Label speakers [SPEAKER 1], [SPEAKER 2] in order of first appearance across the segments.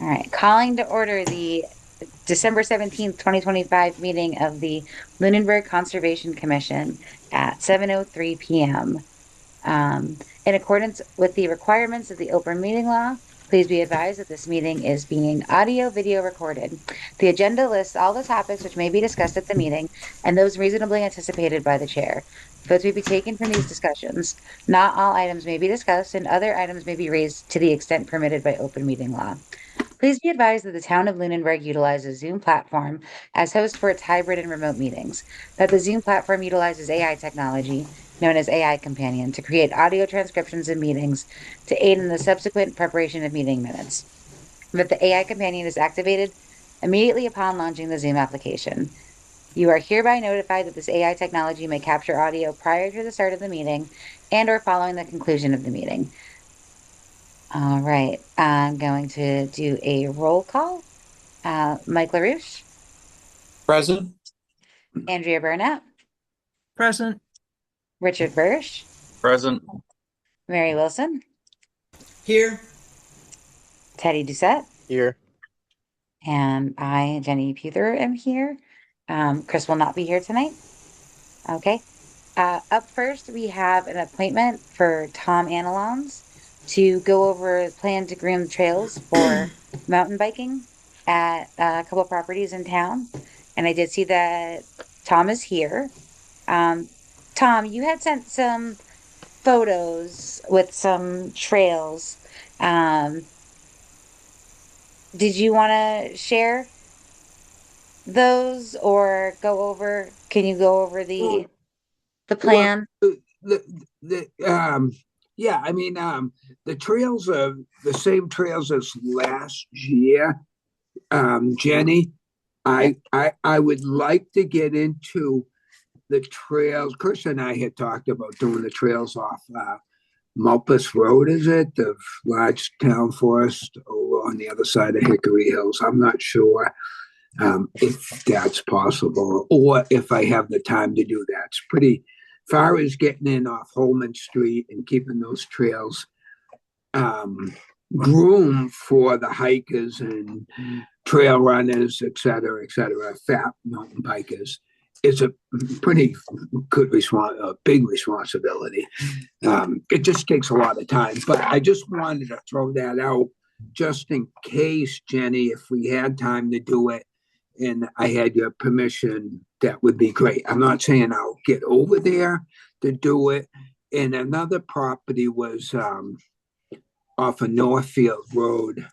[SPEAKER 1] All right, calling to order the December 17th, 2025 meeting of the Lunenburg Conservation Commission at 7:03 p.m. In accordance with the requirements of the open meeting law, please be advised that this meeting is being audio video recorded. The agenda lists all the topics which may be discussed at the meeting and those reasonably anticipated by the chair. Votes may be taken from these discussions. Not all items may be discussed, and other items may be raised to the extent permitted by open meeting law. Please be advised that the town of Lunenburg utilizes Zoom platform as host for its hybrid and remote meetings, that the Zoom platform utilizes AI technology, known as AI Companion, to create audio transcriptions of meetings to aid in the subsequent preparation of meeting minutes, that the AI Companion is activated immediately upon launching the Zoom application. You are hereby notified that this AI technology may capture audio prior to the start of the meeting and or following the conclusion of the meeting. All right, I'm going to do a roll call. Mike LaRouche,
[SPEAKER 2] Present.
[SPEAKER 1] Andrea Burnett,
[SPEAKER 2] Present.
[SPEAKER 1] Richard Bursch,
[SPEAKER 2] Present.
[SPEAKER 1] Mary Wilson,
[SPEAKER 2] Here.
[SPEAKER 1] Teddy Doucette,
[SPEAKER 3] Here.
[SPEAKER 1] and I, Jenny Puther, am here. Chris will not be here tonight. Okay. Up first, we have an appointment for Tom Analons to go over a plan to groom trails for mountain biking at a couple properties in town. And I did see that Tom is here. Um, Tom, you had sent some photos with some trails. Um, did you want to share those or can you go over
[SPEAKER 4] Well,
[SPEAKER 1] the
[SPEAKER 4] well,
[SPEAKER 1] plan?
[SPEAKER 4] the yeah, the trails are the same trails as last year. Jenny,
[SPEAKER 1] Yep.
[SPEAKER 4] I would like to get into the trails. Chris and I had talked about doing the trails off Mulpus Road, is it? The large town forest over on the other side of Hickory Hills. I'm not sure if that's possible or if I have the time to do that. It's pretty far as getting in off Holman Street and keeping those trails groomed for the hikers and trail runners, et cetera, fat mountain bikers. Is a pretty a big responsibility. It just takes a lot of time, but I just wanted to throw that out just in case, Jenny, if we had time to do it and I had your permission, that would be great. I'm not saying I'll get over there to do it. And another property was off of Northfield Road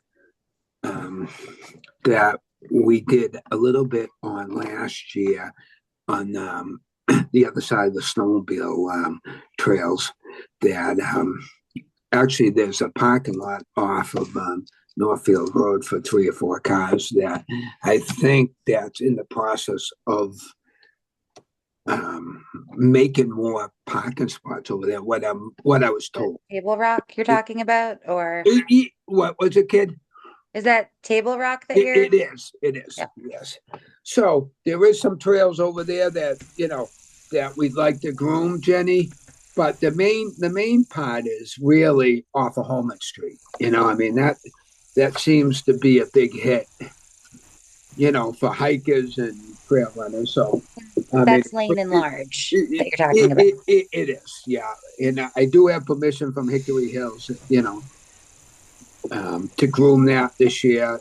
[SPEAKER 4] that we did a little bit on last year on the other side of the snowmobile trails. That actually there's a parking lot off of Northfield Road for 3 or 4 cars that I think that's in the process of making more parking spots over there. What I was told.
[SPEAKER 1] Table Rock you're talking about, or
[SPEAKER 4] What was it, kid?
[SPEAKER 1] is that Table Rock that
[SPEAKER 4] It is. It is.
[SPEAKER 1] Yeah.
[SPEAKER 4] Yes. So there is some trails over there that that we'd like to groom, Jenny. But the main part is really off of Holman Street. That seems to be a big hit. For hikers and trail runners. So I mean,
[SPEAKER 1] That's Lane and Large that
[SPEAKER 4] it,
[SPEAKER 1] you're talking about?
[SPEAKER 4] it is, yeah. And I do have permission from Hickory Hills, to groom that this year,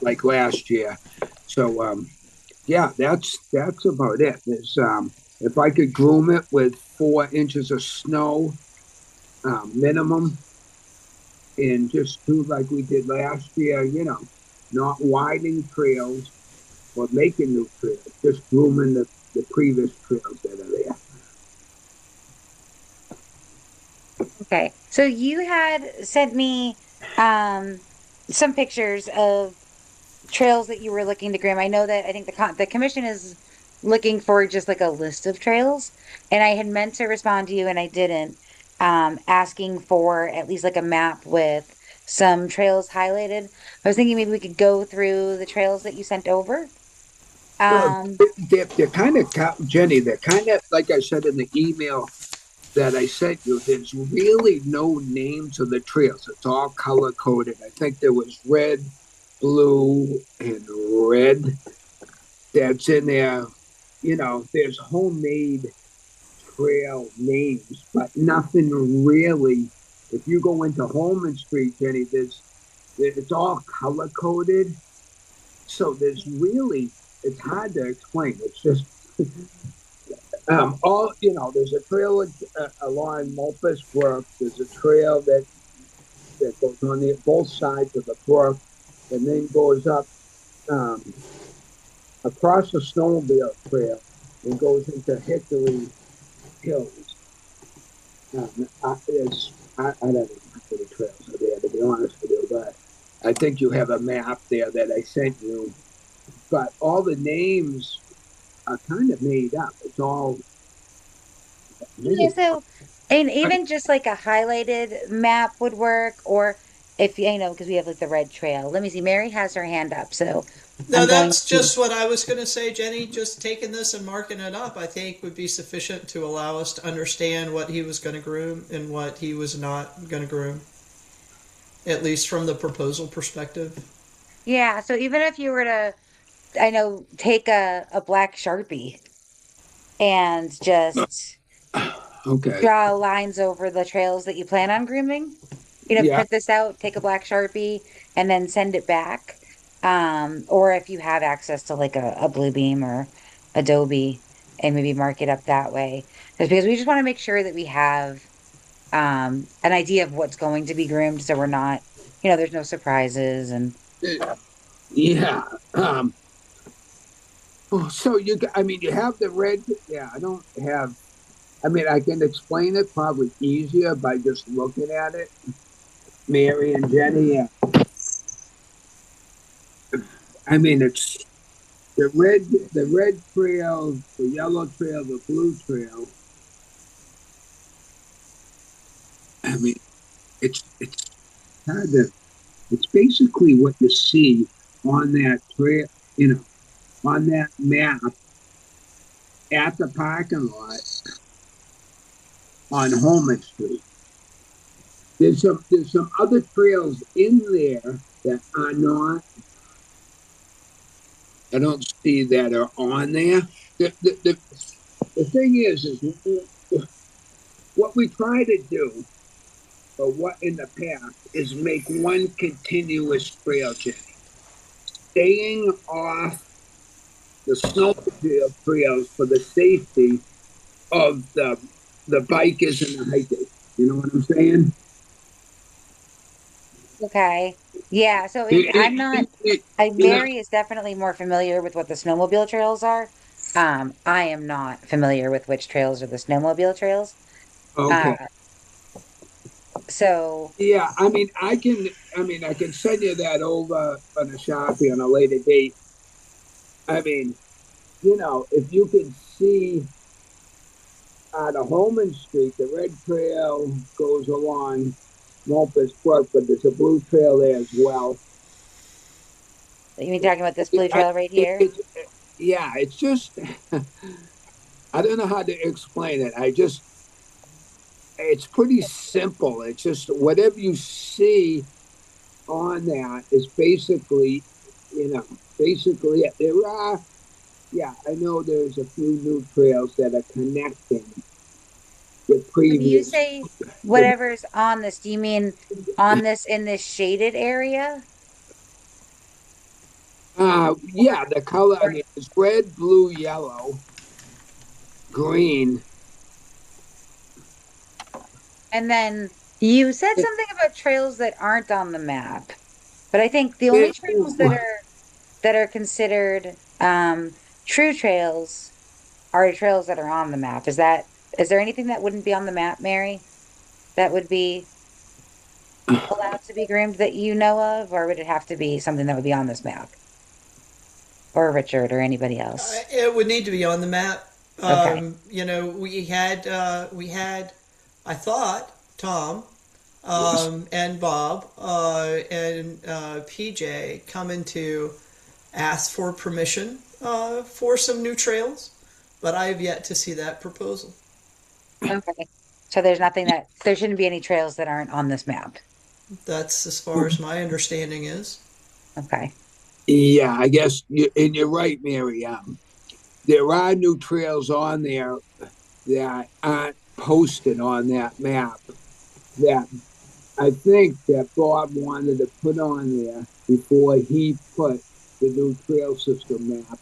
[SPEAKER 4] like last year. So, yeah, that's about it. If I could groom it with 4 inches of snow minimum, and just do like we did last year, not widening trails or making new trails, just grooming the previous trails that are there.
[SPEAKER 1] Okay. So you had sent me um some pictures of trails that you were looking to groom. I know that I think the commission is looking for just like a list of trails, and I had meant to respond to you and I didn't, asking for at least like a map with some trails highlighted. I was thinking maybe we could go through the trails that you sent over.
[SPEAKER 4] Well,
[SPEAKER 1] Um,
[SPEAKER 4] they're kind of, Jenny, they're kind of, like I said in the email, that I sent you, there's really no names of the trails. It's all color coded. I think there was red, blue, and red that's in there. You know, there's homemade trail names, but nothing really. If you go into Holman Street, Jenny, it's all color coded. So there's really, it's hard to explain. It's just all there's a trail along Mulpus Brook. There's a trail that goes on both sides of the brook, and then goes up um, across the snowmobile trail and goes into Hickory Hills. I don't know how many trails are there, to be honest with you, but I think you have a map there that I sent you. But all the names are kind of made up. It's all
[SPEAKER 1] Yeah,
[SPEAKER 4] maybe.
[SPEAKER 1] so, and even just like a highlighted map would work, or if because we have like the red trail. Let me see. Mary has her hand up, so
[SPEAKER 3] No,
[SPEAKER 1] I'm going
[SPEAKER 3] that's
[SPEAKER 1] to.
[SPEAKER 3] just what I was going to say, Jenny. Just taking this and marking it up, I think, would be sufficient to allow us to understand what he was going to groom and what he was not going to groom, at least from the proposal perspective.
[SPEAKER 1] Yeah, so even if you were to, I know, take a black Sharpie and just
[SPEAKER 4] Okay.
[SPEAKER 1] draw lines over the trails that you plan on grooming.
[SPEAKER 4] Yeah.
[SPEAKER 1] Print this out, take a black Sharpie, and then send it back. Or if you have access to like a Bluebeam or Adobe and maybe mark it up that way. Just because we just want to make sure that we have an idea of what's going to be groomed so we're not, there's no surprises and
[SPEAKER 4] Yeah. So I mean, you have the red. Yeah, I don't have. I mean, I can explain it probably easier by just looking at it. Mary and Jenny. I mean, it's the red trail, the yellow trail, the blue trail. I mean, it's kind of it's basically what you see on that trail, on that map at the parking lot on Holman Street. There's some other trails in there that are not. I don't see that are on there. The thing is what we try to do, or what in the past, is make one continuous trail, Jenny, staying off the snowmobile trails for the safety of the bikers and the hikers. You know what I'm saying?
[SPEAKER 1] okay. Yeah, so I'm not
[SPEAKER 4] You know,
[SPEAKER 1] Mary is definitely more familiar with what the snowmobile trails are. I am not familiar with which trails are the snowmobile trails. Uh,
[SPEAKER 4] okay.
[SPEAKER 1] so
[SPEAKER 4] Yeah, I mean, I can send you that over on a Sharpie on a later date. I mean, if you can see the Holman Street, the red trail goes along Mulpus Brook, but there's a blue trail there as well.
[SPEAKER 1] you mean talking about this blue
[SPEAKER 4] It,
[SPEAKER 1] trail right here?
[SPEAKER 4] yeah, it's just I don't know how to explain it. It's pretty simple. It's just whatever you see on that is basically, basically it. Yeah, I know there's a few new trails that are connecting the
[SPEAKER 1] When you
[SPEAKER 4] previous.
[SPEAKER 1] say whatever's on this, do you mean on this in this shaded area?
[SPEAKER 4] Yeah, the color. I
[SPEAKER 1] Or,
[SPEAKER 4] mean, it's red, blue, yellow, green.
[SPEAKER 1] and then you said something about trails that aren't on the map, but I think the only
[SPEAKER 4] It,
[SPEAKER 1] trails that are considered true trails are trails that are on the map. Is there anything that wouldn't be on the map, Mary, that would be allowed to be groomed that you know of, or would it have to be something that would be on this map? Or Richard or anybody else?
[SPEAKER 3] It would need to be on the map.
[SPEAKER 1] Okay.
[SPEAKER 3] We had, I thought, Tom
[SPEAKER 4] yes.
[SPEAKER 3] and Bob and PJ coming to ask for permission for some new trails, but I have yet to see that proposal.
[SPEAKER 1] Okay. So there's nothing there shouldn't be any trails that aren't on this map.
[SPEAKER 3] That's as far as my understanding is.
[SPEAKER 1] Okay.
[SPEAKER 4] Yeah, I guess and you're right, Mary. There are new trails on there that aren't posted on that map that I think that Bob wanted to put on there before he put the new trail system map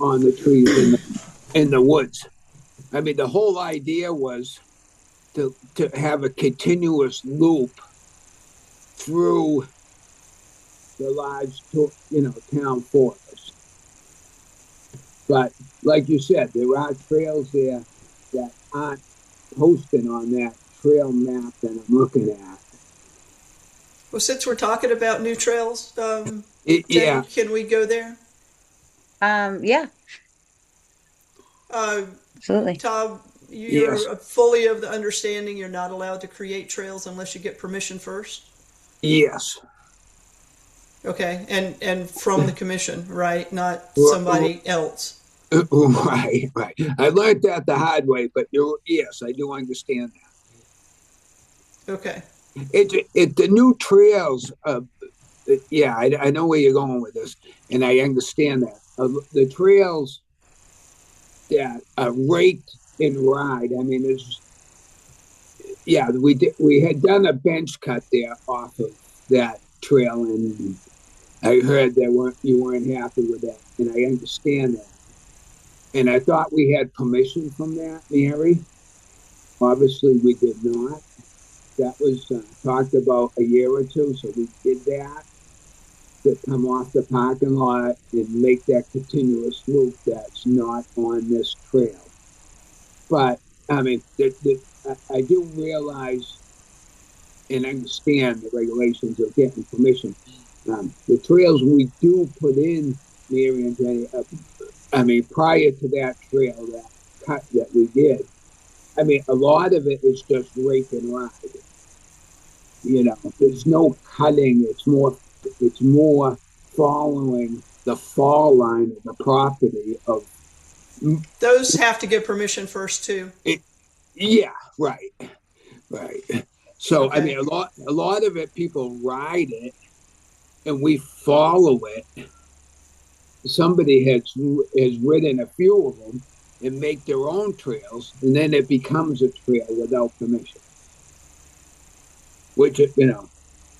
[SPEAKER 4] on the trees in the woods. I mean, the whole idea was to have a continuous loop through the large, town forest. But like you said, there are trails there that aren't posted on that trail map that I'm looking at.
[SPEAKER 3] Well, since we're talking about new trails, Jenny,
[SPEAKER 4] Yeah,
[SPEAKER 3] can we go there?
[SPEAKER 1] Yeah,
[SPEAKER 3] Uh,
[SPEAKER 1] absolutely.
[SPEAKER 3] Tom,
[SPEAKER 4] yes,
[SPEAKER 3] you're fully of the understanding you're not allowed to create trails unless you get permission first?
[SPEAKER 4] yes.
[SPEAKER 3] Okay, and from the commission, right? Not
[SPEAKER 4] Well,
[SPEAKER 3] somebody else.
[SPEAKER 4] Right, right. I learned that the hard way, but yes, I do understand that.
[SPEAKER 3] Okay.
[SPEAKER 4] It the new trails. Yeah, I know where you're going with this, and I understand that. The trails that are raked and ride. I mean, we had done a bench cut there off of that trail, and I heard that you weren't happy with that, and I understand that. And I thought we had permission from that, Mary. Obviously, we did not. That was talked about a year or two, so we did that to come off the parking lot and make that continuous loop that's not on this trail. But I mean, I do realize and understand the regulations of getting permission. The trails we do put in, Mary and Jenny, I mean, prior to that trail, that cut that we did, I mean, a lot of it is just rake and ride. There's no cutting. It's more following the fall line of the property of.
[SPEAKER 3] Those have to get permission first too.
[SPEAKER 4] Yeah, right, right. So
[SPEAKER 3] Okay.
[SPEAKER 4] I mean, a lot of it, people ride it, and we follow it. Somebody has ridden a few of them and make their own trails, and then it becomes a trail without permission. Which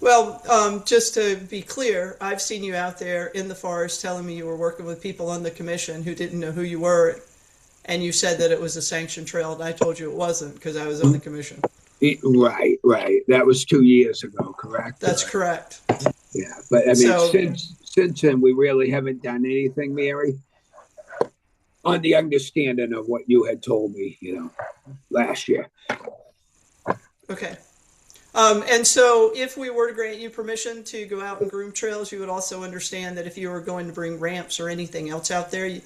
[SPEAKER 3] Well, just to be clear, I've seen you out there in the forest telling me you were working with people on the commission who didn't know who you were, and you said that it was a sanctioned trail, and I told you it wasn't because I was on the commission.
[SPEAKER 4] Right, right. That was 2 years ago, correct?
[SPEAKER 3] That's correct.
[SPEAKER 4] Yeah, but I mean,
[SPEAKER 3] So-
[SPEAKER 4] since then, we really haven't done anything, Mary, on the understanding of what you had told me, last year.
[SPEAKER 3] Okay. And so if we were to grant you permission to go out and groom trails, you would also understand that if you were going to bring ramps or anything else out there,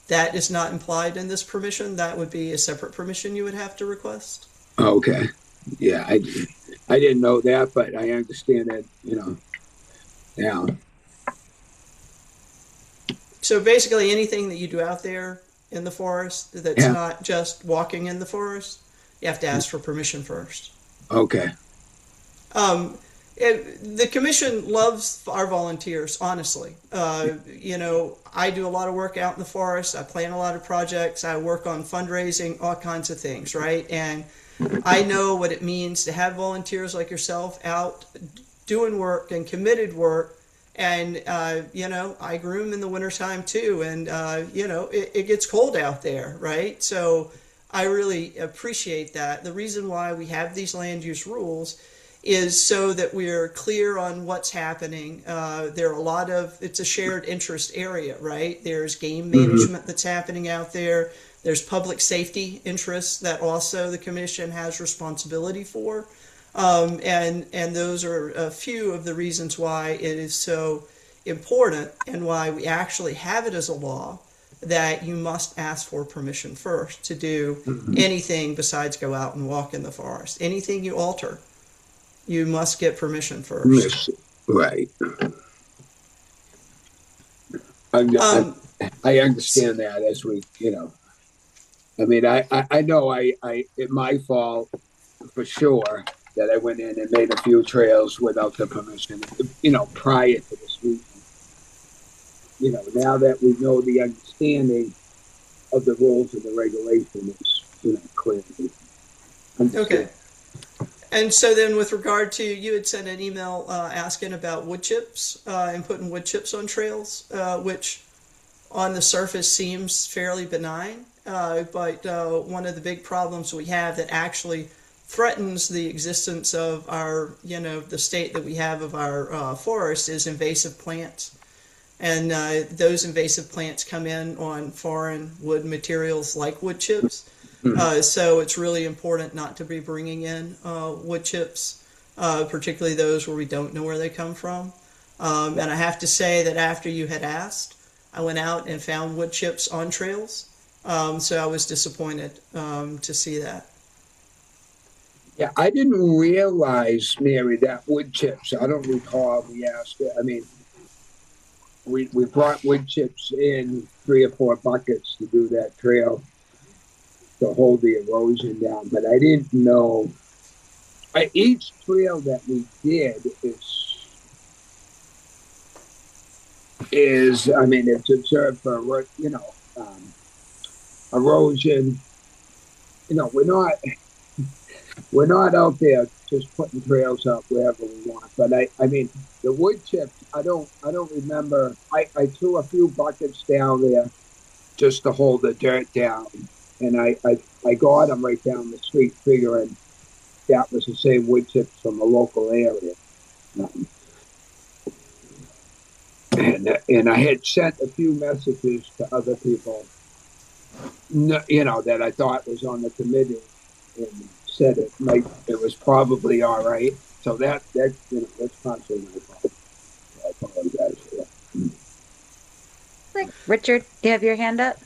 [SPEAKER 3] that is not implied in this permission. That would be a separate permission you would have to request.
[SPEAKER 4] Okay. Yeah, I didn't know that, but I understand that, now.
[SPEAKER 3] So basically anything that you do out there in the forest that's
[SPEAKER 4] Yeah.
[SPEAKER 3] not just walking in the forest, you have to ask for permission first.
[SPEAKER 4] Okay.
[SPEAKER 3] The commission loves our volunteers, honestly. I do a lot of work out in the forest. I plan a lot of projects. I work on fundraising, all kinds of things, right? And I know what it means to have volunteers like yourself out doing work and committed work. And, I groom in the wintertime too. And, it gets cold out there, right? So I really appreciate that. The reason why we have these land use rules is so that we're clear on what's happening. It's a shared interest area, right? There's game management that's happening out there. There's public safety interests that also the commission has responsibility for. And those are a few of the reasons why it is so important and why we actually have it as a law that you must ask for permission first to do anything besides go out and walk in the forest. Anything you alter, you must get permission first.
[SPEAKER 4] Right. I understand that as we, I mean, I know it my fault for sure that I went in and made a few trails without the permission, prior to this week. Now that we know the understanding of the rules and the regulations, clearly
[SPEAKER 3] Okay.
[SPEAKER 4] understood.
[SPEAKER 3] And so then, with regard to, you had sent an email asking about wood chips and putting wood chips on trails, which on the surface seems fairly benign. But one of the big problems we have that actually threatens the existence of our, the state that we have of our forest is invasive plants. And those invasive plants come in on foreign wood materials like wood chips. So it's really important not to be bringing in wood chips, particularly those where we don't know where they come from. And I have to say that after you had asked, I went out and found wood chips on trails. So I was disappointed to see that.
[SPEAKER 4] Yeah, I didn't realize, Mary, that wood chips. I don't recall we asked it. I mean, we brought wood chips in 3 or 4 buckets to do that trail to hold the erosion down, but I didn't know. Each trail that we did is I mean, it's observed for erosion. We're not out there just putting trails up wherever we want. But I mean, the wood chips. I don't remember. I threw a few buckets down there just to hold the dirt down, and I got them right down the street, figuring that was the same wood chips from a local area. Um, and I had sent a few messages to other people, that I thought was on the committee, and said it was probably all right. So that's partially my fault. I apologize for that.
[SPEAKER 1] Like, Richard, do you have your hand up?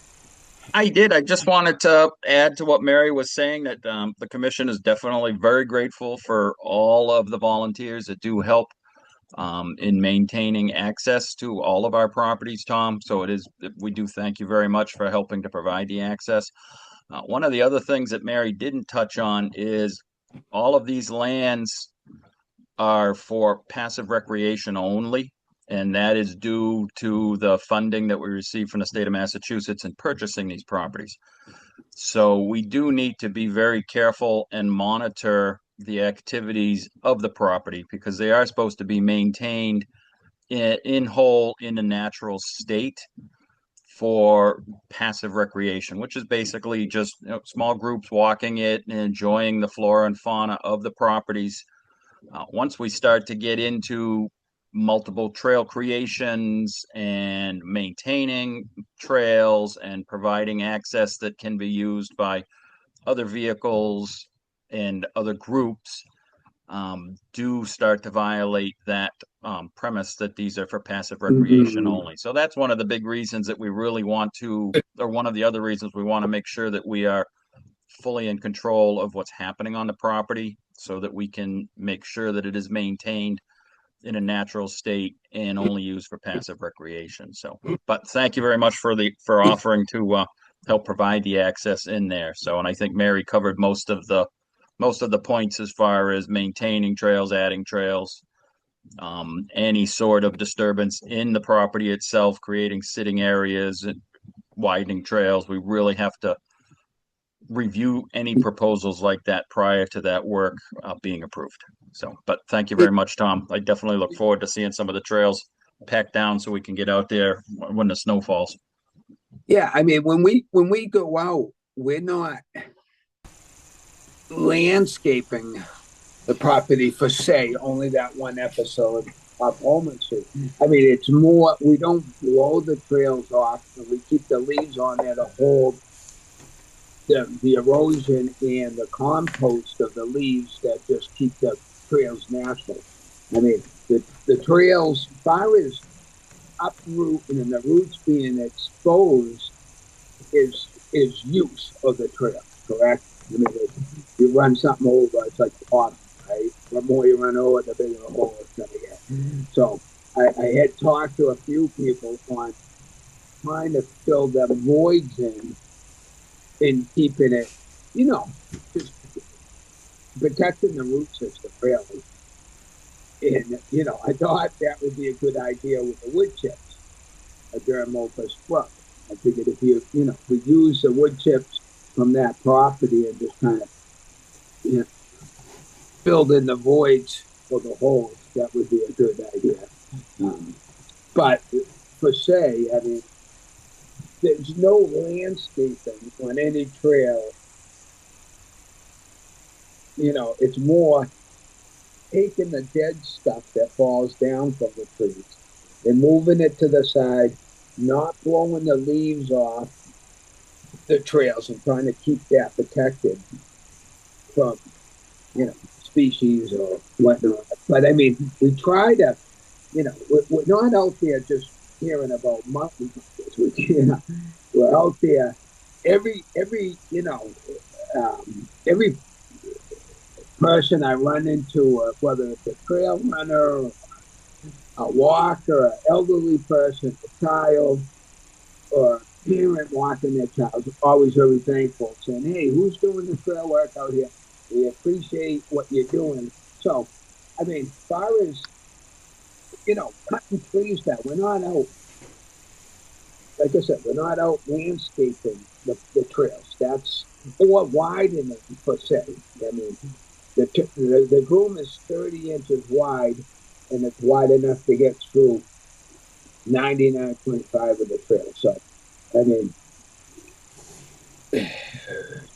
[SPEAKER 2] I did. I just wanted to add to what Mary was saying that the commission is definitely very grateful for all of the volunteers that do help in maintaining access to all of our properties, Tom. So we do thank you very much for helping to provide the access. One of the other things that Mary didn't touch on is all of these lands are for passive recreation only, and that is due to the funding that we receive from the state of Massachusetts in purchasing these properties. So we do need to be very careful and monitor the activities of the property because they are supposed to be maintained in whole in a natural state for passive recreation, which is basically just small groups walking it and enjoying the flora and fauna of the properties. Once we start to get into multiple trail creations and maintaining trails and providing access that can be used by other vehicles and other groups, do start to violate that premise that these are for passive recreation
[SPEAKER 4] Mm-hmm.
[SPEAKER 2] only. So that's one of the big reasons that we really want to, or one of the other reasons we want to make sure that we are fully in control of what's happening on the property so that we can make sure that it is maintained in a natural state and only used for passive recreation. So, but thank you very much for offering to help provide the access in there. So, and I think Mary covered most of the points as far as maintaining trails, adding trails, any sort of disturbance in the property itself, creating sitting areas and widening trails. We really have to review any proposals like that prior to that work being approved. So, but thank you very much, Tom. I definitely look forward to seeing some of the trails packed down so we can get out there when the snow falls.
[SPEAKER 4] Yeah, I mean, when we go out, we're not landscaping the property for say only that one episode of Holman Street. I mean, it's more we don't blow the trails off, and we keep the leaves on there to hold the erosion and the compost of the leaves that just keep the trails natural. I mean, the trails, as far as uproot and the roots being exposed, is use of the trail, correct? I mean, you run something over, it's like water, right? The more you run over, the bigger the hole it's going to get. So I had talked to a few people on trying to fill the voids in in keeping it, you know, just protecting the root system, really. And, I thought that would be a good idea with the wood chips, a Dermopus scrub. I figured if we use the wood chips from that property and just kind of, you know, filled in the voids for the holes, that would be a good idea. Um, but per se, I mean, there's no landscaping on any trail. It's more taking the dead stuff that falls down from the trees and moving it to the side, not blowing the leaves off the trails and trying to keep that protected from, species or whatnot. But I mean, we try to, we're not out there just hearing about mountain monkeys. We're out there every person I run into, whether it's a trail runner, a walker, an elderly person, a child, or a parent walking their child, is always very thankful, saying, "Hey, who's doing the trail work out here? We appreciate what you're doing." So, I mean, as far as cutting trees down, we're not out. Like I said, we're not out landscaping the trails. That's or widening per se. I mean, the groom is 30 inches wide, and it's wide enough to get through 99.5 of the trail. So, I mean,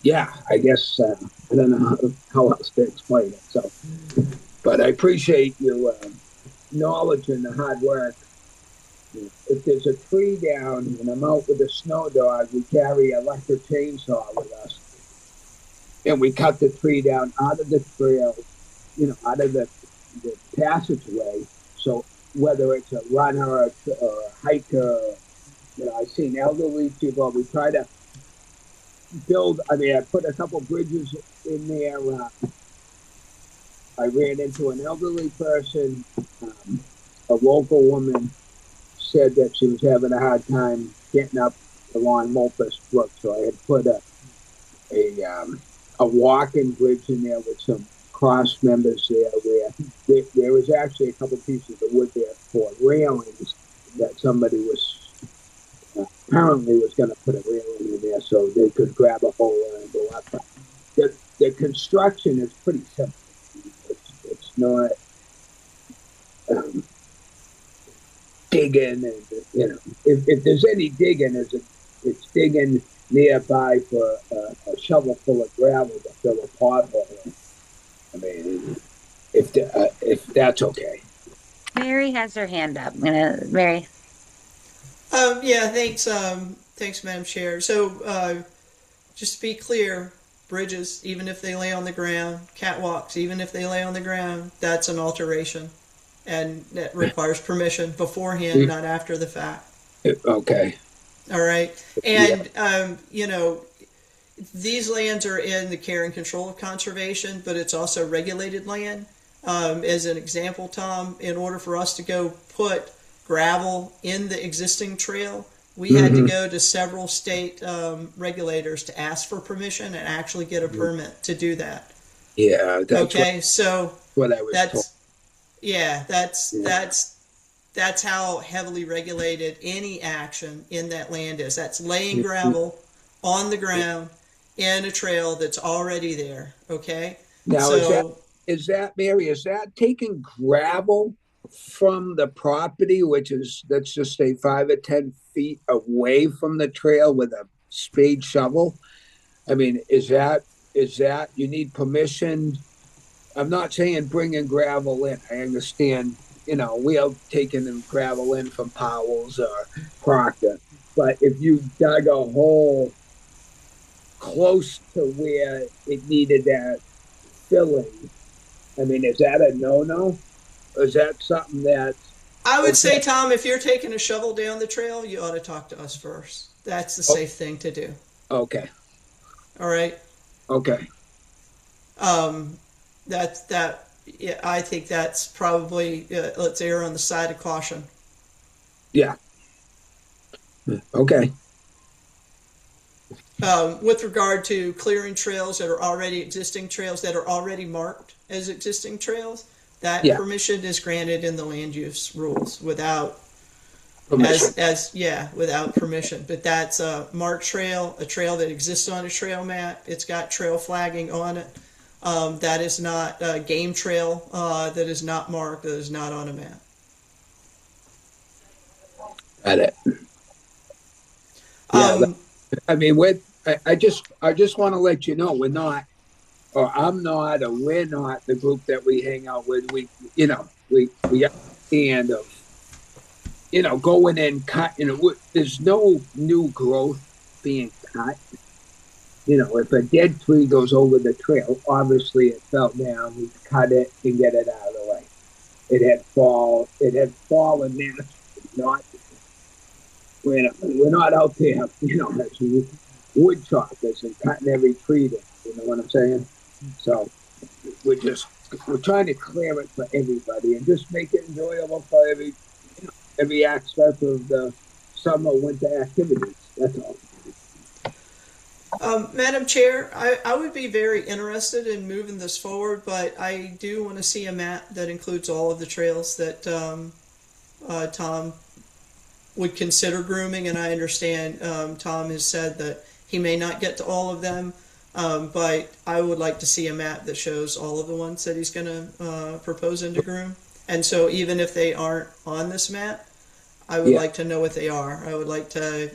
[SPEAKER 4] yeah, I guess I don't know how else to explain it. So, but I appreciate you acknowledging the hard work. If there's a tree down and I'm out with a snow dog, we carry an electric chainsaw with us, and we cut the tree down out of the trail, out of the passageway. So whether it's a runner or a hiker, I've seen elderly people. We try to build. I mean, I put a couple bridges in there. I ran into an elderly person. A local woman said that she was having a hard time getting up along Mulpus Brook, so I had put a walking bridge in there with some cross members there, where there was actually a couple pieces of wood there for railings that somebody was apparently was going to put a railing in there so they could grab a hold and go up. The construction is pretty simple. It's not um, digging, and if there's any digging, it's digging nearby for a shovel full of gravel to fill a pothole. I mean, if that's okay.
[SPEAKER 1] Mary has her hand up. Mary.
[SPEAKER 3] Yeah, thanks. Thanks, Madam Chair. So, just to be clear, bridges, even if they lay on the ground, catwalks, even if they lay on the ground, that's an alteration, and that requires permission beforehand, not after the fact.
[SPEAKER 4] Okay.
[SPEAKER 3] All right, and these lands are in the care and control of conservation, but it's also regulated land. As an example, Tom, in order for us to go put gravel in the existing trail, we had to go to several state regulators to ask for permission and actually get a permit to do that.
[SPEAKER 4] Yeah.
[SPEAKER 3] Okay, so
[SPEAKER 4] what I was told.
[SPEAKER 3] Yeah, that's how heavily regulated any action in that land is. That's laying gravel on the ground in a trail that's already there. Okay.
[SPEAKER 4] Now,
[SPEAKER 3] so
[SPEAKER 4] is that Mary? Is that taking gravel from the property, which is, let's just say, 5 or 10 feet away from the trail with a spade shovel? I mean, is that you need permission? I'm not saying bringing gravel in. I understand, we are taking the gravel in from Powell's or Proctor, but if you dug a hole close to where it needed that filling, I mean, is that a no-no? Or is that something that
[SPEAKER 3] I would say,
[SPEAKER 4] okay?
[SPEAKER 3] Tom, if you're taking a shovel down the trail, you ought to talk to us first. That's the safe thing to do.
[SPEAKER 4] Okay.
[SPEAKER 3] All right.
[SPEAKER 4] Okay.
[SPEAKER 3] That. Yeah, I think that's probably let's err on the side of caution.
[SPEAKER 4] Yeah. Okay.
[SPEAKER 3] with regard to clearing trails that are already existing trails that are already marked as existing trails, that
[SPEAKER 4] Yeah.
[SPEAKER 3] permission is granted in the land use rules without
[SPEAKER 4] Permission.
[SPEAKER 3] without permission. But that's a marked trail, a trail that exists on a trail map. It's got trail flagging on it. That is not a game trail that is not marked, that is not on a map.
[SPEAKER 4] Got it. Yeah,
[SPEAKER 3] Um,
[SPEAKER 4] I mean, I just want to let you know we're not, or I'm not, or we're not the group that we hang out with. We understand of, going in cut. There's no new growth being cut. If a dead tree goes over the trail, obviously it fell down. We cut it and get it out of the way. It had fallen naturally, not. We're not out there, as wood choppers and cutting every tree down. You know what I'm saying? So we're trying to clear it for everybody and just make it enjoyable for every aspect of the summer winter activities. That's all.
[SPEAKER 3] Madam Chair, I would be very interested in moving this forward, but I do want to see a map that includes all of the trails that Tom would consider grooming. And I understand Tom has said that he may not get to all of them, but I would like to see a map that shows all of the ones that he's going to propose into groom. And so even if they aren't on this map, I would like to know what they are. I would like to,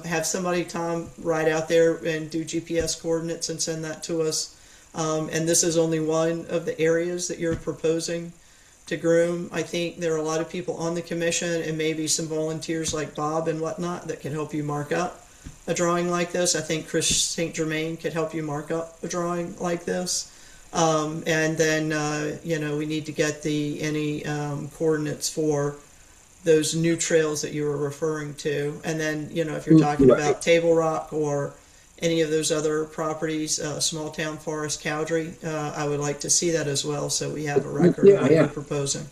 [SPEAKER 3] have somebody, Tom, ride out there and do GPS coordinates and send that to us. And this is only one of the areas that you're proposing to groom. I think there are a lot of people on the commission and maybe some volunteers like Bob and whatnot that can help you mark up a drawing like this. I think Chris St. Germain could help you mark up a drawing like this. And then, we need to get any coordinates for those new trails that you were referring to. And then, if you're talking about Table Rock or any of those other properties, Small Town Forest, Cowdrey, I would like to see that as well, so we have a record of what you're proposing.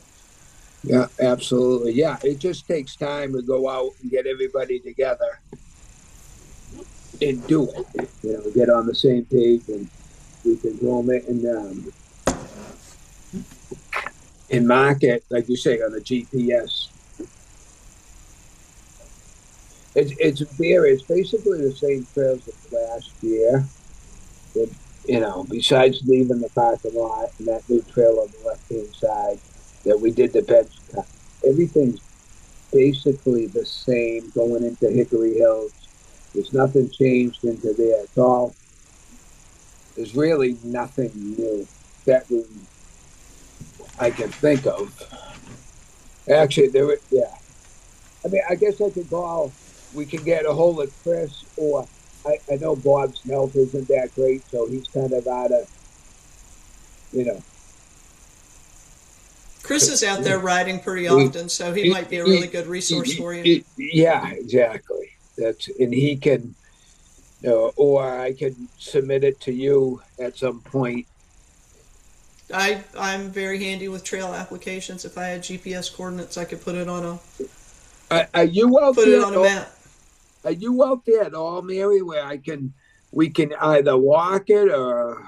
[SPEAKER 4] Yeah, absolutely. Yeah, it just takes time to go out and get everybody together and do it. Get on the same page, and we can roam it and mark it, like you say, on a GPS. It's basically the same trails as last year. Besides leaving the parking lot and that new trail on the left hand side that we did the bench cut, everything's basically the same going into Hickory Hills. There's nothing changed into there. There's really nothing new that I can think of. Actually, I mean, I guess I could we can get a hold of Chris, or I know Bob's health isn't that great, so he's kind of out of,
[SPEAKER 3] Chris is out there riding pretty often, so he might be a really good resource for you.
[SPEAKER 4] Yeah, exactly. And he can, or I can submit it to you at some point.
[SPEAKER 3] I'm very handy with trail applications. If I had GPS coordinates, I could put it on
[SPEAKER 4] Are you out
[SPEAKER 3] put
[SPEAKER 4] there
[SPEAKER 3] it on a map.
[SPEAKER 4] Are you out there at all, Mary, where we can either walk it or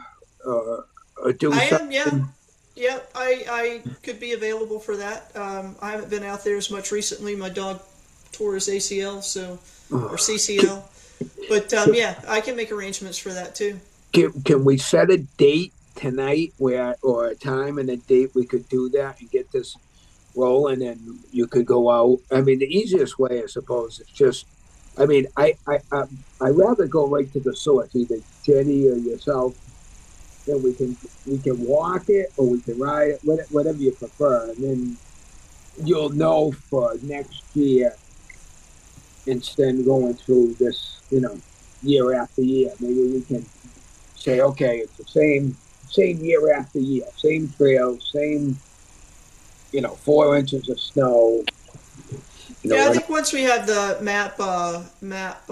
[SPEAKER 4] do
[SPEAKER 3] I
[SPEAKER 4] something?
[SPEAKER 3] am, yeah. I could be available for that. I haven't been out there as much recently. My dog tore his ACL, or CCL. But I can make arrangements for that too.
[SPEAKER 4] Can we set a date tonight or a time and a date we could do that and get this rolling, and you could go out? I mean, the easiest way, I suppose, is just, I mean, I'd rather go right to the source, either Jenny or yourself. Then we can walk it or we can ride it, whatever you prefer, and then you'll know for next year, instead of going through this, year after year. Maybe we can say, okay, it's the same year after year, same trail, same 4 inches of snow.
[SPEAKER 3] I think once we have the map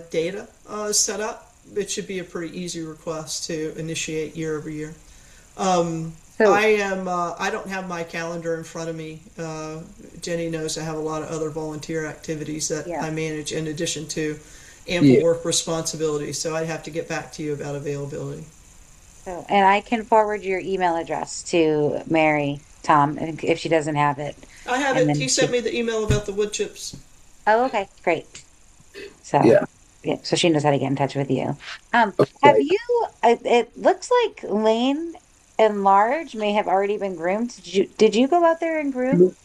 [SPEAKER 3] data set up, it should be a pretty easy request to initiate year over year. I don't have my calendar in front of me. Jenny knows I have a lot of other volunteer activities that I manage in addition to ample
[SPEAKER 4] Yeah.
[SPEAKER 3] work responsibility, so I'd have to get back to you about availability.
[SPEAKER 1] So, and I can forward your email address to Mary, Tom, if she doesn't have it.
[SPEAKER 3] I have
[SPEAKER 1] And
[SPEAKER 3] it.
[SPEAKER 1] then
[SPEAKER 3] He sent
[SPEAKER 1] she,
[SPEAKER 3] me the email about the wood chips.
[SPEAKER 1] oh, okay, great. So,
[SPEAKER 4] Yeah.
[SPEAKER 1] yeah, so she knows how to get in touch with you. Have
[SPEAKER 4] Okay.
[SPEAKER 1] you, it looks like Lane and Large may have already been groomed. Did you go out there and groom?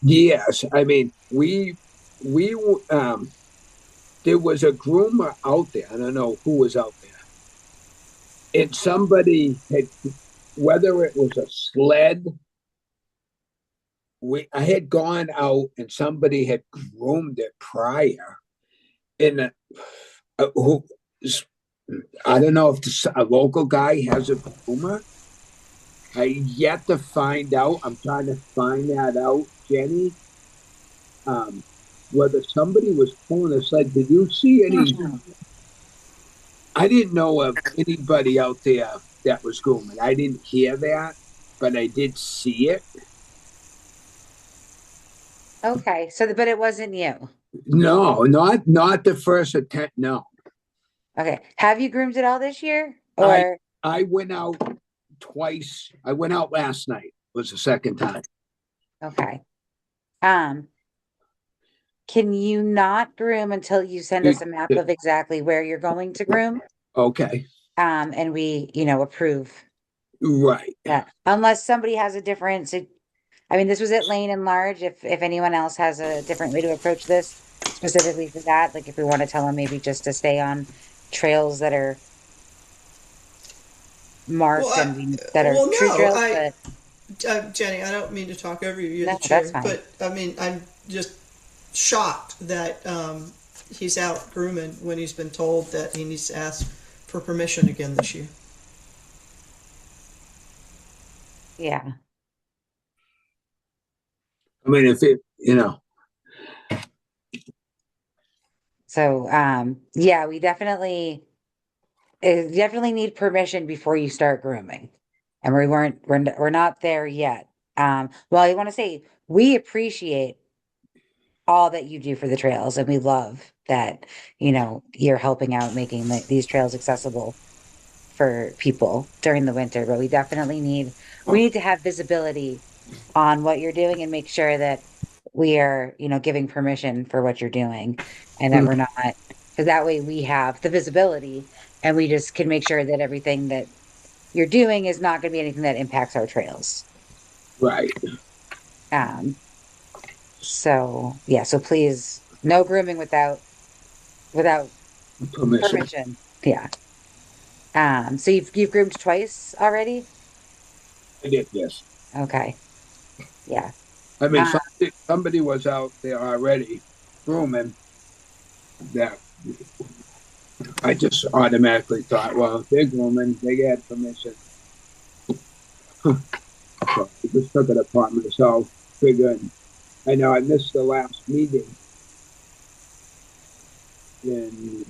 [SPEAKER 4] Yes, I mean, we, there was a groomer out there. I don't know who was out there. And somebody had, whether it was a sled, I had gone out and somebody had groomed it prior. And who, I don't know if a local guy has a groomer. I yet to find out. I'm trying to find that out, Jenny. Um, whether somebody was pulling a sled. Did you see any? I didn't know of anybody out there that was grooming. I didn't hear that, but I did see it.
[SPEAKER 1] Okay, so, but it wasn't you.
[SPEAKER 4] No, not the first attempt. No,
[SPEAKER 1] Okay, have you groomed it all this year?
[SPEAKER 4] I
[SPEAKER 1] Or,
[SPEAKER 4] I went out twice. I went out last night. Was the second time.
[SPEAKER 1] okay. Um, can you not groom until you send us a map of exactly where you're going to groom?
[SPEAKER 4] Okay,
[SPEAKER 1] And we, approve
[SPEAKER 4] right.
[SPEAKER 1] that, unless somebody has a different, I mean, this was at Lane and Large. If anyone else has a different way to approach this specifically for that, like if we want to tell them maybe just to stay on trails that are
[SPEAKER 3] Well,
[SPEAKER 1] marked and that are
[SPEAKER 3] well,
[SPEAKER 1] true
[SPEAKER 3] no,
[SPEAKER 1] trails, but
[SPEAKER 3] Jenny, I don't mean to talk over you. You're
[SPEAKER 1] no,
[SPEAKER 3] the
[SPEAKER 1] that's
[SPEAKER 3] chair,
[SPEAKER 1] fine.
[SPEAKER 3] but I mean, I'm just shocked that he's out grooming when he's been told that he needs to ask for permission again this year.
[SPEAKER 1] Yeah.
[SPEAKER 4] I mean, if it,
[SPEAKER 1] So, yeah, we definitely need permission before you start grooming. And we're not there yet. Well, I want to say we appreciate all that you do for the trails, and we love that, you're helping out making these trails accessible for people during the winter, but we need to have visibility on what you're doing and make sure that we are, giving permission for what you're doing, and that we're not, because that way we have the visibility and we just can make sure that everything that you're doing is not going to be anything that impacts our trails.
[SPEAKER 4] right.
[SPEAKER 1] Um, so yeah, so please, no grooming without
[SPEAKER 4] Permission.
[SPEAKER 1] permission. Yeah. So you've groomed twice already?
[SPEAKER 4] I did, yes.
[SPEAKER 1] Okay. Yeah.
[SPEAKER 4] I mean,
[SPEAKER 1] Uh,
[SPEAKER 4] somebody was out there already grooming that. I just automatically thought, well, if they're grooming, they get permission. So I just took it upon myself, figuring, I know I missed the last meeting, and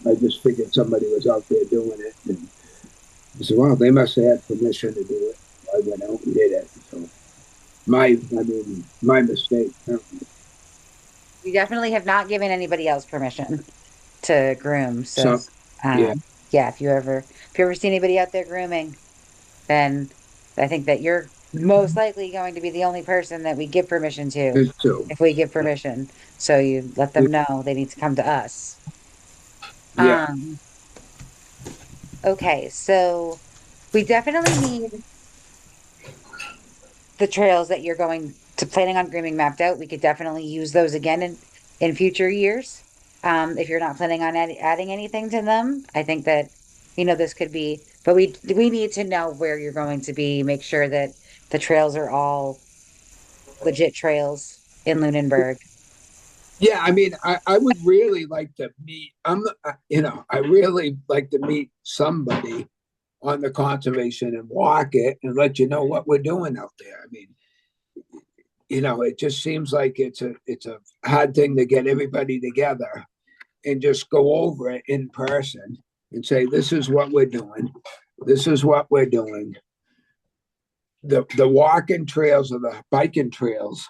[SPEAKER 4] I just figured somebody was out there doing it. And I said, well, they must have had permission to do it. I went out and did it. So my mistake.
[SPEAKER 1] we definitely have not given anybody else permission to groom. So,
[SPEAKER 4] So, yeah,
[SPEAKER 1] yeah, if you ever see anybody out there grooming, then I think that you're most likely going to be the only person that we give permission to
[SPEAKER 4] it's too.
[SPEAKER 1] if we give permission. So you let them know they need to come to us.
[SPEAKER 4] Yeah,
[SPEAKER 1] Um, okay, so we definitely need the trails that you're going to planning on grooming mapped out. We could definitely use those again in future years. If you're not planning on adding anything to them, I think that, this could be, but we need to know where you're going to be, make sure that the trails are all legit trails in Lunenburg.
[SPEAKER 4] yeah. I mean, I would really like to meet. I really like to meet somebody on the conservation and walk it and let you know what we're doing out there. I mean, it just seems like it's a hard thing to get everybody together and just go over it in person and say, this is what we're doing. This is what we're doing. The walking trails or the biking trails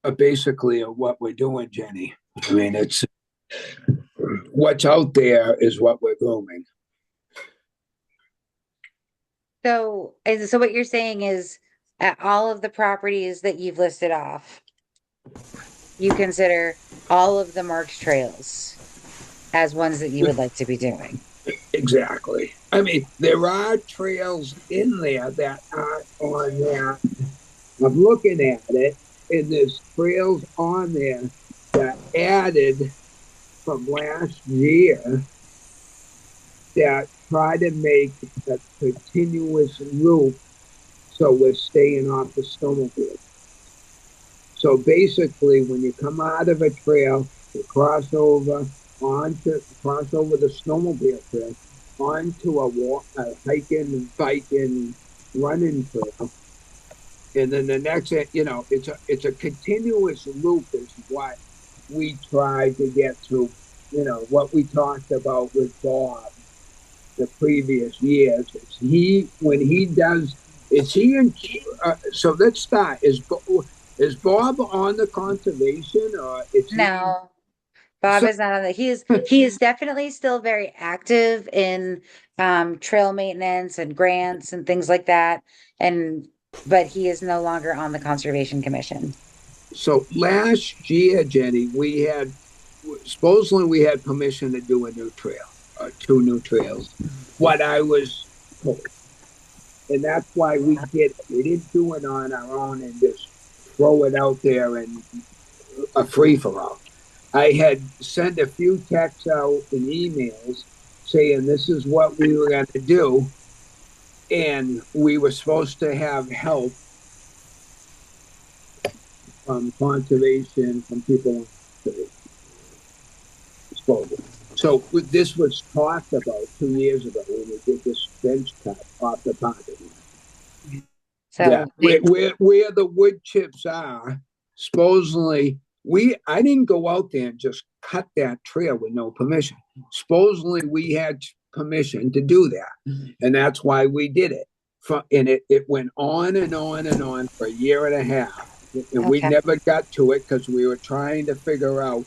[SPEAKER 4] are basically what we're doing, Jenny. I mean, what's out there is what we're grooming.
[SPEAKER 1] So, so what you're saying is at all of the properties that you've listed off, you consider all of the marked trails as ones that you would like to be doing.
[SPEAKER 4] Exactly. I mean, there are trails in there that aren't on there. I'm looking at it, and there's trails on there that added from last year that try to make a continuous loop so we're staying off the snowmobile. So basically, when you come out of a trail, you cross over the snowmobile trail onto a hiking, biking, running trail, and then the next, it's a continuous loop is what we try to get to. What we talked about with Bob the previous years. When he does, is he in? So let's start. Is Bob on the conservation, or is he?
[SPEAKER 1] No, Bob
[SPEAKER 4] So,
[SPEAKER 1] is not on the, he is definitely still very active in trail maintenance and grants and things like that. But he is no longer on the Conservation Commission.
[SPEAKER 4] so last year, Jenny, supposedly we had permission to do a new trail, two new trails. What I was told, and that's why we did it. We didn't do it on our own and just throw it out there and a free for all. I had sent a few texts out and emails saying this is what we were going to do, and we were supposed to have help from conservation, from people disposal. So this was talked about 2 years ago when we did this bench cut off the parking lot.
[SPEAKER 1] So
[SPEAKER 4] Yeah, where the wood chips are, supposedly I didn't go out there and just cut that trail with no permission. Supposedly we had permission to do that, and that's why we did it. And it went on and on and on for a year and a half, and we
[SPEAKER 1] okay.
[SPEAKER 4] never got to it because we were trying to figure out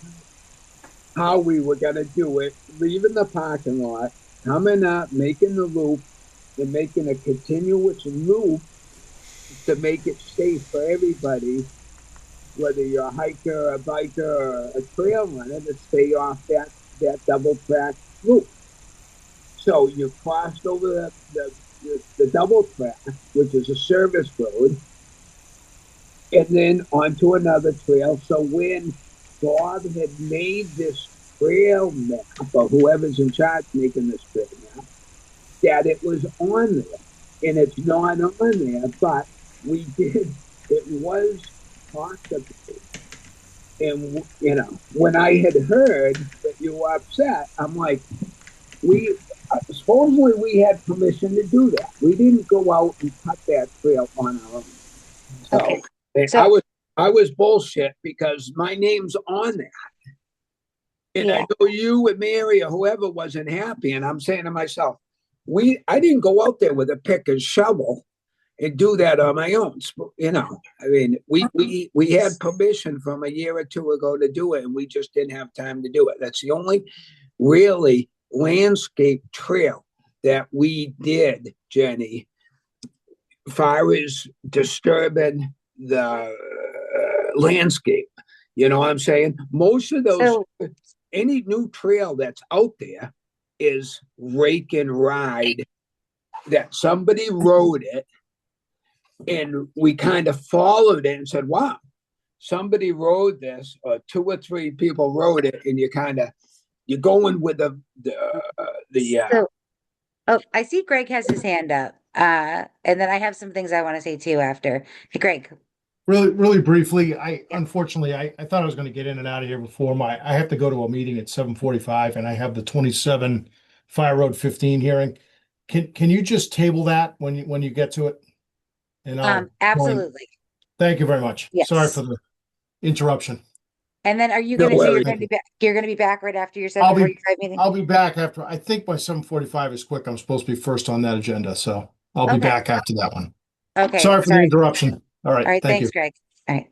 [SPEAKER 4] how we were going to do it, leaving the parking lot, coming up, making the loop, and making a continuous loop to make it safe for everybody, whether you're a hiker, a biker, or a trail runner, to stay off that double track loop. So you crossed over the double track, which is a service road, and then onto another trail. So when Bob had made this trail map, or whoever's in charge making this trail map, that it was on there. And it's not on there, but it was talked about. And, when I had heard that you were upset, I'm like, supposedly we had permission to do that. We didn't go out and cut that trail on our own. So,
[SPEAKER 1] Okay. So
[SPEAKER 4] I was bullshit because my name's on there. And
[SPEAKER 1] yeah.
[SPEAKER 4] I know you and Mary or whoever wasn't happy. And I'm saying to myself, I didn't go out there with a pick and shovel and do that on my own. I mean, we had permission from a year or two ago to do it, and we just didn't have time to do it. That's the only really landscape trail that we did, Jenny, far as disturbing the landscape. You know what I'm saying? Most of those, any new trail that's out there is rake and ride, that somebody rode it and we kind of followed it and said, wow, somebody rode this, or two or three people rode it, and you're going with
[SPEAKER 1] Oh, I see Greg has his hand up. And then I have some things I want to say too after. Hey, Greg.
[SPEAKER 5] Really, really briefly, unfortunately I thought I was going to get in and out of here before I have to go to a meeting at 7:45, and I have the 27 Fire Road 15 hearing. Can you just table that when you get to it? And
[SPEAKER 1] Absolutely.
[SPEAKER 5] Thank you very much.
[SPEAKER 1] Yes.
[SPEAKER 5] Sorry for the interruption.
[SPEAKER 1] And then are you
[SPEAKER 4] No
[SPEAKER 1] going to say you're
[SPEAKER 4] worries.
[SPEAKER 1] going to be back? You're going to be back right after your 7:45 meeting?
[SPEAKER 5] I'll be back after. I think my 7:45 is quick. I'm supposed to be first on that agenda, so I'll be
[SPEAKER 1] Okay.
[SPEAKER 5] back after that one.
[SPEAKER 1] Okay.
[SPEAKER 5] Sorry for the interruption. All right.
[SPEAKER 1] All right.
[SPEAKER 5] Thank
[SPEAKER 1] Thanks,
[SPEAKER 5] you.
[SPEAKER 1] Greg. All right.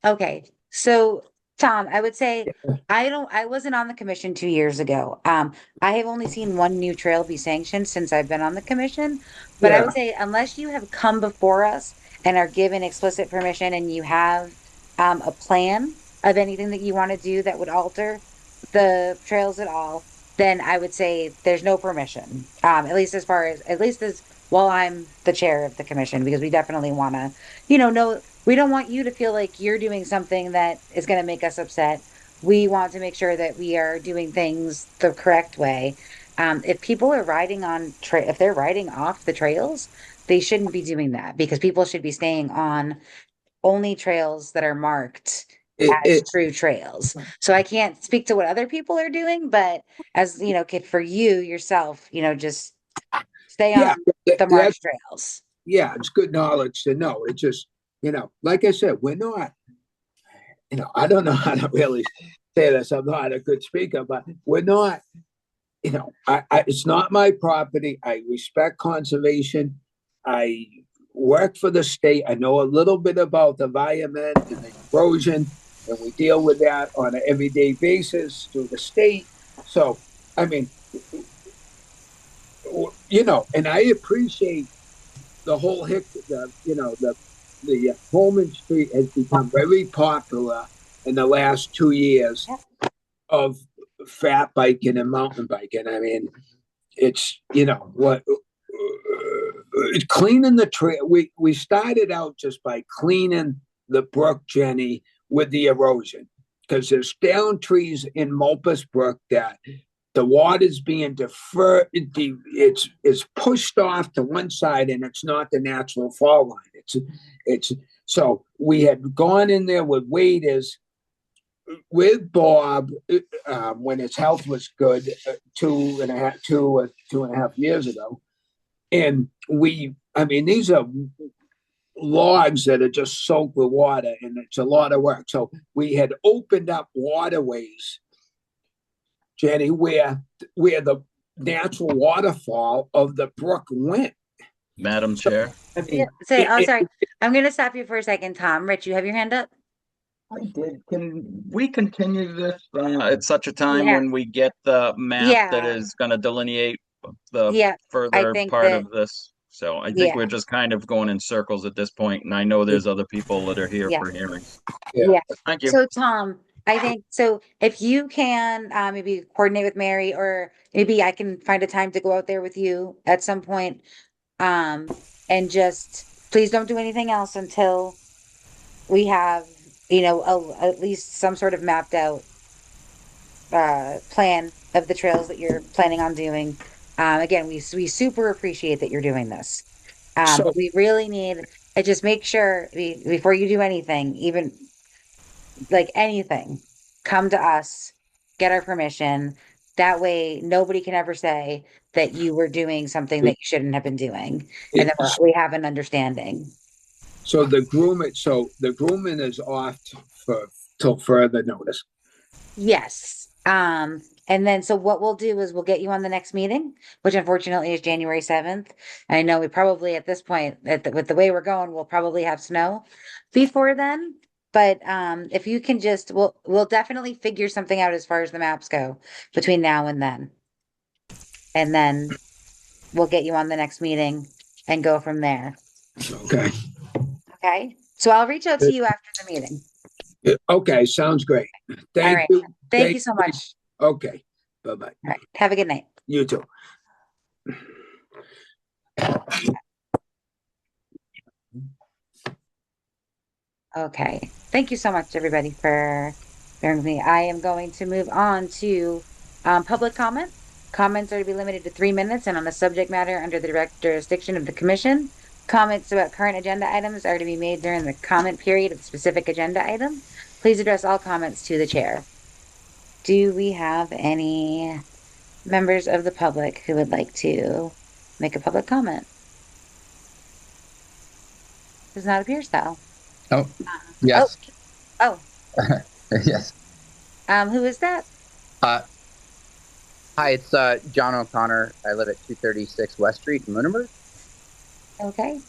[SPEAKER 1] Okay. So Tom, I would say I wasn't on the commission 2 years ago. I have only seen one new trail be sanctioned since I've been on the commission. But I
[SPEAKER 4] Yeah,
[SPEAKER 1] would say unless you have come before us and are given explicit permission and you have a plan of anything that you want to do that would alter the trails at all, then I would say there's no permission. At least at least as while I'm the chair of the commission, because we definitely want to, know we don't want you to feel like you're doing something that is going to make us upset. We want to make sure that we are doing things the correct way. If people are if they're riding off the trails, they shouldn't be doing that because people should be staying on only trails that are marked as
[SPEAKER 4] it's
[SPEAKER 1] true trails. So I can't speak to what other people are doing, but as for you yourself, just stay
[SPEAKER 4] yeah,
[SPEAKER 1] on the
[SPEAKER 4] that's
[SPEAKER 1] marked trails.
[SPEAKER 4] yeah, it's good knowledge to know. It just, like I said, we're not, I don't know how to really say this. I'm not a good speaker, but we're not, it's not my property. I respect conservation. I work for the state. I know a little bit about the environment and the erosion, and we deal with that on an everyday basis through the state. So, I mean, and I appreciate the whole the Holman Street has become very popular in the last 2 years
[SPEAKER 1] Yeah.
[SPEAKER 4] of fat biking and mountain biking. I mean, it's what cleaning the trail. We started out just by cleaning the brook, Jenny, with the erosion because there's down trees in Mulpus Brook that the water's being deferred. It's pushed off to one side, and it's not the natural fall line. It's so we had gone in there with waders with Bob when his health was good, 2.5 years ago, and I mean, these are logs that are just soaked with water, and it's a lot of work. So we had opened up waterways, Jenny, where the natural waterfall of the brook went.
[SPEAKER 2] Madam Chair.
[SPEAKER 4] I mean,
[SPEAKER 1] Sorry. I'm going to stop you for a second, Tom. Rich, you have your hand up?
[SPEAKER 2] I did. Can we continue this at such a time
[SPEAKER 1] Yeah.
[SPEAKER 2] when we get the map that
[SPEAKER 1] Yeah.
[SPEAKER 2] is going to delineate the
[SPEAKER 1] Yeah. I
[SPEAKER 2] further
[SPEAKER 1] think
[SPEAKER 2] part
[SPEAKER 1] that,
[SPEAKER 2] of this? So I think
[SPEAKER 1] yeah.
[SPEAKER 2] we're just kind of going in circles at this point, and I know there's other people that are here
[SPEAKER 1] Yeah.
[SPEAKER 2] for hearings.
[SPEAKER 4] Yeah.
[SPEAKER 1] Yeah.
[SPEAKER 2] Thank you.
[SPEAKER 1] So Tom, I think so if you can maybe coordinate with Mary or maybe I can find a time to go out there with you at some point. Um, and just please don't do anything else until we have, at least some sort of mapped out plan of the trails that you're planning on doing. Again, we super appreciate that you're doing this.
[SPEAKER 4] So
[SPEAKER 1] But we really need to just make sure before you do anything, even like anything, come to us, get our permission. That way, nobody can ever say that you were doing something that you shouldn't have been doing, and then
[SPEAKER 4] it's
[SPEAKER 1] we have an understanding.
[SPEAKER 4] the grooming is off for till further notice.
[SPEAKER 1] Yes. And then so what we'll do is we'll get you on the next meeting, which unfortunately is January 7th. I know we probably at this point, with the way we're going, we'll probably have snow before then. But if you can just we'll definitely figure something out as far as the maps go between now and then. And then we'll get you on the next meeting and go from there.
[SPEAKER 4] Okay.
[SPEAKER 1] Okay? So I'll reach out to you after the meeting.
[SPEAKER 4] Okay, sounds great.
[SPEAKER 1] All
[SPEAKER 4] Thank
[SPEAKER 1] right.
[SPEAKER 4] you.
[SPEAKER 1] Thank you so much.
[SPEAKER 4] Okay. Bye-bye.
[SPEAKER 1] All right. Have a good night.
[SPEAKER 4] You too.
[SPEAKER 1] Okay. Thank you so much, everybody, for bearing with me. I am going to move on to public comment. Comments are to be limited to 3 minutes and on the subject matter under the direct jurisdiction of the commission. Comments about current agenda items are to be made during the comment period of the specific agenda item. Please address all comments to the chair. Do we have any members of the public who would like to make a public comment? Does not appear so.
[SPEAKER 6] Oh, yes.
[SPEAKER 1] Oh,
[SPEAKER 6] Yes.
[SPEAKER 1] who is that?
[SPEAKER 6] Hi, it's John O'Connor. I live at 236 West Street in Lunenburg.
[SPEAKER 1] Okay.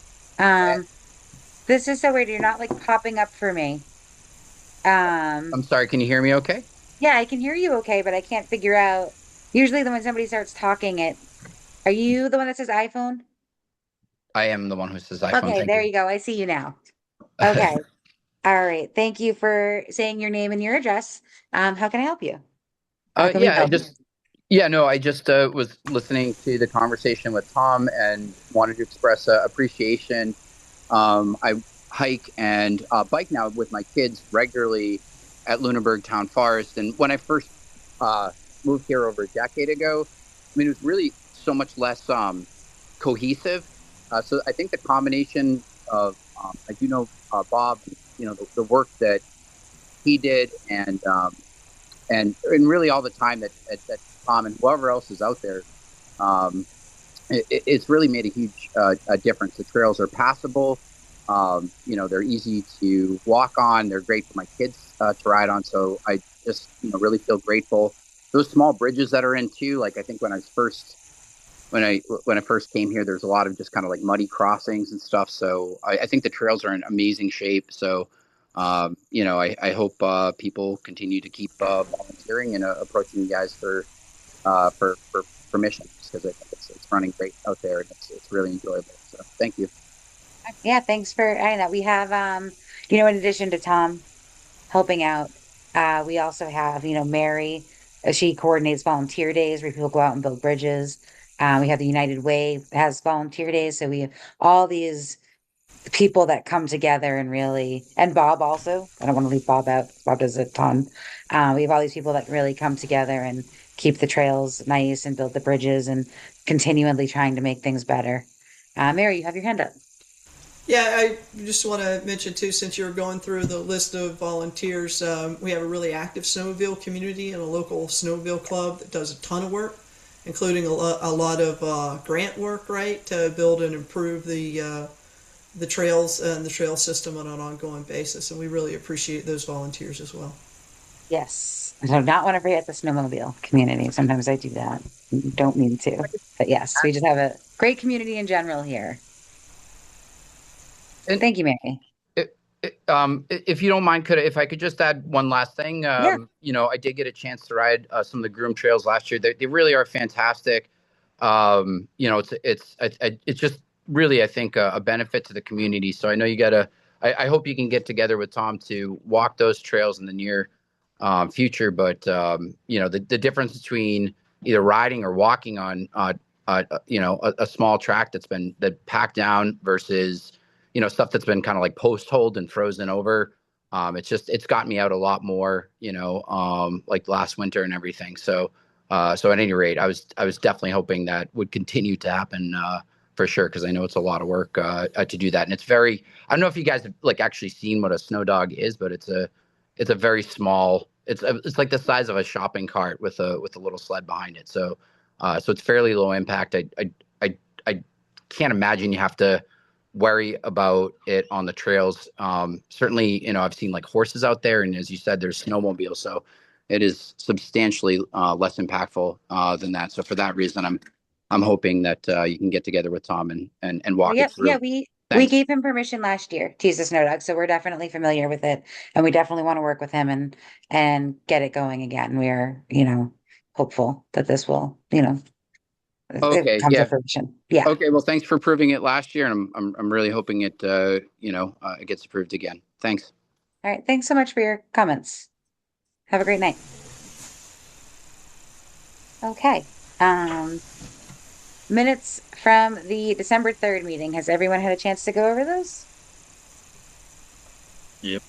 [SPEAKER 1] This is so weird. You're not like popping up for me.
[SPEAKER 6] I'm sorry, can you hear me okay?
[SPEAKER 1] Yeah, I can hear you okay, but I can't figure out. Usually, when somebody starts talking, are you the one that says iPhone?
[SPEAKER 6] I am the one who says iPhone.
[SPEAKER 1] Okay,
[SPEAKER 6] Thank
[SPEAKER 1] there
[SPEAKER 6] you.
[SPEAKER 1] you go. I see you now. Okay. All right. Thank you for saying your name and your address. How can I help you? How can we
[SPEAKER 6] Yeah,
[SPEAKER 1] help you?
[SPEAKER 6] I just was listening to the conversation with Tom and wanted to express appreciation. I hike and bike now with my kids regularly at Lunenburg Town Forest. And when I first uh, moved here over a decade ago, I mean, it was really so much less cohesive. So I think the combination of I do know Bob, the work that he did, and really all the time that Tom and whoever else is out there, um, it's really made a huge a difference. The trails are passable. They're easy to walk on. They're great for my kids to ride on. So I just really feel grateful. Those small bridges that are in too. Like I think when I first came here, there's a lot of just kind of like muddy crossings and stuff. So I think the trails are in amazing shape. So I hope people continue to keep volunteering and approaching you guys for permission, because I think it's running great out there and it's really enjoyable. So thank you.
[SPEAKER 1] Yeah, thanks for adding that. We have, in addition to Tom helping out, we also have, Mary. She coordinates volunteer days where people go out and build bridges. We have the United Way has volunteer days. So we have all these people that come together and really, and Bob also. I don't want to leave Bob out. Bob does a ton. We have all these people that really come together and keep the trails nice and build the bridges and continually trying to make things better. Mary, you have your hand up.
[SPEAKER 3] Yeah, I just want to mention too, since you're going through the list of volunteers, we have a really active snowmobile community and a local snowmobile club that does a ton of work, including a lot of grant work, right, to build and improve the trails and the trail system on an ongoing basis. And we really appreciate those volunteers as well.
[SPEAKER 1] Yes. I do not want to forget the snowmobile community. Sometimes I do that. Don't mean to. But yes, we just have a great community in general here.
[SPEAKER 6] And
[SPEAKER 1] Thank you, Mary.
[SPEAKER 6] if you don't mind, if I could just add one last thing,
[SPEAKER 1] Yeah.
[SPEAKER 6] I did get a chance to ride some of the groom trails last year. They really are fantastic. It's just really, I think, a benefit to the community. So I know you gotta. I hope you can get together with Tom to walk those trails in the near future. But the difference between either riding or walking on a small track that packed down versus stuff that's been kind of like post hold and frozen over. It's gotten me out a lot more, like last winter and everything. So at any rate, I was definitely hoping that would continue to happen for sure, because I know it's a lot of work to do that, and it's very. I don't know if you guys have like actually seen what a snow dog is, but it's a very small. It's like the size of a shopping cart with a little sled behind it. So it's fairly low impact. I can't imagine you have to worry about it on the trails. Certainly, I've seen like horses out there, and as you said, there's snowmobiles, so it is substantially less impactful than that. So for that reason, I'm hoping that you can get together with Tom and walk it
[SPEAKER 1] Yep. Yeah,
[SPEAKER 6] through.
[SPEAKER 1] we
[SPEAKER 6] Thanks.
[SPEAKER 1] gave him permission last year to use the snow dog, so we're definitely familiar with it, and we definitely want to work with him and get it going again. We're, hopeful that this will, it
[SPEAKER 6] Okay.
[SPEAKER 1] comes to
[SPEAKER 6] Yeah.
[SPEAKER 1] fruition. Yeah.
[SPEAKER 6] Okay. Well, thanks for proving it last year, and I'm really hoping it gets approved again. Thanks.
[SPEAKER 1] All right. Thanks so much for your comments. Have a great night. Okay. Minutes from the December 3rd meeting. Has everyone had a chance to go over those?
[SPEAKER 2] Yep.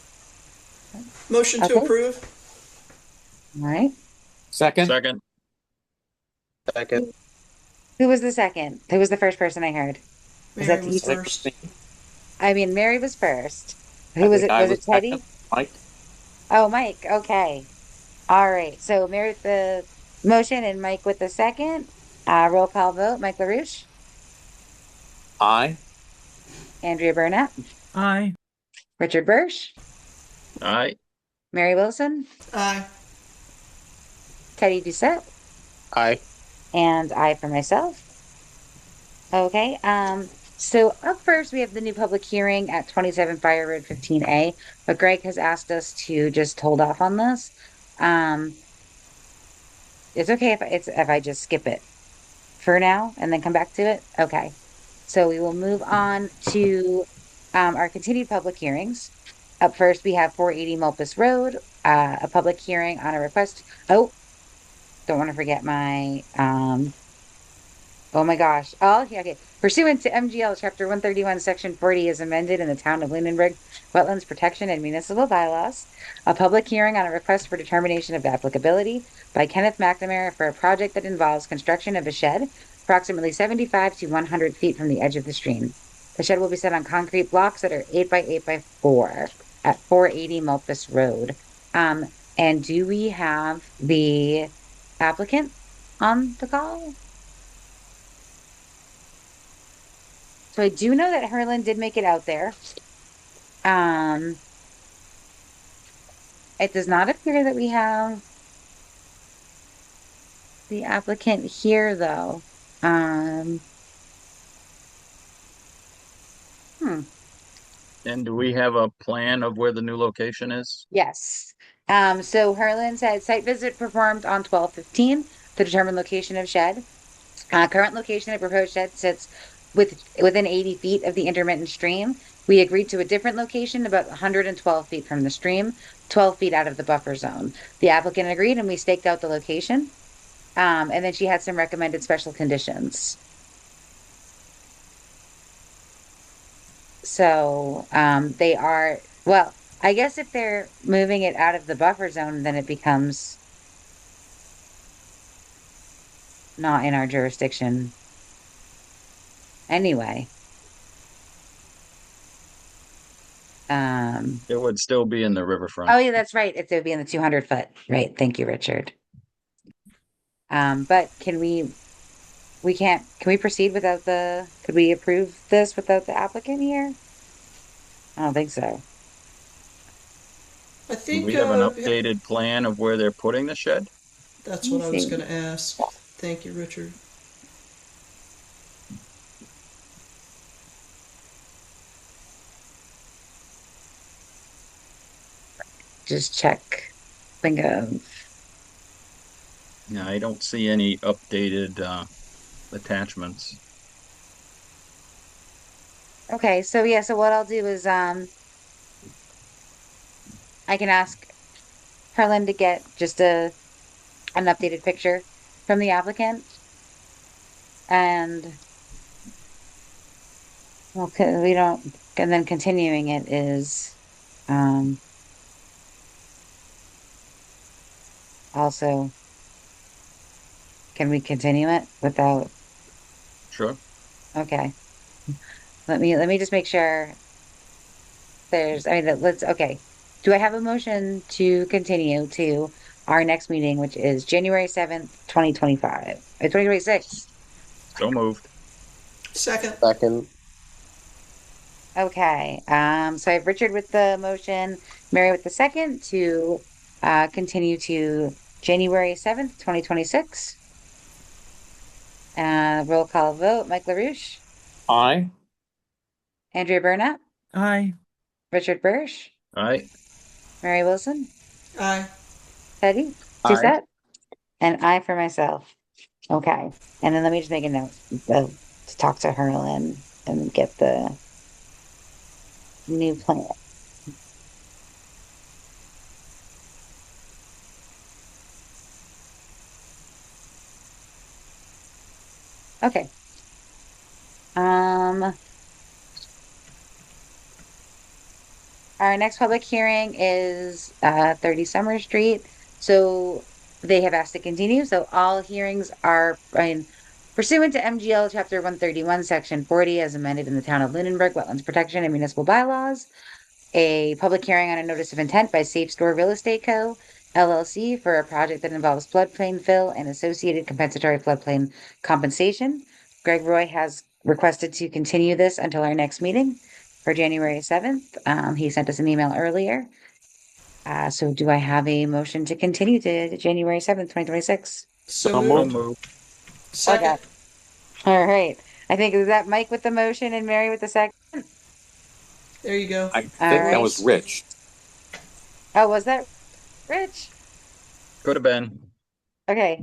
[SPEAKER 3] Motion to
[SPEAKER 1] Okay.
[SPEAKER 3] approve.
[SPEAKER 1] All right.
[SPEAKER 7] Second.
[SPEAKER 2] Second.
[SPEAKER 7] Second.
[SPEAKER 1] Who was the second? Who was the first person I heard? Is
[SPEAKER 3] Mary
[SPEAKER 1] that
[SPEAKER 3] was
[SPEAKER 1] you?
[SPEAKER 3] first.
[SPEAKER 1] I mean, Mary was first.
[SPEAKER 7] I
[SPEAKER 1] Who was
[SPEAKER 7] think
[SPEAKER 1] it?
[SPEAKER 7] I
[SPEAKER 1] Was
[SPEAKER 7] was
[SPEAKER 1] it Teddy?
[SPEAKER 7] second. Mike.
[SPEAKER 1] Oh, Mike. Okay. All right. So Mary with the motion and Mike with the second. Roll call vote. Mike LaRouche,
[SPEAKER 7] Aye.
[SPEAKER 1] Andrea Burnett,
[SPEAKER 8] Aye.
[SPEAKER 1] Richard Bursch,
[SPEAKER 2] Aye.
[SPEAKER 1] Mary Wilson,
[SPEAKER 3] Aye.
[SPEAKER 1] Teddy Doucette,
[SPEAKER 7] Aye.
[SPEAKER 1] and I for myself. Okay. So up first, we have the new public hearing at 27 Fire Road 15A, but Greg has asked us to just hold off on this. Um, it's okay if I just skip it for now and then come back to it. Okay. So we will move on to our continued public hearings. Up first, we have 480 Mulpus Road, a public hearing on a request. Oh, don't want to forget my oh my gosh. Oh, yeah, okay. Pursuant to MGL Chapter 131, Section 40 is amended in the Town of Lunenburg Wetlands Protection and Municipal Bylaws. A public hearing on a request for determination of applicability by Kenneth McNamara for a project that involves construction of a shed approximately 75 to 100 feet from the edge of the stream. The shed will be set on concrete blocks that are 8 by 8 by 4 at 480 Mulpus Road. And do we have the applicant on the call? So I do know that Herlin did make it out there. Um, it does not appear that we have the applicant here, though. Hmm,
[SPEAKER 2] And do we have a plan of where the new location is?
[SPEAKER 1] yes. So Herlin said site visit performed on 12/15 to determine location of shed. Current location of proposed shed sits within 80 feet of the intermittent stream. We agreed to a different location about 112 feet from the stream, 12 feet out of the buffer zone. The applicant agreed and we staked out the location. And then she had some recommended special conditions. So they are, well, I guess if they're moving it out of the buffer zone, then it becomes not in our jurisdiction anyway.
[SPEAKER 2] It would still be in the riverfront.
[SPEAKER 1] Oh yeah, that's right. It would be in the 200 foot. Right. Thank you, Richard. But can we proceed without could we approve this without the applicant here? I don't think so.
[SPEAKER 3] I
[SPEAKER 2] Do
[SPEAKER 3] think
[SPEAKER 2] we have an updated plan of where they're putting the shed?
[SPEAKER 3] that's
[SPEAKER 1] Let
[SPEAKER 3] what
[SPEAKER 1] me
[SPEAKER 3] I was
[SPEAKER 1] see.
[SPEAKER 3] going to ask. Thank you, Richard.
[SPEAKER 1] Just check. Think of,
[SPEAKER 2] No, I don't see any updated attachments.
[SPEAKER 1] okay, so yeah, so what I'll do is I can ask Harlan to get just an updated picture from the applicant. And well, we don't, and then continuing it is also, can we continue it without,
[SPEAKER 2] Sure.
[SPEAKER 1] okay. Let me just make sure I mean, okay. Do I have a motion to continue to our next meeting, which is January 7th, 2025, 2026?
[SPEAKER 2] So moved.
[SPEAKER 3] Second.
[SPEAKER 7] Second.
[SPEAKER 1] Okay, so I have Richard with the motion, Mary with the second to continue to January 7th, 2026. Roll call vote, Mike LaRouche,
[SPEAKER 7] Aye.
[SPEAKER 1] Andrea Burnett,
[SPEAKER 8] Aye.
[SPEAKER 1] Richard Bursch,
[SPEAKER 2] All right.
[SPEAKER 1] Mary Wilson,
[SPEAKER 3] Aye.
[SPEAKER 1] Teddy,
[SPEAKER 7] Aye.
[SPEAKER 1] Doucette, and I for myself. Okay, and then let me just make a note to talk to Herlin and get the new plan. Okay. Our next public hearing is 30 Summer Street. So they have asked to continue. So all hearings are pursuant to MGL Chapter 131, Section 40, as amended in the Town of Lunenburg Wetlands Protection and Municipal Bylaws. A public hearing on a notice of intent by Safe Store Real Estate Co. LLC for a project that involves floodplain fill and associated compensatory floodplain compensation. Greg Roy has requested to continue this until our next meeting for January 7th. He sent us an email earlier. So do I have a motion to continue to January 7th, 2026?
[SPEAKER 3] So
[SPEAKER 7] So
[SPEAKER 2] So
[SPEAKER 3] moved.
[SPEAKER 2] moved.
[SPEAKER 3] Second.
[SPEAKER 1] All right. I I think is that Mike with the motion and Mary with the second.
[SPEAKER 3] There you go.
[SPEAKER 7] I think
[SPEAKER 1] All
[SPEAKER 7] that
[SPEAKER 1] right.
[SPEAKER 7] was Rich.
[SPEAKER 1] Oh, was that Rich?
[SPEAKER 2] Could have been.
[SPEAKER 1] Okay.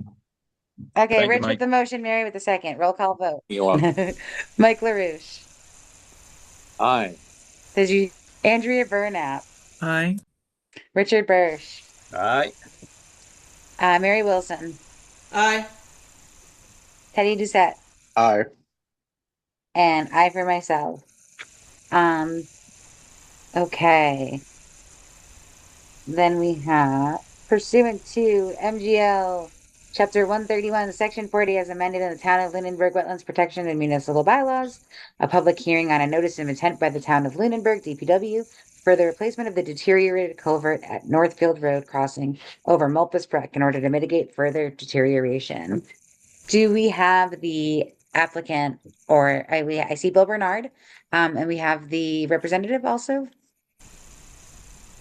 [SPEAKER 1] Okay,
[SPEAKER 2] Thank you,
[SPEAKER 1] Rich with
[SPEAKER 2] Mike.
[SPEAKER 1] the motion, Mary with the second. Roll call vote.
[SPEAKER 7] You are.
[SPEAKER 1] Mike LaRouche.
[SPEAKER 7] Aye.
[SPEAKER 1] Did you Andrea Burnap,
[SPEAKER 8] Aye.
[SPEAKER 1] Richard Bursch,
[SPEAKER 2] Aye.
[SPEAKER 1] Mary Wilson,
[SPEAKER 3] Aye.
[SPEAKER 1] Teddy Doucette,
[SPEAKER 7] Aye.
[SPEAKER 1] and I for myself. Okay. Then we have pursuant to MGL Chapter 131, Section 40, as amended in the Town of Lunenburg Wetlands Protection and Municipal Bylaws, a public hearing on a notice of intent by the Town of Lunenburg, DPW, for the replacement of the deteriorated culvert at Northfield Road crossing over Mulpus Brook in order to mitigate further deterioration. Do we have the applicant, or I see Bill Bernard, and we have the representative also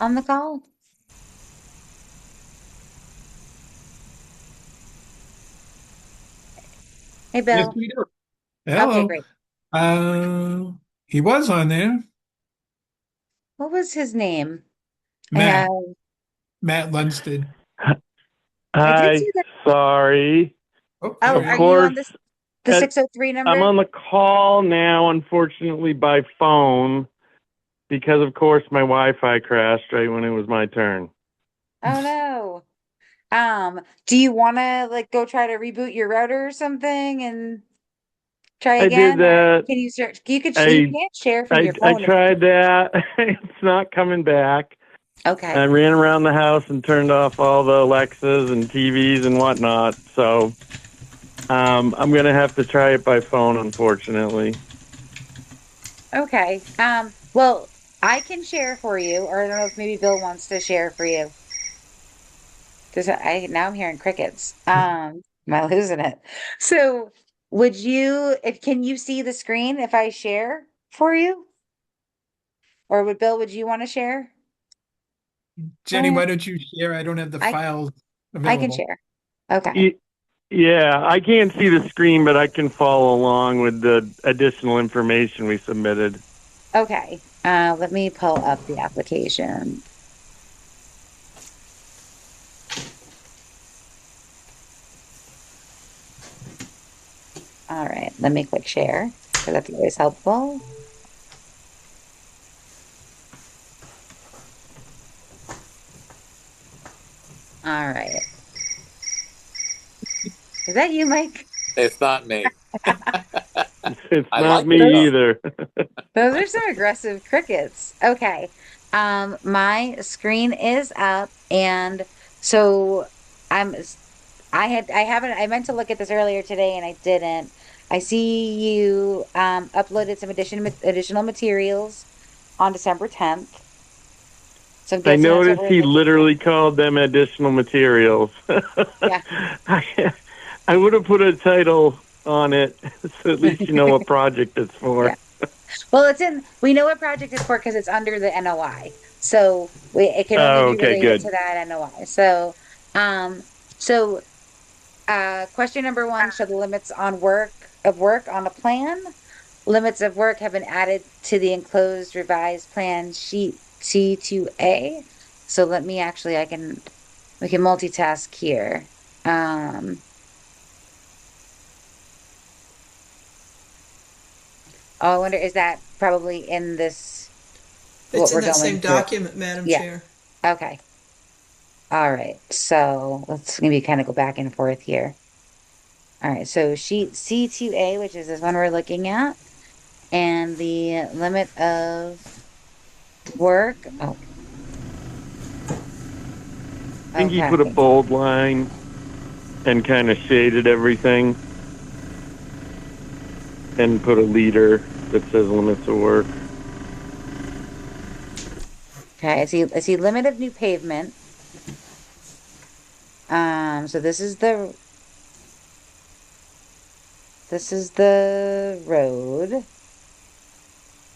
[SPEAKER 1] on the call? Hey,
[SPEAKER 8] Yes,
[SPEAKER 1] Bill.
[SPEAKER 8] we do.
[SPEAKER 1] Okay,
[SPEAKER 8] Hello.
[SPEAKER 1] great.
[SPEAKER 8] He was on there.
[SPEAKER 1] What was his name?
[SPEAKER 8] Matt,
[SPEAKER 1] Uh,
[SPEAKER 8] Matt Lunsted.
[SPEAKER 1] I did
[SPEAKER 9] Hi,
[SPEAKER 1] see that.
[SPEAKER 9] sorry.
[SPEAKER 8] Oh,
[SPEAKER 1] Oh,
[SPEAKER 9] Of
[SPEAKER 8] there
[SPEAKER 1] are
[SPEAKER 8] he
[SPEAKER 1] you
[SPEAKER 8] is.
[SPEAKER 1] on
[SPEAKER 9] course,
[SPEAKER 1] the
[SPEAKER 9] uh,
[SPEAKER 1] 603 number?
[SPEAKER 9] I'm on the call now, unfortunately by phone, because of course my Wi-Fi crashed right when it was my turn.
[SPEAKER 1] Oh no. Do you want to like go try to reboot your router or something and try
[SPEAKER 9] I did
[SPEAKER 1] again? Or
[SPEAKER 9] that.
[SPEAKER 1] can you search? You
[SPEAKER 9] I
[SPEAKER 1] can't share from
[SPEAKER 9] I
[SPEAKER 1] your
[SPEAKER 9] I
[SPEAKER 1] phone.
[SPEAKER 9] tried that. It's not coming back.
[SPEAKER 1] Okay.
[SPEAKER 9] I ran around the house and turned off all the Alexas and TVs and whatnot. So I'm gonna have to try it by phone, unfortunately.
[SPEAKER 1] Okay. Well, I can share for you, or I don't know if maybe Bill wants to share for you. Because now I'm hearing crickets. Am I losing it? So would you if can you see the screen if I share for you? Or would you want to share?
[SPEAKER 8] Jenny, why don't you share? I don't have the
[SPEAKER 1] I
[SPEAKER 8] files
[SPEAKER 1] I can
[SPEAKER 8] available.
[SPEAKER 1] share. Okay.
[SPEAKER 9] Yeah, I can't see the screen, but I can follow along with the additional information we submitted.
[SPEAKER 1] Okay. Let me pull up the application. All right, let me click share because that's always helpful. All right. Is that you, Mike?
[SPEAKER 7] It's not me.
[SPEAKER 9] It's
[SPEAKER 7] I
[SPEAKER 9] not
[SPEAKER 7] like
[SPEAKER 9] me
[SPEAKER 7] it, though.
[SPEAKER 9] either.
[SPEAKER 1] Those are some aggressive crickets. Okay. My screen is up and so I'm I meant to look at this earlier today and I didn't. I see you uploaded some additional materials on December 10th. So I'm
[SPEAKER 9] I
[SPEAKER 1] guessing that's what
[SPEAKER 9] noticed
[SPEAKER 1] we're
[SPEAKER 9] he
[SPEAKER 1] looking
[SPEAKER 9] literally called them additional materials.
[SPEAKER 1] Yeah.
[SPEAKER 9] I would have put a title on it so at least you know what project it's for.
[SPEAKER 1] Yeah. Well, we know what project it's for because it's under the NOI. So it can only
[SPEAKER 9] Oh,
[SPEAKER 1] be
[SPEAKER 9] okay,
[SPEAKER 1] related
[SPEAKER 9] good.
[SPEAKER 1] to that NOI. So, um, so, question number one, show the limits on work on a plan. Limits of work have been added to the enclosed revised plan sheet C2A. So we can multitask here. Oh, I wonder, is that probably in this, what
[SPEAKER 3] It's in
[SPEAKER 1] we're
[SPEAKER 3] that same
[SPEAKER 1] going through?
[SPEAKER 3] document, Madam
[SPEAKER 1] Yeah.
[SPEAKER 3] Chair.
[SPEAKER 1] Okay. All right. So let's maybe kind of go back and forth here. All right. So sheet C2A, which is this one we're looking at, and the limit of work. Oh,
[SPEAKER 9] I think he put a
[SPEAKER 1] okay.
[SPEAKER 9] bold line and kind of shaded everything and put a leader that says limits of work.
[SPEAKER 1] Okay. I see limit of new pavement. So this is the road.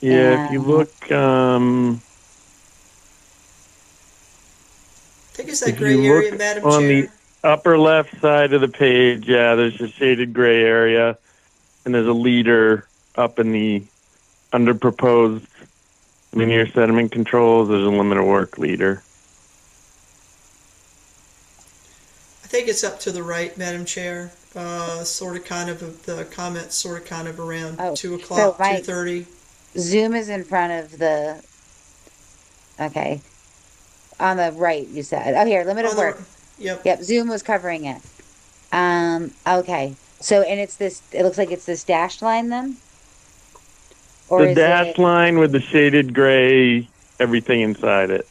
[SPEAKER 9] Yeah, if you
[SPEAKER 1] And
[SPEAKER 9] look,
[SPEAKER 3] I think it's that
[SPEAKER 9] if you
[SPEAKER 3] gray area,
[SPEAKER 9] look
[SPEAKER 3] Madam
[SPEAKER 9] on the
[SPEAKER 3] Chair.
[SPEAKER 9] upper left side of the page, yeah, there's a shaded gray area. and there's a leader up in the under proposed linear sediment controls. There's a limit of work leader.
[SPEAKER 3] I think it's up to the right, Madam Chair. Sort of kind of the comments sort of kind of around
[SPEAKER 1] Oh,
[SPEAKER 3] 2
[SPEAKER 1] so
[SPEAKER 3] o'clock,
[SPEAKER 1] my
[SPEAKER 3] 2:30.
[SPEAKER 1] Zoom is in front of the, okay, on the right, you said. Oh, here, limit of
[SPEAKER 3] On the,
[SPEAKER 1] work.
[SPEAKER 3] yep.
[SPEAKER 1] Yep, Zoom was covering it. Okay. So, and it's this, it looks like it's this dashed line then? Or
[SPEAKER 9] The
[SPEAKER 1] is
[SPEAKER 9] dashed
[SPEAKER 1] it,
[SPEAKER 9] line with the shaded gray, everything inside it.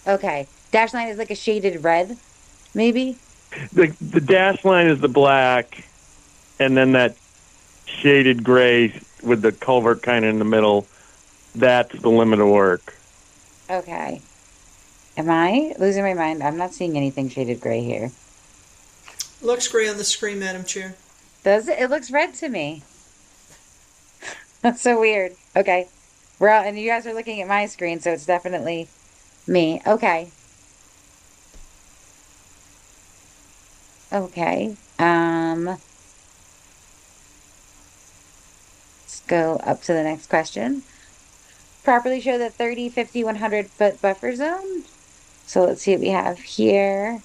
[SPEAKER 1] okay. Dash line is like a shaded red, maybe?
[SPEAKER 9] The dash line is the black, and then that shaded gray with the culvert kind of in the middle. That's the limit of work.
[SPEAKER 1] Okay. Am I losing my mind? I'm not seeing anything shaded gray here.
[SPEAKER 3] Looks gray on the screen, Madam Chair.
[SPEAKER 1] Does it? It looks red to me. That's so weird. Okay. We're out, and you guys are looking at my screen, so it's definitely me. Okay. Okay. Let's go up to the next question. Properly show the 30, 50, 100-foot buffer zone. So let's see what we have here.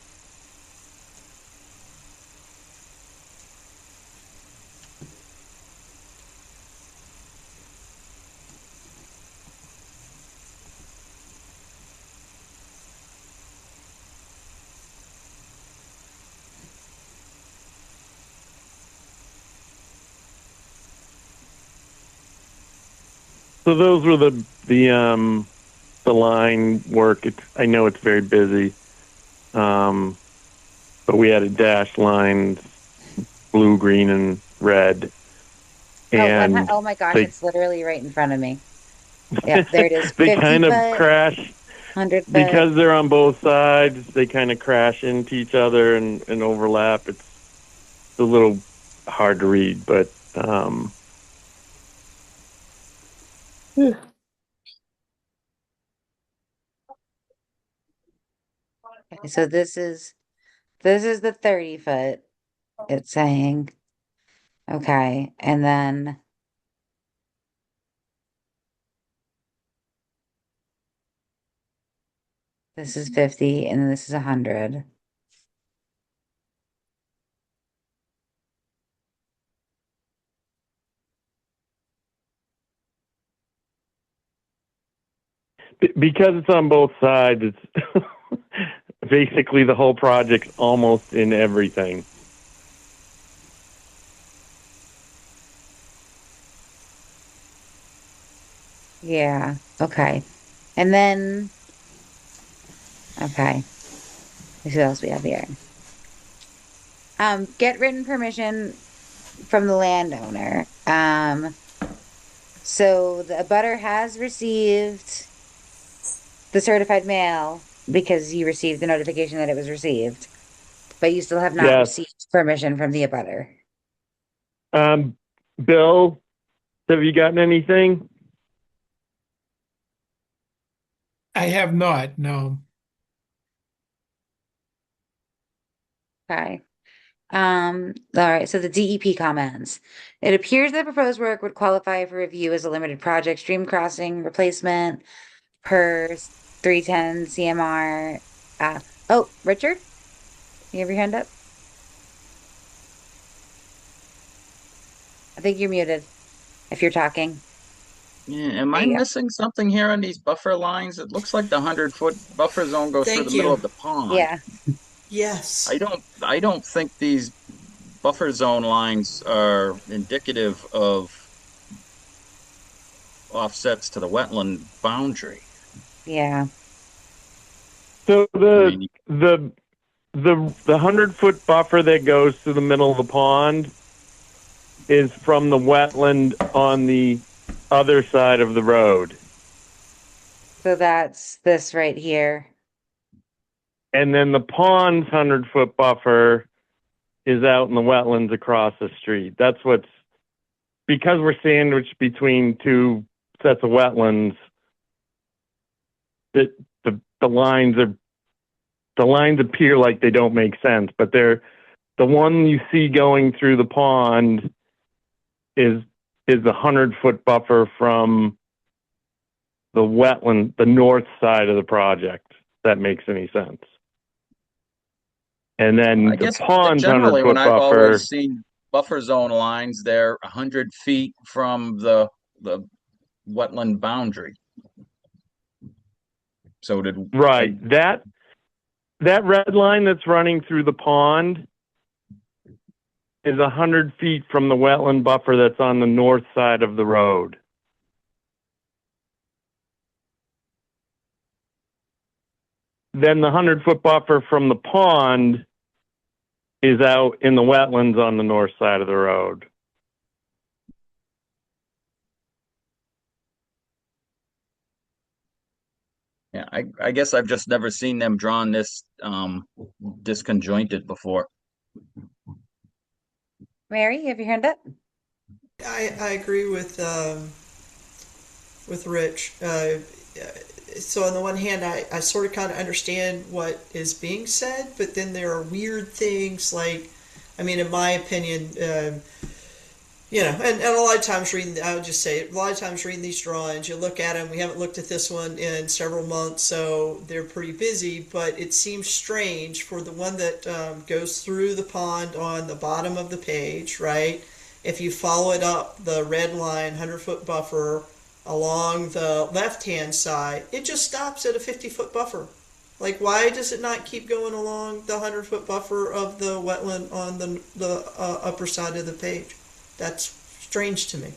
[SPEAKER 9] So those were the line work. I know it's very busy, but we had a dash line, blue, green, and red. And
[SPEAKER 1] oh my gosh,
[SPEAKER 9] they,
[SPEAKER 1] it's literally right in front of me. Yeah, there it is.
[SPEAKER 9] they
[SPEAKER 1] 50
[SPEAKER 9] kind of
[SPEAKER 1] foot,
[SPEAKER 9] crash
[SPEAKER 1] 100 foot.
[SPEAKER 9] because they're on both sides. They kind of crash into each other and overlap. It's a little hard to read, but
[SPEAKER 1] Okay, so this is the 30 foot. It's saying. Okay, and then this is 50, and then this is 100.
[SPEAKER 9] because it's on both sides, it's basically the whole project's almost in everything.
[SPEAKER 1] Yeah, okay. And then, okay, let's see what else we have here. Get written permission from the landowner. So the abutter has received the certified mail because you received the notification that it was received, but you still have not
[SPEAKER 9] Yes.
[SPEAKER 1] received permission from the abutter.
[SPEAKER 9] Bill, have you gotten anything?
[SPEAKER 8] I have not, no.
[SPEAKER 1] Okay. All right, so the DEP comments. It appears the proposed work would qualify for review as a limited project stream crossing replacement per 310 CMR. Oh, Richard? You have your hand up? I think you're muted if you're talking.
[SPEAKER 2] Yeah, am
[SPEAKER 1] There
[SPEAKER 2] I
[SPEAKER 1] you go.
[SPEAKER 2] missing something here on these buffer lines? It looks like the 100-foot buffer zone goes through
[SPEAKER 3] Thank
[SPEAKER 2] the middle
[SPEAKER 3] you.
[SPEAKER 2] of the pond.
[SPEAKER 1] Yeah.
[SPEAKER 3] Yes.
[SPEAKER 2] I don't think these buffer zone lines are indicative of offsets to the wetland boundary.
[SPEAKER 1] Yeah.
[SPEAKER 9] So
[SPEAKER 2] I mean,
[SPEAKER 9] the 100-foot buffer that goes through the middle of the pond is from the wetland on the other side of the road.
[SPEAKER 1] So that's this right here.
[SPEAKER 9] And then the pond's 100-foot buffer is out in the wetlands across the street. That's what's, because we're sandwiched between two sets of wetlands, the lines appear like they don't make sense, but they're The one you see going through the pond is the 100-foot buffer from the wetland, the north side of the project. If that makes any sense. And then
[SPEAKER 2] I
[SPEAKER 9] the
[SPEAKER 2] guess
[SPEAKER 9] pond's
[SPEAKER 2] generally when
[SPEAKER 9] 100-foot
[SPEAKER 2] I've
[SPEAKER 9] buffer.
[SPEAKER 2] always seen buffer zone lines, they're 100 feet from the wetland boundary. So
[SPEAKER 9] Right. That red line that's running through the pond is 100 feet from the wetland buffer that's on the north side of the road. Then the 100-foot buffer from the pond is out in the wetlands on the north side of the road.
[SPEAKER 2] Yeah, I guess I've just never seen them drawn this disconjointed before.
[SPEAKER 1] Mary, have you heard that?
[SPEAKER 3] I agree with Rich. So on the one hand, I sort of kind of understand what is being said, but then there are weird things like, I mean, in my opinion, and a lot of times I would just say, a lot of times reading these drawings, you look at them, we haven't looked at this one in several months, so they're pretty busy, but it seems strange for the one that goes through the pond on the bottom of the page, right? If you follow it up, the red line, 100-foot buffer, along the left-hand side, it just stops at a 50-foot buffer. Like, why does it not keep going along the 100-foot buffer of the wetland on the upper side of the page? That's strange to me.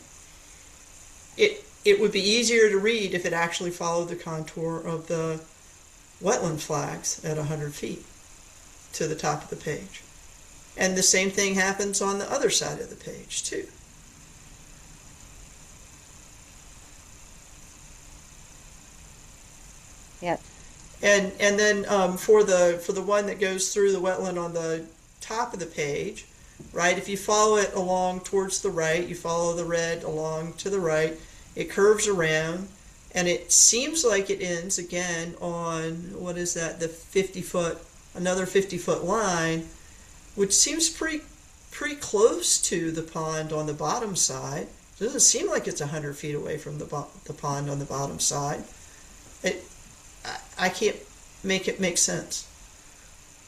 [SPEAKER 3] It would be easier to read if it actually followed the contour of the wetland flags at 100 feet to the top of the page. And the same thing happens on the other side of the page, too.
[SPEAKER 1] Yep.
[SPEAKER 3] And then for the one that goes through the wetland on the top of the page, right? If you follow it along towards the right, you follow the red along to the right, it curves around, and it seems like it ends again on, what is that, the 50-foot, another 50-foot line, which seems pretty close to the pond on the bottom side. It doesn't seem like it's 100 feet away from the pond on the bottom side. I can't make it make sense.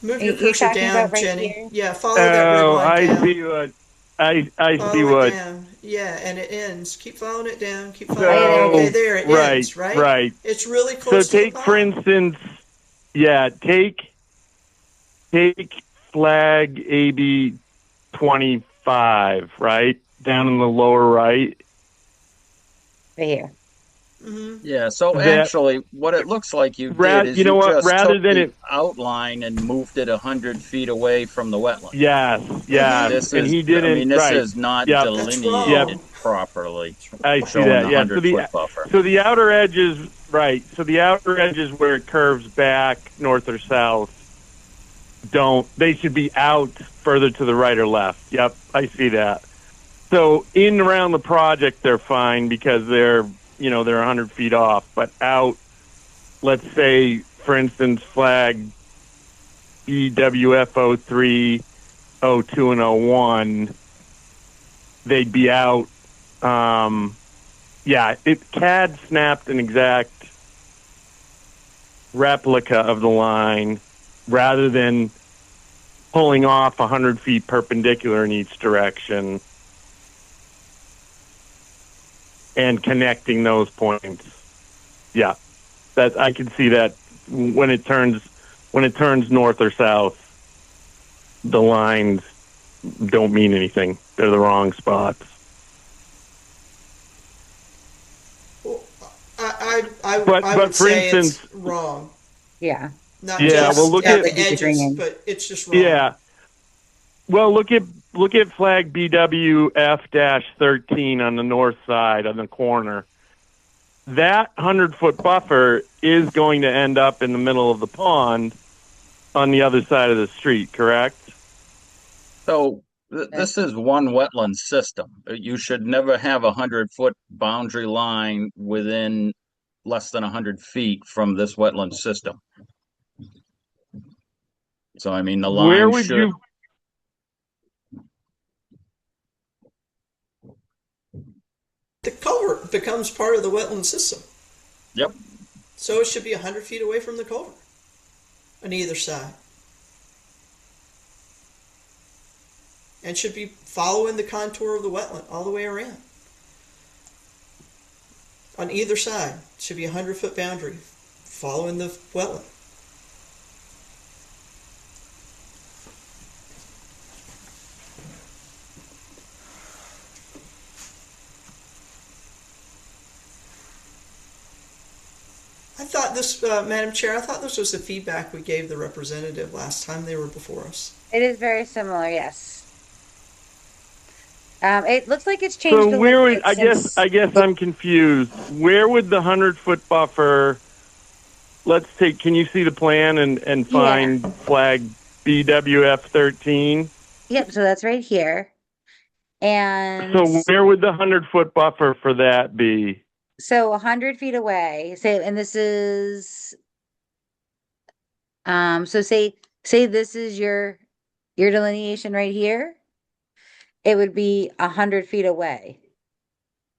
[SPEAKER 3] Move your
[SPEAKER 1] You're
[SPEAKER 3] cursor
[SPEAKER 1] talking
[SPEAKER 3] down,
[SPEAKER 1] about right
[SPEAKER 3] Jenny.
[SPEAKER 1] here?
[SPEAKER 3] Yeah, follow that red line down.
[SPEAKER 9] I see what. I
[SPEAKER 3] Follow
[SPEAKER 9] see
[SPEAKER 3] it
[SPEAKER 9] what.
[SPEAKER 3] down. Yeah, and it ends. Keep following it down. Keep following
[SPEAKER 9] So,
[SPEAKER 3] it. Okay, there it
[SPEAKER 9] right,
[SPEAKER 3] ends. Right.
[SPEAKER 9] right.
[SPEAKER 3] It's really
[SPEAKER 9] So
[SPEAKER 3] close to the
[SPEAKER 9] take,
[SPEAKER 3] pond.
[SPEAKER 9] for instance, take flag AB 25, right? Down in the lower right.
[SPEAKER 1] Right here.
[SPEAKER 3] Mm-hmm.
[SPEAKER 2] Yeah, so
[SPEAKER 9] That-
[SPEAKER 2] actually, what it looks like you did is
[SPEAKER 9] you know what?
[SPEAKER 2] just
[SPEAKER 9] Rather
[SPEAKER 2] took
[SPEAKER 9] than
[SPEAKER 2] the
[SPEAKER 9] it,
[SPEAKER 2] outline and moved it 100 feet away from the wetland.
[SPEAKER 9] yes,
[SPEAKER 2] This
[SPEAKER 9] and
[SPEAKER 2] is,
[SPEAKER 9] he didn't.
[SPEAKER 2] I mean, this
[SPEAKER 9] right.
[SPEAKER 2] is not
[SPEAKER 9] Yep.
[SPEAKER 3] That's
[SPEAKER 2] delineated
[SPEAKER 3] wrong.
[SPEAKER 2] properly,
[SPEAKER 9] I see
[SPEAKER 2] showing
[SPEAKER 9] that.
[SPEAKER 2] the
[SPEAKER 9] Yeah. So
[SPEAKER 2] 100-foot buffer.
[SPEAKER 9] the outer edge is right. So the outer edge is where it curves back north or south. They should be out further to the right or left. Yep, I see that. So in and around the project, they're fine because they're 100 feet off, but out, let's say, for instance, flag BWF 03, 02, and 01, they'd be out. CAD snapped an exact replica of the line rather than pulling off 100 feet perpendicular in each direction and connecting those points. Yeah, that I can see that when it turns north or south, the lines don't mean anything. They're the wrong spots.
[SPEAKER 3] Well, I
[SPEAKER 9] But
[SPEAKER 3] would
[SPEAKER 9] for
[SPEAKER 3] say
[SPEAKER 9] instance-
[SPEAKER 3] it's wrong.
[SPEAKER 1] Yeah.
[SPEAKER 3] Not
[SPEAKER 9] Yeah,
[SPEAKER 3] just
[SPEAKER 9] well, look
[SPEAKER 3] at
[SPEAKER 9] at-
[SPEAKER 3] the edges,
[SPEAKER 1] Disagreeing.
[SPEAKER 3] but it's just wrong.
[SPEAKER 9] Yeah. Well, look at flag BWF-13 on the north side on the corner. That 100-foot buffer is going to end up in the middle of the pond on the other side of the street, correct?
[SPEAKER 2] So this is one wetland system. You should never have 100-foot boundary line within less than 100 feet from this wetland system. So I mean, the
[SPEAKER 9] Where
[SPEAKER 2] line
[SPEAKER 9] would
[SPEAKER 2] should.
[SPEAKER 9] you
[SPEAKER 3] the culvert becomes part of the wetland system.
[SPEAKER 2] Yep.
[SPEAKER 3] So it should be 100 feet away from the culvert on either side. And should be following the contour of the wetland all the way around. On either side should be a 100-foot boundary following the wetland. I thought this, Madam Chair, I thought this was the feedback we gave the representative last time they were before us.
[SPEAKER 1] It is very similar, yes. It looks like it's changed
[SPEAKER 9] So
[SPEAKER 1] a
[SPEAKER 9] where
[SPEAKER 1] little
[SPEAKER 9] would,
[SPEAKER 1] bit
[SPEAKER 9] I
[SPEAKER 1] since-
[SPEAKER 9] guess I'm confused. Where would the 100-foot buffer, let's take, can you see the plan and find flag BWF 13?
[SPEAKER 1] Yep, so that's right here. And
[SPEAKER 9] So where would the 100-foot buffer for that be?
[SPEAKER 1] so 100 feet away, say, and this is, so say this is your delineation right here. It would be 100 feet away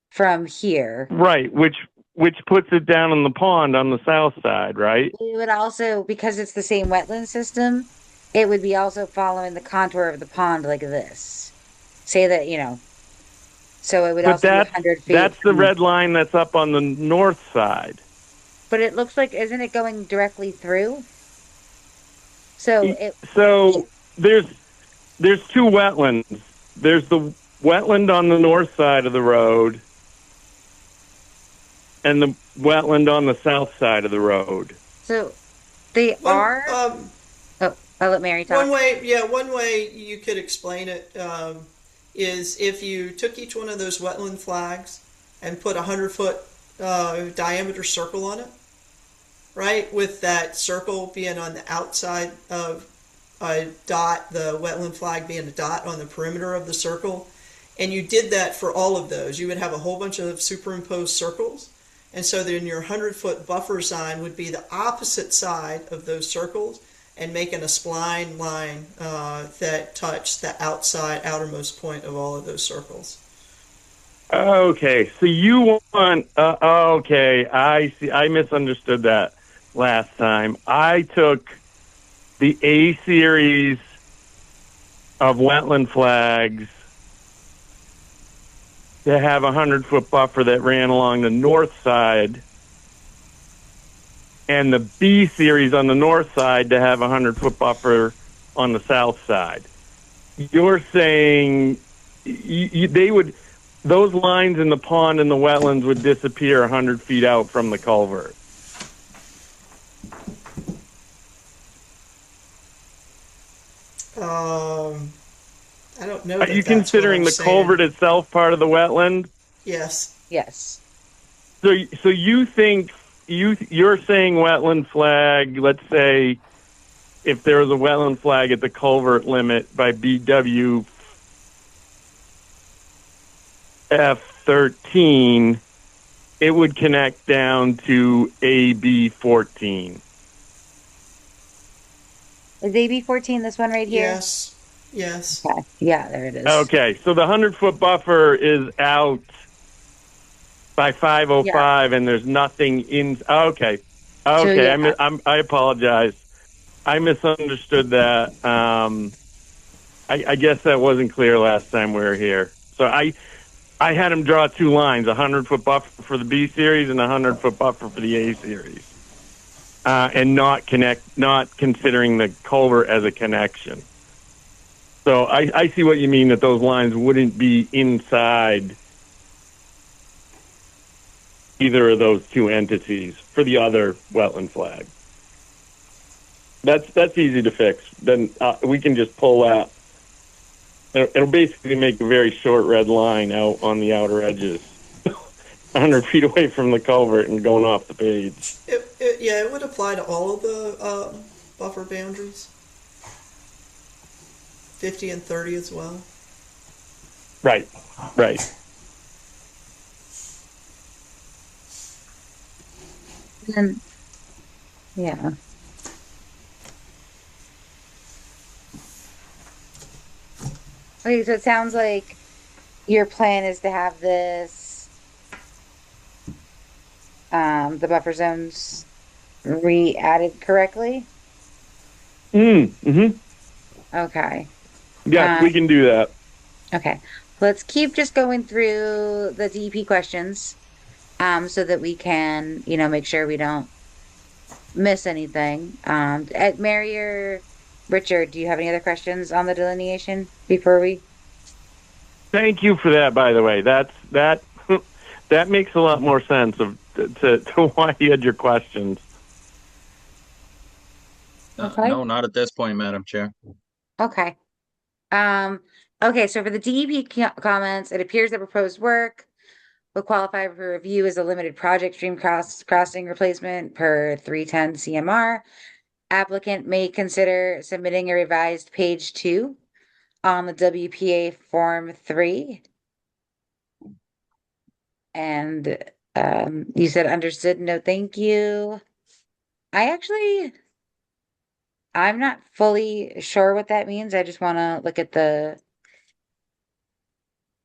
[SPEAKER 1] from here.
[SPEAKER 9] Right, which puts it down in the pond on the south side, right?
[SPEAKER 1] It would also, because it's the same wetland system, it would be also following the contour of the pond like this. Say that, so it would
[SPEAKER 9] But
[SPEAKER 1] also be 100 feet.
[SPEAKER 9] that's the red line that's up on the north side.
[SPEAKER 1] But it looks like, isn't it going directly through? So
[SPEAKER 9] So there's two wetlands. There's the wetland on the north side of the road and the wetland on the south side of the road.
[SPEAKER 1] So they are. I'll let Mary talk.
[SPEAKER 3] One way you could explain it is if you took each one of those wetland flags and put a 100-foot diameter circle on it, right? With that circle being on the outside of a dot, the wetland flag being a dot on the perimeter of the circle, and you did that for all of those, you would have a whole bunch of superimposed circles. And so then your 100-foot buffer sign would be the opposite side of those circles and making a spline line that touched the outermost point of all of those circles.
[SPEAKER 9] Okay, so you want, okay, I see. I misunderstood that last time. I took the A series of wetland flags to have a 100-foot buffer that ran along the north side, and the B series on the north side to have a 100-foot buffer on the south side. You're saying they would, those lines in the pond and the wetlands would disappear 100 feet out from the culvert.
[SPEAKER 3] I don't know.
[SPEAKER 9] Are you considering the culvert itself part of the wetland?
[SPEAKER 3] Yes.
[SPEAKER 1] Yes.
[SPEAKER 9] So you think you're saying wetland flag? Let's say if there was a wetland flag at the culvert limit by BWF 13, it would connect down to AB 14.
[SPEAKER 1] Is AB 14 this one right here?
[SPEAKER 3] Yes. Yes.
[SPEAKER 1] Okay. Yeah, there it is.
[SPEAKER 9] Okay, so the 100-foot buffer is out by 505, and there's nothing in. Okay, okay.
[SPEAKER 1] yeah.
[SPEAKER 9] I apologize. I misunderstood that. I guess that wasn't clear last time we were here. So I had him draw two lines: a 100-foot buffer for the B series and a 100-foot buffer for the A series, and not considering the culvert as a connection. So I see what you mean, that those lines wouldn't be inside either of those two entities for the other wetland flag. That's easy to fix. Then we can just pull that. It'll basically make a very short red line out on the outer edges, 100 feet away from the culvert and going off the page.
[SPEAKER 3] It would apply to all of the buffer boundaries. 50 and 30 as well.
[SPEAKER 9] Right.
[SPEAKER 1] And, yeah. Okay, so it sounds like your plan is to have this the buffer zones re-added correctly?
[SPEAKER 9] Mm-hmm.
[SPEAKER 1] Okay.
[SPEAKER 9] Yes, we
[SPEAKER 1] Um,
[SPEAKER 9] can do that.
[SPEAKER 1] okay. Let's keep just going through the DEP questions, so that we can, make sure we don't miss anything. At Mary or Richard, do you have any other questions on the delineation before we?
[SPEAKER 9] Thank you for that, by the way. That that makes a lot more sense to why you had your questions.
[SPEAKER 1] Okay.
[SPEAKER 2] No, not at this point, Madam Chair.
[SPEAKER 1] Okay. Um, okay, so for the DEP comments, it appears the proposed work will qualify for review as a limited project crossing replacement per 310 CMR. Applicant may consider submitting a revised page 2 on the WPA Form 3. And you said understood, no thank you. I'm not fully sure what that means. I just want to look at the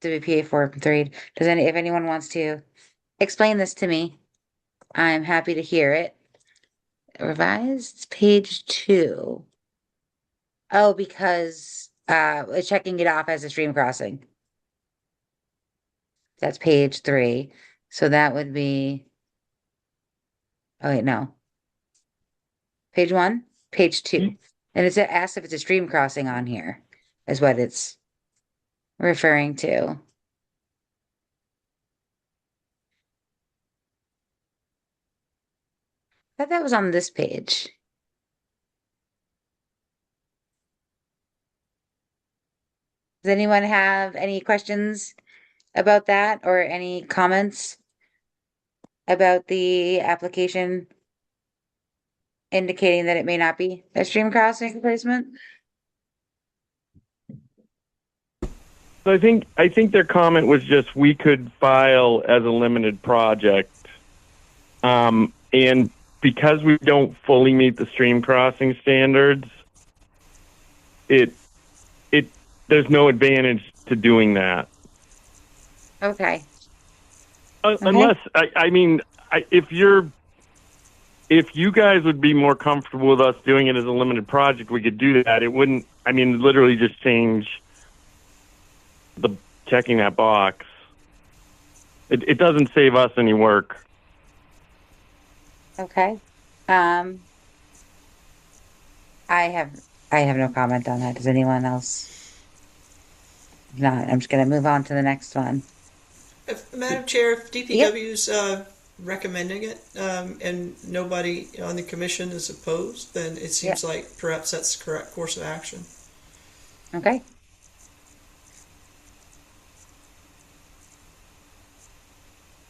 [SPEAKER 1] WPA Form 3. If anyone wants to explain this to me, I'm happy to hear it. Revised page 2. Oh, because checking it off as a stream crossing. That's page 3. So that would be, oh wait, no. Page 1, page 2. And it's asked if it's a stream crossing on here, is what it's referring to. I thought that was on this page. Does anyone have any questions about that or any comments about the application indicating that it may not be a stream crossing replacement?
[SPEAKER 9] So I think their comment was just we could file as a limited project, and because we don't fully meet the stream crossing standards, there's no advantage to doing that.
[SPEAKER 1] Okay.
[SPEAKER 9] Unless if you guys would be more comfortable with us doing it as a limited project, we could do that. It wouldn't. Literally just change the checking that box. It doesn't save us any work.
[SPEAKER 1] Okay. I have no comment on that. Does anyone else? If not, I'm just gonna move on to the next one.
[SPEAKER 3] Madam Chair, if DPW's recommending it, and nobody on the commission is opposed, then it seems like perhaps that's the correct course of action.
[SPEAKER 1] Okay.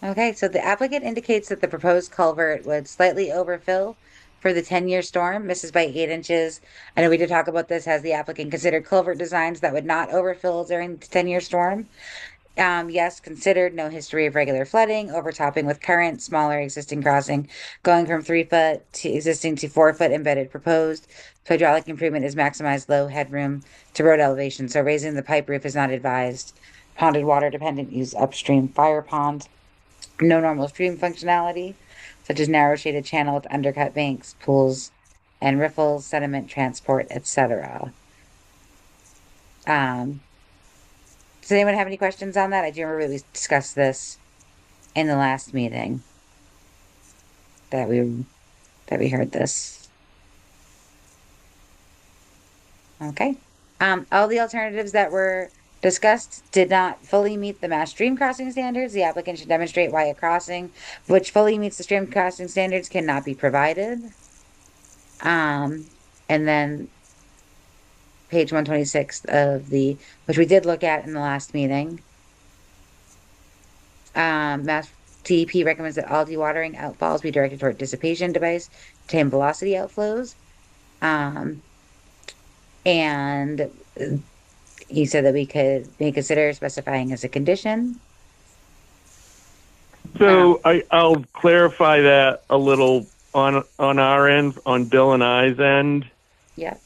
[SPEAKER 1] Okay, so the applicant indicates that the proposed culvert would slightly overfill for the 10-year storm. Misses by 8 inches. I know we did talk about this. Has the applicant considered culvert designs that would not overfill during the 10-year storm? Yes, considered. No history of regular flooding. Overtopping with current. Smaller existing crossing. Going from 3 foot to existing to 4 foot embedded proposed. Hydraulic improvement is maximized low headroom to road elevation. So raising the pipe roof is not advised. Ponded water dependent use upstream fire pond. No normal stream functionality, such as narrow shaded channel with undercut banks, pools, and riffles, sediment transport, etc. Does anyone have any questions on that? I do remember we discussed this in the last meeting that we heard this. Okay. All the alternatives that were discussed did not fully meet the mass stream crossing standards. The applicant should demonstrate why a crossing which fully meets the stream crossing standards cannot be provided. And then page 126 of which we did look at in the last meeting. Mass DEP recommends that all dewatering outfalls be directed toward dissipation device to tame velocity outflows. And he said that we may consider specifying as a condition.
[SPEAKER 9] So I'll clarify that a little on our end, on Bill and I's end.
[SPEAKER 1] Yeah.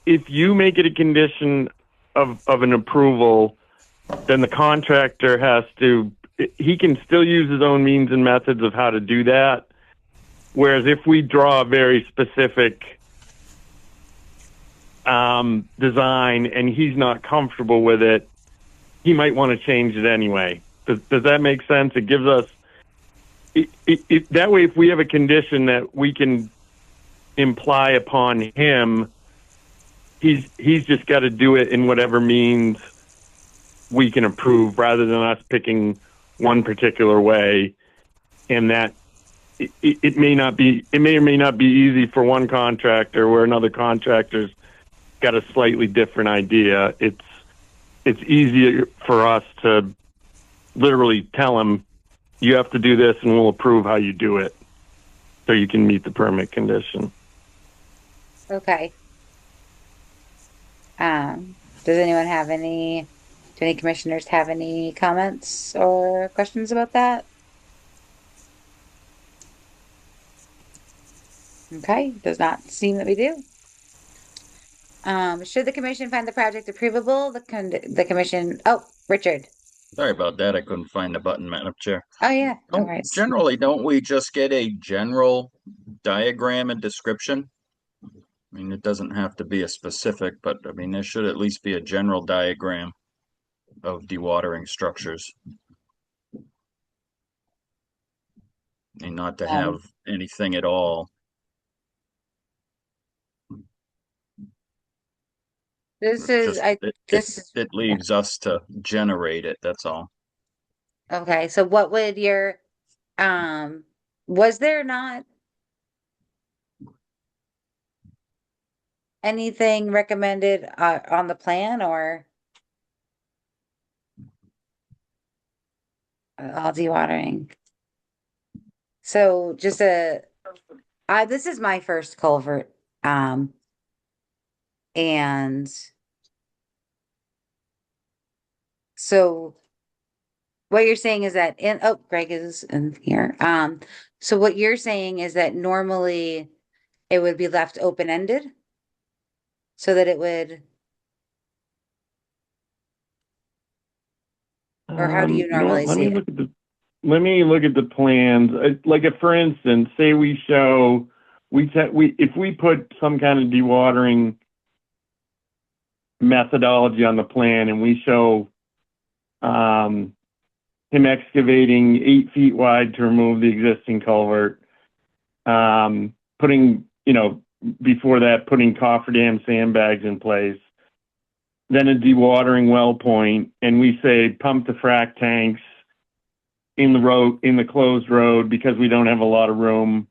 [SPEAKER 9] If you make it a condition of an approval, then the contractor has to he can still use his own means and methods of how to do that. Whereas if we draw a very specific design and he's not comfortable with it, he might want to change it anyway. Does that make sense? It gives us that way. If we have a condition that we can imply upon him, he's just got to do it in whatever means we can approve, rather than us picking one particular way, and that it may or may not be easy for one contractor where another contractor's got a slightly different idea. It's easier for us to literally tell him, you have to do this and we'll approve how you do it so you can meet the permit condition.
[SPEAKER 1] Okay. Does anyone have do any commissioners have any comments or questions about that? Okay, does not seem that we do. Should the commission find the project approvable, the commission, oh, Richard.
[SPEAKER 2] Sorry about that. I couldn't find the button, Madam Chair.
[SPEAKER 1] Oh yeah, no worries.
[SPEAKER 2] Generally, don't we just get a general diagram and description? I mean, it doesn't have to be a specific, but I mean, there should at least be a general diagram of dewatering structures. And not to have anything at all. It leaves us to generate it, that's all.
[SPEAKER 1] Okay, so what would your, was there not anything recommended on the plan, or all dewatering? So just this is my first culvert, and so what you're saying is that Greg is in here. So what you're saying is that normally it would be left open-ended so that it would, or how do you normally see it?
[SPEAKER 9] Let me look at the plans. Like, for instance, say we show, if we put some kind of dewatering methodology on the plan and we show him excavating 8 feet wide to remove the existing culvert, putting, before that, putting cofferdam sandbags in place, then a dewatering well point, and we say pump the frac tanks in the closed road because we don't have a lot of room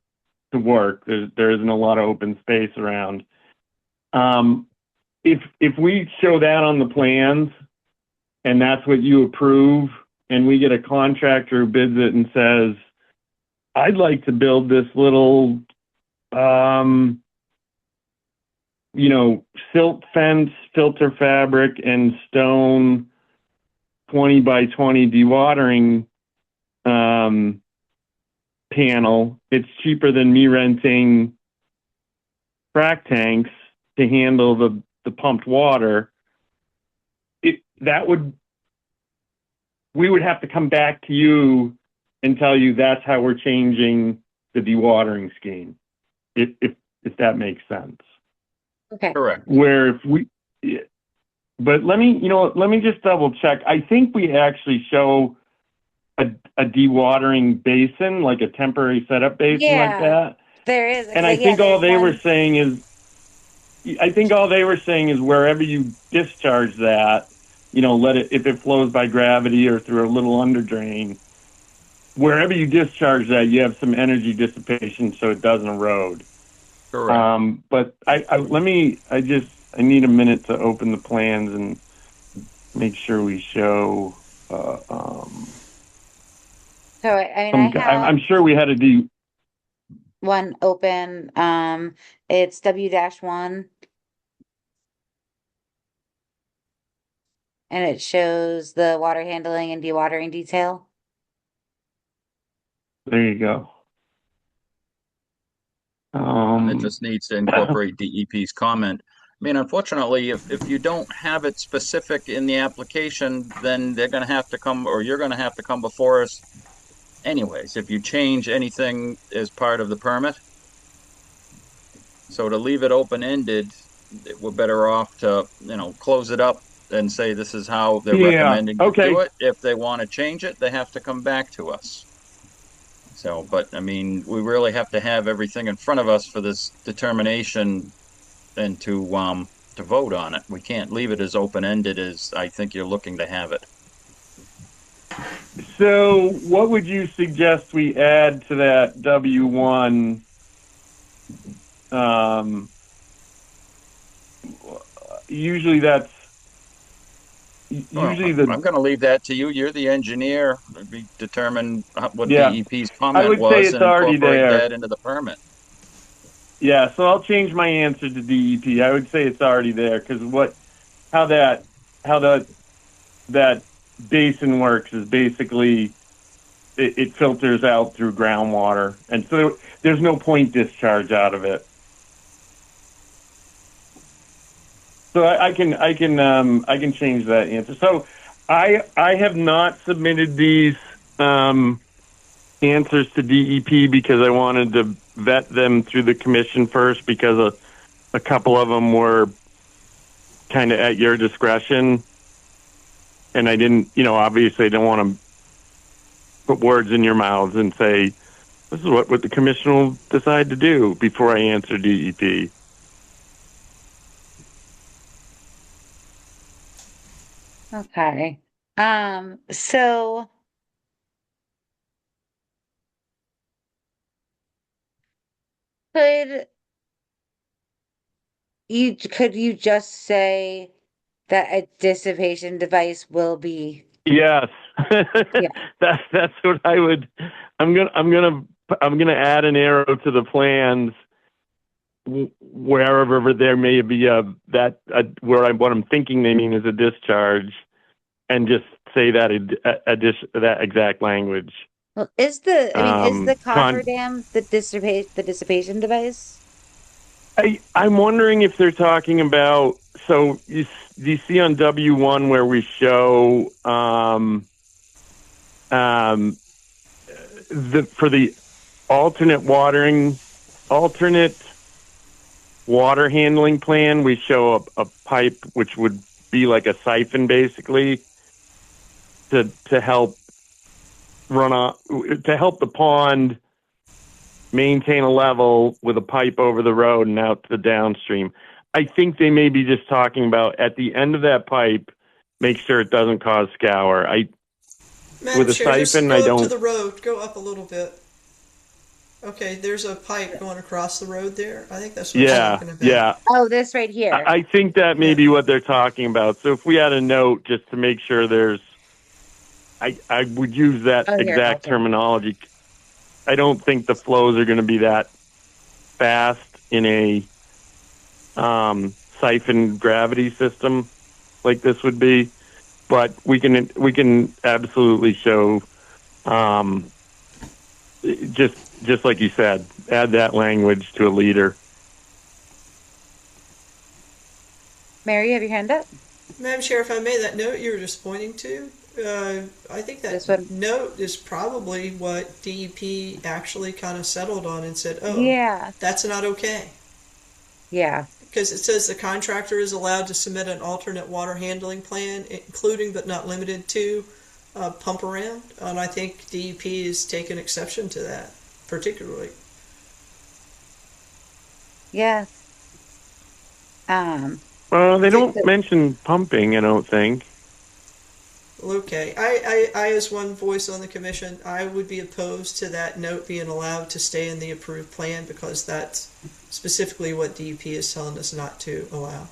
[SPEAKER 9] to work. There isn't a lot of open space around. If we show that on the plans and that's what you approve, and we get a contractor who bids it and says, I'd like to build this little, silt fence, filter fabric, and stone 20 by 20 dewatering panel, it's cheaper than me renting frac tanks to handle the pumped water. We would have to come back to you and tell you that's how we're changing the dewatering scheme, if that makes sense.
[SPEAKER 1] Okay.
[SPEAKER 2] Correct.
[SPEAKER 9] But let me just double check. I think we actually show a dewatering basin, like a temporary setup basin like that.
[SPEAKER 1] There is.
[SPEAKER 9] And I think all they were saying is wherever you discharge that, let it, if it flows by gravity or through a little under drain, wherever you discharge that, you have some energy dissipation so it doesn't erode.
[SPEAKER 2] Correct.
[SPEAKER 9] But I need a minute to open the plans and make sure we show.
[SPEAKER 1] So
[SPEAKER 9] I'm sure we had to do
[SPEAKER 1] one open. It's W-1, and it shows the water handling and dewatering detail.
[SPEAKER 9] There you go.
[SPEAKER 2] And it just needs to incorporate DEP's comment. mean, unfortunately, if you don't have it specific in the application, then they're gonna have to come, or you're gonna have to come before us anyways, if you change anything as part of the permit. So to leave it open-ended, we're better off to, close it up and say this is how they're
[SPEAKER 9] Yeah,
[SPEAKER 2] recommending to
[SPEAKER 9] okay.
[SPEAKER 2] do it. If they want to change it, they have to come back to us. So, but I mean, we really have to have everything in front of us for this determination and to vote on it. We can't leave it as open-ended as I think you're looking to have it.
[SPEAKER 9] So what would you suggest we add to that W1? Usually that's
[SPEAKER 2] Well,
[SPEAKER 9] usually
[SPEAKER 2] I'm going to leave that to you. You're the engineer. We determine what
[SPEAKER 9] yeah.
[SPEAKER 2] DEP's
[SPEAKER 9] I
[SPEAKER 2] comment
[SPEAKER 9] would say
[SPEAKER 2] was
[SPEAKER 9] it's
[SPEAKER 2] and
[SPEAKER 9] already
[SPEAKER 2] incorporate
[SPEAKER 9] there.
[SPEAKER 2] that into the permit.
[SPEAKER 9] Yeah, so I'll change my answer to DEP. I would say it's already there because how that basin works is basically it filters out through groundwater, and so there's no point discharge out of it. So I can change that answer. So I have not submitted these answers to DEP because I wanted to vet them through the commission first because a couple of them were kind of at your discretion, and I didn't, obviously I don't want to put words in your mouths and say this is what the commission will decide to do before I answer DEP.
[SPEAKER 1] Okay. So could could you just say that a dissipation device will be,
[SPEAKER 9] Yes,
[SPEAKER 1] yeah,
[SPEAKER 9] that's what I would. I'm gonna add an arrow to the plans wherever there may be what I'm thinking they mean is a discharge, and just say that exact language.
[SPEAKER 1] well, is the
[SPEAKER 9] Con
[SPEAKER 1] cofferdam the dissipation device?
[SPEAKER 9] I'm wondering if they're talking about. So you see on W1 where we show for the alternate water handling plan, we show a pipe which would be like a siphon basically to help help the pond maintain a level with a pipe over the road and out to the downstream. I think they may be just talking about at the end of that pipe, make sure it doesn't cause scour.
[SPEAKER 3] Madam
[SPEAKER 9] With a
[SPEAKER 3] Chair, just
[SPEAKER 9] siphon,
[SPEAKER 3] go
[SPEAKER 9] I
[SPEAKER 3] up to
[SPEAKER 9] don't.
[SPEAKER 3] the road. Go up a little bit. Okay, there's a pipe going across the road there. I think that's what we're
[SPEAKER 9] Yeah,
[SPEAKER 3] talking about.
[SPEAKER 9] yeah.
[SPEAKER 1] Oh, this right here.
[SPEAKER 9] I think that may be what they're talking about. So if we had a note just to make sure I would use that
[SPEAKER 1] Oh, here,
[SPEAKER 9] exact
[SPEAKER 1] okay.
[SPEAKER 9] terminology. I don't think the flows are going to be that fast in a siphon gravity system like this would be, but we can absolutely show just like you said, add that language to a leader.
[SPEAKER 1] Mary, you have your hand up?
[SPEAKER 3] Madam Chair, if I may, that note you were just pointing to, I think
[SPEAKER 1] This
[SPEAKER 3] that
[SPEAKER 1] one?
[SPEAKER 3] note is probably what DEP actually kind of settled on and said, oh,
[SPEAKER 1] Yeah.
[SPEAKER 3] that's not okay.
[SPEAKER 1] Yeah.
[SPEAKER 3] Because it says the contractor is allowed to submit an alternate water handling plan, including but not limited to pump around. And I think DEP has taken exception to that, particularly.
[SPEAKER 1] Yes.
[SPEAKER 9] They don't mention pumping, I don't think.
[SPEAKER 3] Okay, I, as one voice on the commission, I would be opposed to that note being allowed to stay in the approved plan because that's specifically what DEP is telling us not to allow.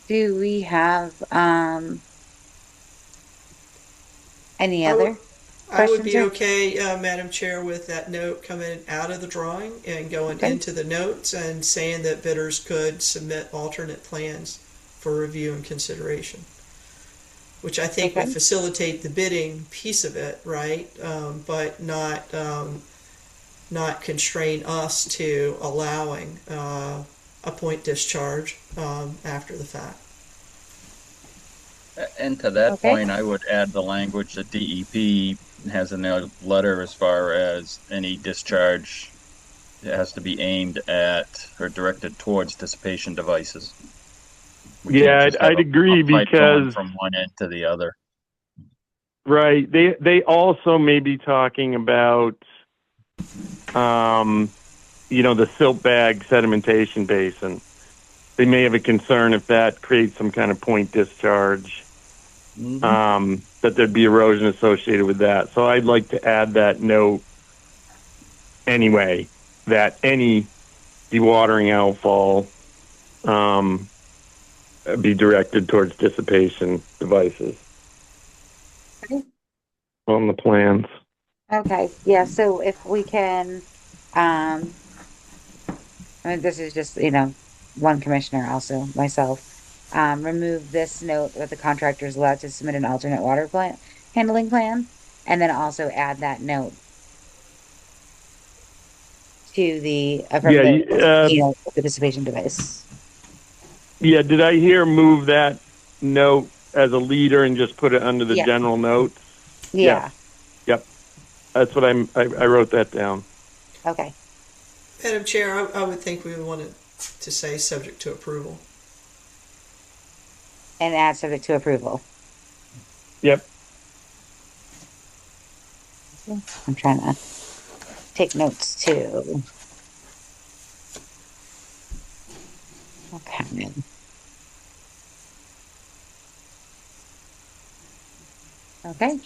[SPEAKER 1] Do we have any
[SPEAKER 3] I
[SPEAKER 1] other?
[SPEAKER 3] I would be
[SPEAKER 1] Questions
[SPEAKER 3] okay, Madam Chair, with that note coming out of the drawing and going
[SPEAKER 1] Okay.
[SPEAKER 3] into the notes and saying that bidders could submit alternate plans for review and consideration, which I think would
[SPEAKER 1] Okay.
[SPEAKER 3] facilitate the bidding piece of it, right? But not constrain us to allowing a point discharge after the fact.
[SPEAKER 2] And to that
[SPEAKER 1] Okay.
[SPEAKER 2] point, I would add the language that DEP has in their letter as far as any discharge has to be aimed at or directed towards dissipation devices. We can't
[SPEAKER 9] Yeah,
[SPEAKER 2] just have
[SPEAKER 9] I'd agree
[SPEAKER 2] a pipe going
[SPEAKER 9] because
[SPEAKER 2] from one end to the other.
[SPEAKER 9] right, they also may be talking about the silt bag sedimentation basin. They may have a concern if that creates some kind of point discharge, that there'd be erosion associated with that. So I'd like to add that note anyway, that any dewatering outfall be directed towards dissipation devices
[SPEAKER 1] Okay.
[SPEAKER 9] on the plans.
[SPEAKER 1] Okay. Yeah. So if we can, I mean, this is just, one commissioner, also myself, remove this note that the contractor is allowed to submit an alternate water plant handling plan, and then also add that note to from
[SPEAKER 9] Yeah,
[SPEAKER 1] the dissipation device.
[SPEAKER 9] yeah. Did I hear move that note as a leader and just put it under the
[SPEAKER 1] Yeah.
[SPEAKER 9] general notes?
[SPEAKER 1] Yeah.
[SPEAKER 9] Yep. That's what I wrote that down.
[SPEAKER 1] Okay.
[SPEAKER 3] Madam Chair, I would think we would want to say subject to approval.
[SPEAKER 1] And add subject to approval.
[SPEAKER 9] Yep.
[SPEAKER 1] I'm trying to take notes too. Okay. Okay.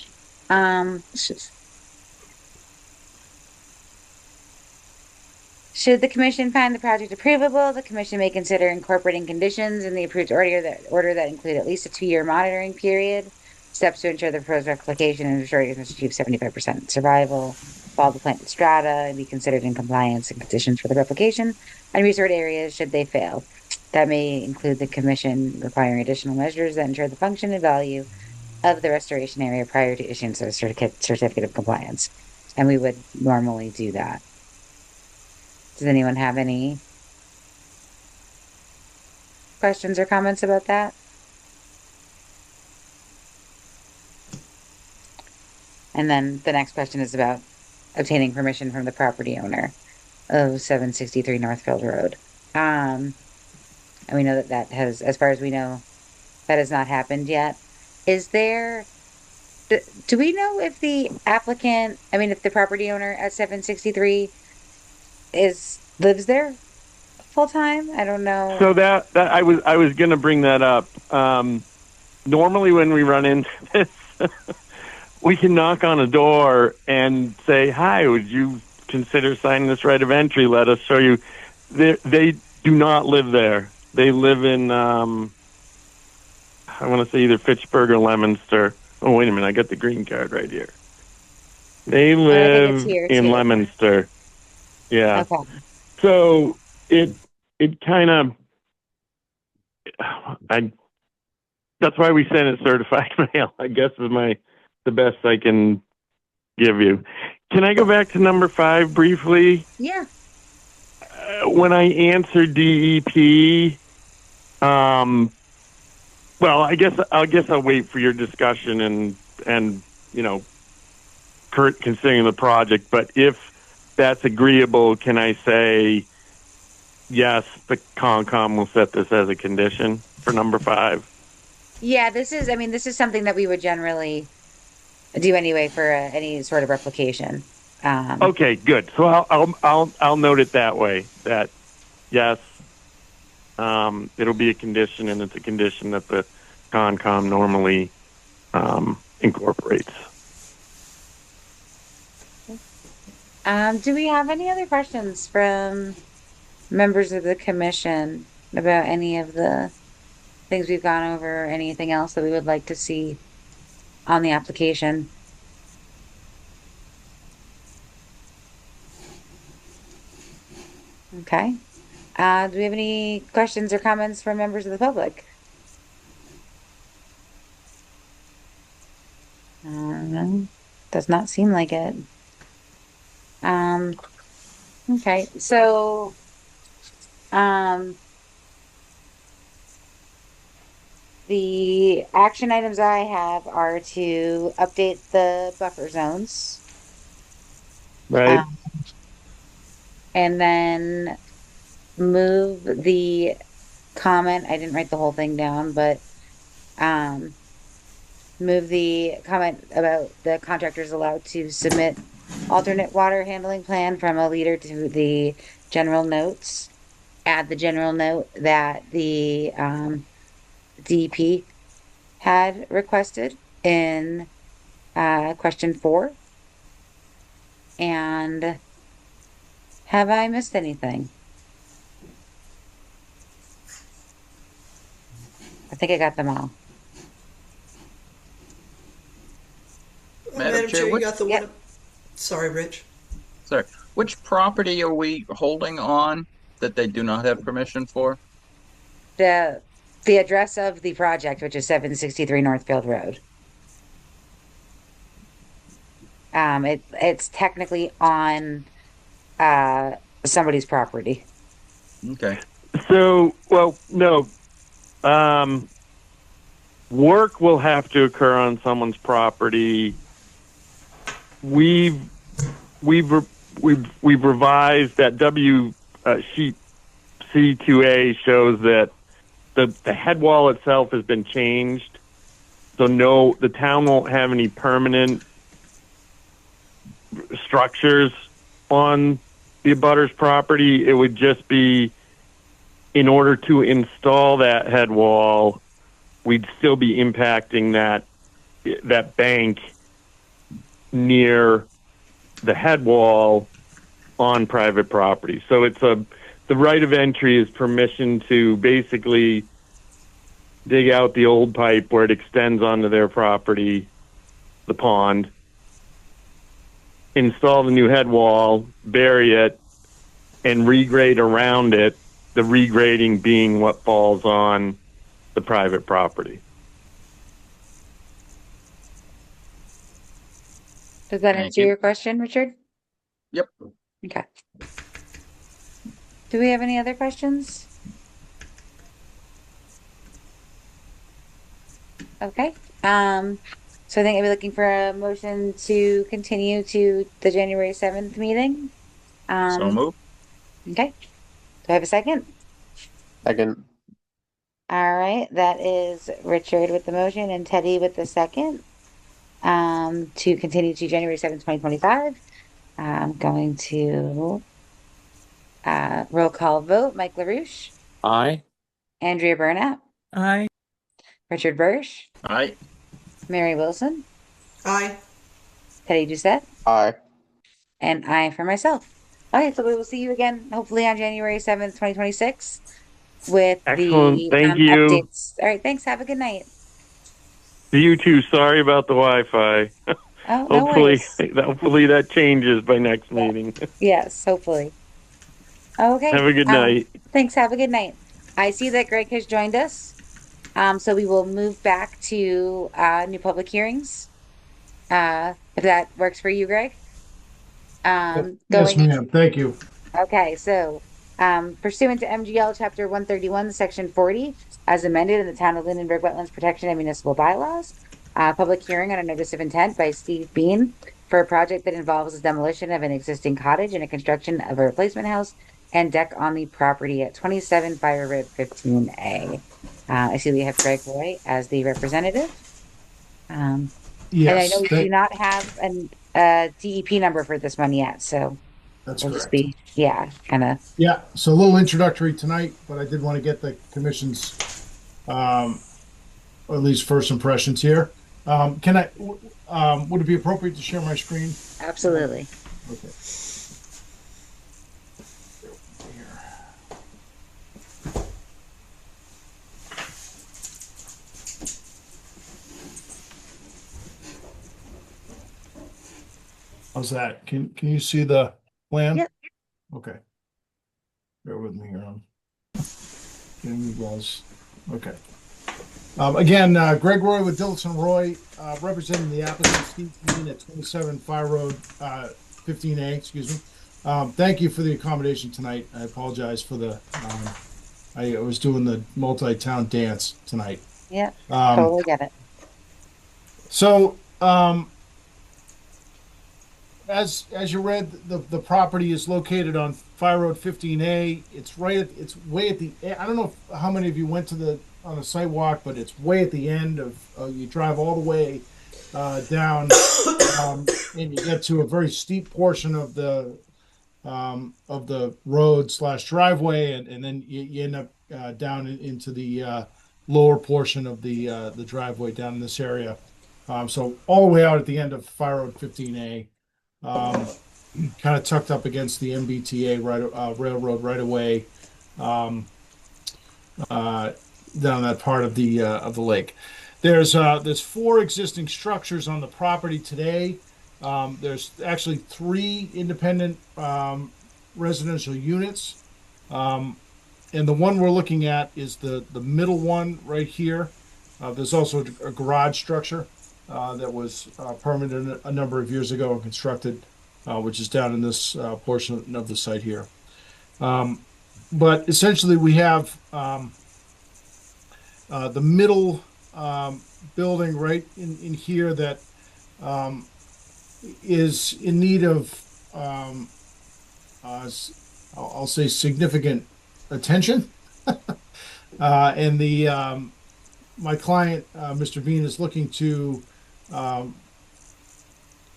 [SPEAKER 1] Should the commission find the project approvable, the commission may consider incorporating conditions in the approved order that include at least a 2-year monitoring period, steps to ensure the proposed replication and ensure it can achieve 75% survival, follow the planted strata, and be considered in compliance and conditions for the replication, and resort areas should they fail. That may include the commission requiring additional measures that ensure the function and value of the restoration area prior to issuance of a certificate of compliance. And we would normally do that. Does anyone have any questions or comments about that? And then the next question is about obtaining permission from the property owner of 763 Northfield Road. And we know that has, as far as we know, that has not happened yet. Do we know if the if the property owner at 763 lives there full time? I don't know.
[SPEAKER 9] So that I was going to bring that up. Normally, when we run into this, we can knock on a door and say, "Hi, would you consider signing this right of entry? Let us show you." They do not live there. They live in I want to say either Fitchburg or Leominster. Oh, wait a minute, I got the green card right here. They live in
[SPEAKER 1] too.
[SPEAKER 9] Leominster. Yeah.
[SPEAKER 1] Okay.
[SPEAKER 9] So it kind of that's why we send it certified mail, I guess is the best I can give you. Can I go back to number 5 briefly?
[SPEAKER 1] Yeah.
[SPEAKER 9] When I answered DEP, well, I guess I'll wait for your discussion and considering the project. But if that's agreeable, can I say yes? The Concom will set this as a condition for number 5.
[SPEAKER 1] Yeah, this is something that we would generally do anyway for any sort of replication.
[SPEAKER 9] Okay, good. So I'll note it that way. That yes, it'll be a condition, and it's a condition that the Concom normally incorporates.
[SPEAKER 1] Do we have any other questions from members of the commission about any of the things we've gone over, or anything else that we would like to see on the application? Okay. Do we have any questions or comments from members of the public? Does not seem like it. Um, okay, so, um, the action items I have are to update the buffer zones.
[SPEAKER 9] Right.
[SPEAKER 1] And then move the comment, I didn't write the whole thing down, but, move the comment about the contractors allowed to submit alternate water handling plan from a leader to the general notes. Add the general note that the DEP had requested in question 4. And have I missed anything? I think I got them all.
[SPEAKER 2] Madam Chair,
[SPEAKER 3] you
[SPEAKER 2] what-
[SPEAKER 3] got the
[SPEAKER 1] Yep.
[SPEAKER 3] one. Sorry, Rich.
[SPEAKER 2] Sorry, which property are we holding on that they do not have permission for?
[SPEAKER 1] The address of the project, which is 763 Northfield Road. It's technically on somebody's property.
[SPEAKER 2] Okay,
[SPEAKER 9] So, well, no. Work will have to occur on someone's property. We've revised that sheet C2A shows that the head wall itself has been changed. So no, the town won't have any permanent structures on the abutter's property. It would just be in order to install that head wall, we'd still be impacting that bank near the head wall on private property. So the right of entry is permission to basically dig out the old pipe where it extends onto their property, the pond, install the new head wall, bury it, and regrade around it, the regrading being what falls on the private property.
[SPEAKER 1] Does that
[SPEAKER 2] Thank
[SPEAKER 1] answer
[SPEAKER 2] you.
[SPEAKER 1] your question, Richard?
[SPEAKER 2] Yep.
[SPEAKER 1] Okay. Do we have any other questions? Okay. So I think I'd be looking for a motion to continue to the January 7th meeting.
[SPEAKER 2] So move.
[SPEAKER 1] Okay. Do I have a second?
[SPEAKER 7] Second.
[SPEAKER 1] All right, that is Richard with the motion and Teddy with the second. To continue to January 7th, 2025. I'm going to roll call vote. Mike LaRouche,
[SPEAKER 7] Aye.
[SPEAKER 1] Andrea Burnett,
[SPEAKER 8] Aye.
[SPEAKER 1] Richard Bursch,
[SPEAKER 2] Aye.
[SPEAKER 1] Mary Wilson,
[SPEAKER 3] Aye.
[SPEAKER 1] Teddy Doucette,
[SPEAKER 7] Aye.
[SPEAKER 1] and I for myself. Okay, so we will see you again, hopefully on January 7th, 2026 with
[SPEAKER 9] Excellent.
[SPEAKER 1] the
[SPEAKER 9] Thank you.
[SPEAKER 1] updates. All right, thanks. Have a good night.
[SPEAKER 9] You too. Sorry about the Wi-Fi.
[SPEAKER 1] Oh, no worries.
[SPEAKER 9] Hopefully that changes by next meeting.
[SPEAKER 1] Yes, hopefully. Okay.
[SPEAKER 9] Have a good night.
[SPEAKER 1] Thanks. Have a good night. I see that Greg has joined us. So we will move back to new public hearings. If that works for you, Greg.
[SPEAKER 5] Yes,
[SPEAKER 1] Going
[SPEAKER 5] ma'am. Thank you.
[SPEAKER 1] Okay, so pursuant to MGL Chapter 131, Section 40, as amended in the Town of Lunenburg Wetlands Protection and Municipal Bylaws, public hearing on a notice of intent by Steve Bean for a project that involves the demolition of an existing cottage and a construction of a replacement house and deck on the property at 27 Fire Road 15A. I see we have Greg Roy as the representative. And I
[SPEAKER 5] Yes,
[SPEAKER 1] know we do not have a DEP number for this one yet, so
[SPEAKER 5] that's
[SPEAKER 1] we'll just
[SPEAKER 5] correct.
[SPEAKER 1] be, kind of.
[SPEAKER 5] Yeah, so a little introductory tonight, but I did want to get the commission's, or at least first impressions here. Would it be appropriate to share my screen?
[SPEAKER 1] Absolutely.
[SPEAKER 5] Okay. How's that? Can you see the plan?
[SPEAKER 1] Yep.
[SPEAKER 5] Okay. Bear with me here. Getting you guys. Okay. Again, Greg Roy with Dillon Roy, representing the applicant Steve Keane at 27 Fire Road, 15A, excuse me. Thank you for the accommodation tonight. I apologize for the, I was doing the multi-town dance tonight.
[SPEAKER 1] Yeah, totally get it.
[SPEAKER 5] So, as you read, the property is located on Fire Road 15A. It's way at the, I don't know how many of you went on a site walk, but it's way at the end of, you drive all the way down, and you get to a very steep portion of the road / driveway, and then you end up down into the lower portion of the driveway down in this area. So all the way out at the end of Fire Road 15A, kind of tucked up against the MBTA railroad right away, down that part of the lake. There's 4 existing structures on the property today. There's actually 3 independent residential units, and the one we're looking at is the middle one right here. There's also a garage structure that was permitted a number of years ago and constructed, which is down in this portion of the site here. But essentially, we have the middle building right in here that is in need of, I'll say, significant attention. And my client, Mr. Bean, is looking to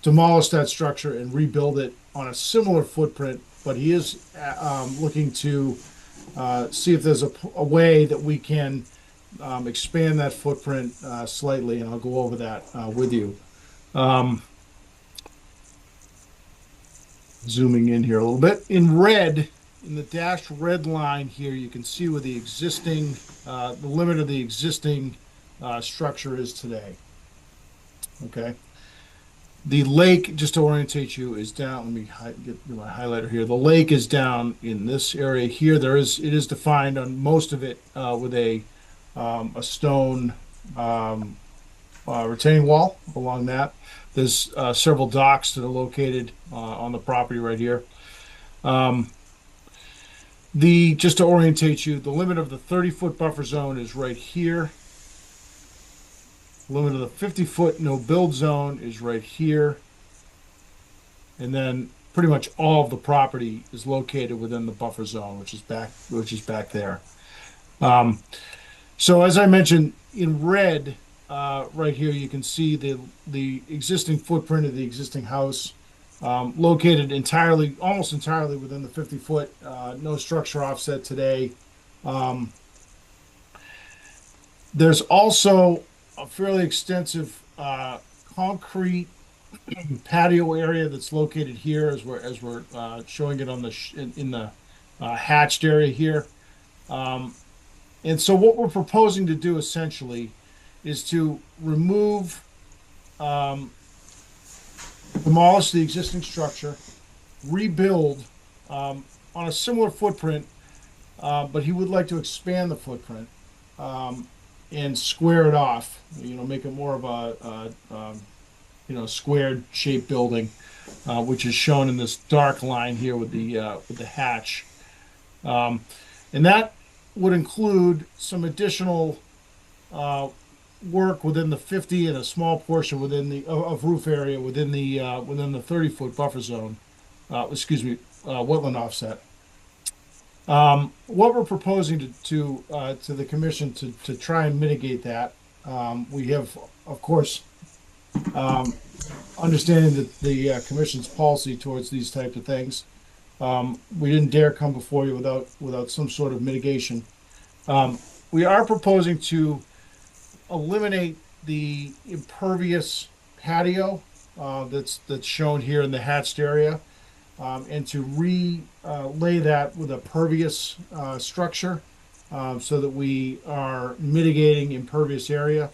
[SPEAKER 5] demolish that structure and rebuild it on a similar footprint, but he is looking to see if there's a way that we can expand that footprint slightly, and I'll go over that with you. Zooming in here a little bit. In red, in the dashed red line here, you can see where the existing, the limit of the existing structure is today. Okay. The lake, just to orientate you, is down. Let me get my highlighter here. The lake is down in this area here. It is defined on most of it with a stone retaining wall along that. There's several docks that are located on the property right here. Just to orientate you, the limit of the 30-foot buffer zone is right here. The limit of the 50-foot no-build zone is right here. And then pretty much all of the property is located within the buffer zone, which is back there. So as I mentioned, in red, right here, you can see the existing footprint of the existing house, located almost entirely within the 50-foot, no structure offset today. There's also a fairly extensive concrete patio area that's located here, as we're showing it on in the hatched area here. And so what we're proposing to do essentially is to remove, demolish the existing structure, rebuild on a similar footprint, but he would like to expand the footprint and square it off, make it more of a squared shaped building, which is shown in this dark line here with the hatch. And that would include some additional work within the 50 and a small portion within the of roof area within the 30-foot buffer zone. Wetland offset. What we're proposing to the commission to try and mitigate that, we have, of course, understanding that the commission's policy towards these types of things. We didn't dare come before you without some sort of mitigation. We are proposing to eliminate the impervious patio that's shown here in the hatched area, and to lay that with a pervious structure, so that we are mitigating impervious area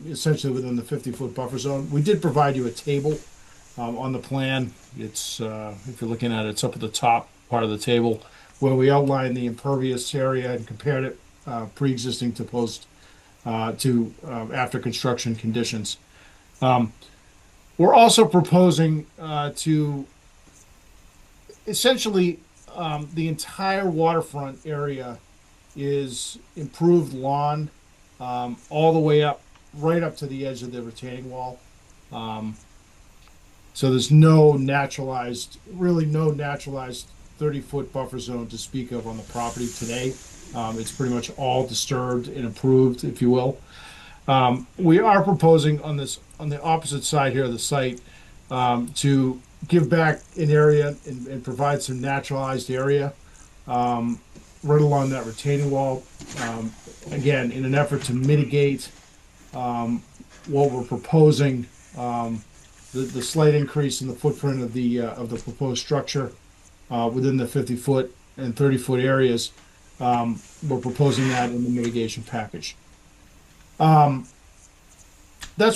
[SPEAKER 5] essentially within the 50-foot buffer zone. We did provide you a table on the plan. It's if you're looking at it, it's up at the top part of the table, where we outlined the impervious area and compared it pre-existing to post to after construction conditions. Um, we're also proposing to essentially the entire waterfront area is improved lawn all the way up, right up to the edge of the retaining wall. Um, so there's really no naturalized 30-foot buffer zone to speak of on the property today. It's pretty much all disturbed and improved, if you will. We are proposing on the opposite side here of the site to give back an area and provide some naturalized area right along that retaining wall. Again, in an effort to mitigate what we're proposing, the slight increase in the footprint of the proposed structure within the 50-foot and 30-foot areas. We're proposing that in the mitigation package. That's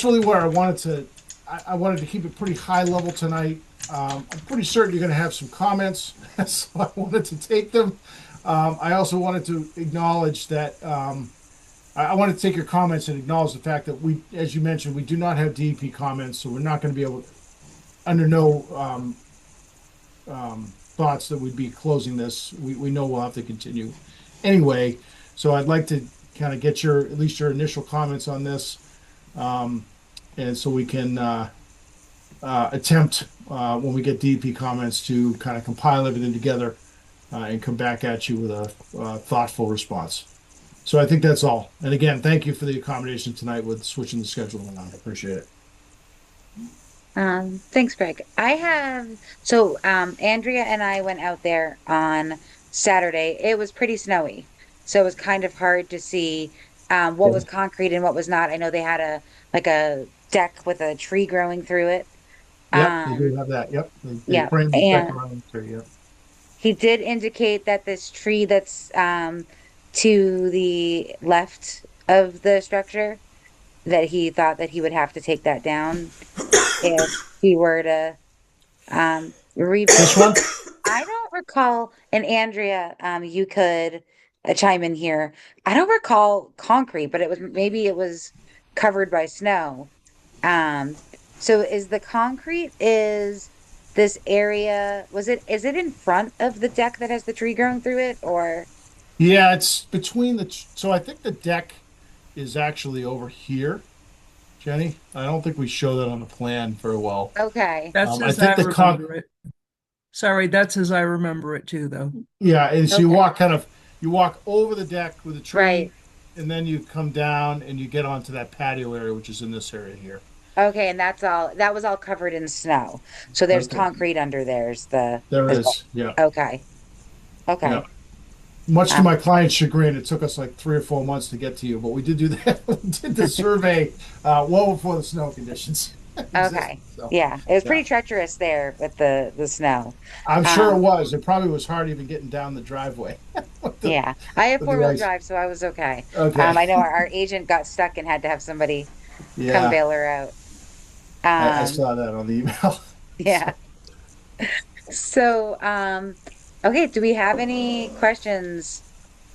[SPEAKER 5] really where I wanted to keep it pretty high level tonight. I'm pretty certain you're going to have some comments, so I wanted to take them. I also wanted to acknowledge that I wanted to take your comments and acknowledge the fact that we, as you mentioned, we do not have DEP comments, so we're not going to be able, under no thoughts that we'd be closing this. We know we'll have to continue anyway. So I'd like to kind of get at least your initial comments on this, and so we can attempt when we get DEP comments to kind of compile everything together and come back at you with a thoughtful response. So I think that's all. And again, thank you for the accommodation tonight with switching the schedule around. I appreciate it.
[SPEAKER 1] Thanks, Greg. Andrea and I went out there on Saturday. It was pretty snowy, so it was kind of hard to see what was concrete and what was not. I know they had a deck with a tree growing through it.
[SPEAKER 5] Yep, they do have that. Yep.
[SPEAKER 1] Yeah,
[SPEAKER 5] framed the deck
[SPEAKER 1] and
[SPEAKER 5] around the tree, yep.
[SPEAKER 1] he did indicate that this tree that's to the left of the structure, that he thought that he would have to take that down if he were to rebuild.
[SPEAKER 5] This one?
[SPEAKER 1] I don't recall, and Andrea, you could chime in here. I don't recall concrete, but maybe it was covered by snow. So is the concrete is this area, is it in front of the deck that has the tree growing through it, or?
[SPEAKER 5] Yeah, it's between so I think the deck is actually over here, Jenny. I don't think we show that on the plan very well.
[SPEAKER 1] Okay.
[SPEAKER 8] That's
[SPEAKER 5] I
[SPEAKER 8] as
[SPEAKER 5] think
[SPEAKER 8] I
[SPEAKER 5] the
[SPEAKER 8] remember it. Sorry, that's as I remember it too, though.
[SPEAKER 5] Yeah, and so
[SPEAKER 1] Okay.
[SPEAKER 5] you walk over the deck with a tree,
[SPEAKER 1] Right.
[SPEAKER 5] and then you come down and you get onto that patio area, which is in this area here.
[SPEAKER 1] Okay, and that was all covered in snow. So there's
[SPEAKER 5] Okay.
[SPEAKER 1] concrete under there's
[SPEAKER 5] There is, yeah.
[SPEAKER 1] Okay. Okay.
[SPEAKER 5] Yeah. Much to my client's chagrin, it took us like 3 or 4 months to get to you, but we did do that. We did the survey well before the snow conditions.
[SPEAKER 1] Okay.
[SPEAKER 5] So,
[SPEAKER 1] Yeah. It was
[SPEAKER 5] yeah.
[SPEAKER 1] pretty treacherous there with the snow.
[SPEAKER 5] I'm sure it
[SPEAKER 1] Um,
[SPEAKER 5] was. It probably was hard even getting down the driveway. With the-
[SPEAKER 1] Yeah. I have
[SPEAKER 5] with the
[SPEAKER 1] four-wheel
[SPEAKER 5] ice.
[SPEAKER 1] drive, so I was okay.
[SPEAKER 5] Okay.
[SPEAKER 1] I know our agent got stuck and had to have somebody come
[SPEAKER 5] Yeah,
[SPEAKER 1] bail her out.
[SPEAKER 5] I
[SPEAKER 1] Um,
[SPEAKER 5] saw that on the email.
[SPEAKER 1] yeah. So, okay, do we have any questions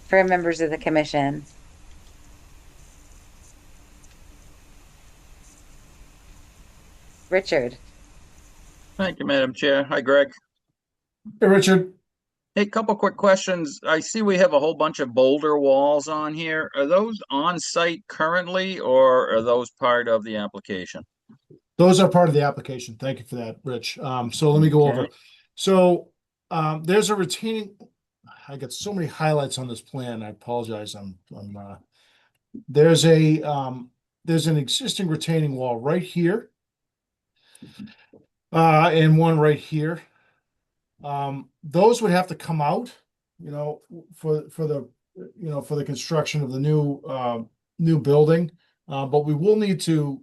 [SPEAKER 1] for members of the commission? Richard?
[SPEAKER 2] Thank you, Madam Chair. Hi, Greg.
[SPEAKER 5] Hey, Richard.
[SPEAKER 2] Hey, couple quick questions. I see we have a whole bunch of boulder walls on here. Are those on site currently, or are those part of the application?
[SPEAKER 5] Those are part of the application. Thank you for that, Rich. So let me go over.
[SPEAKER 2] Okay.
[SPEAKER 5] So there's a retaining. I got so many highlights on this plan. I apologize. There's an existing retaining wall right here, and one right here. Those would have to come out, for the construction of the new building. But we will need to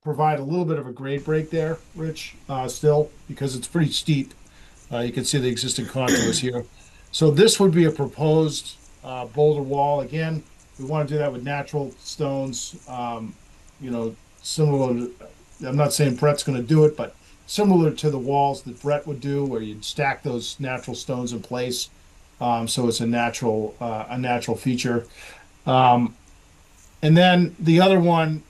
[SPEAKER 5] provide a little bit of a grade break there, Rich, still, because it's pretty steep. You can see the existing contours here. So this would be a proposed boulder wall. Again, we want to do that with natural stones, similar to, I'm not saying Brett's going to do it, but similar to the walls that Brett would do, where you'd stack those natural stones in place. So it's a natural feature. Um, and then the other one,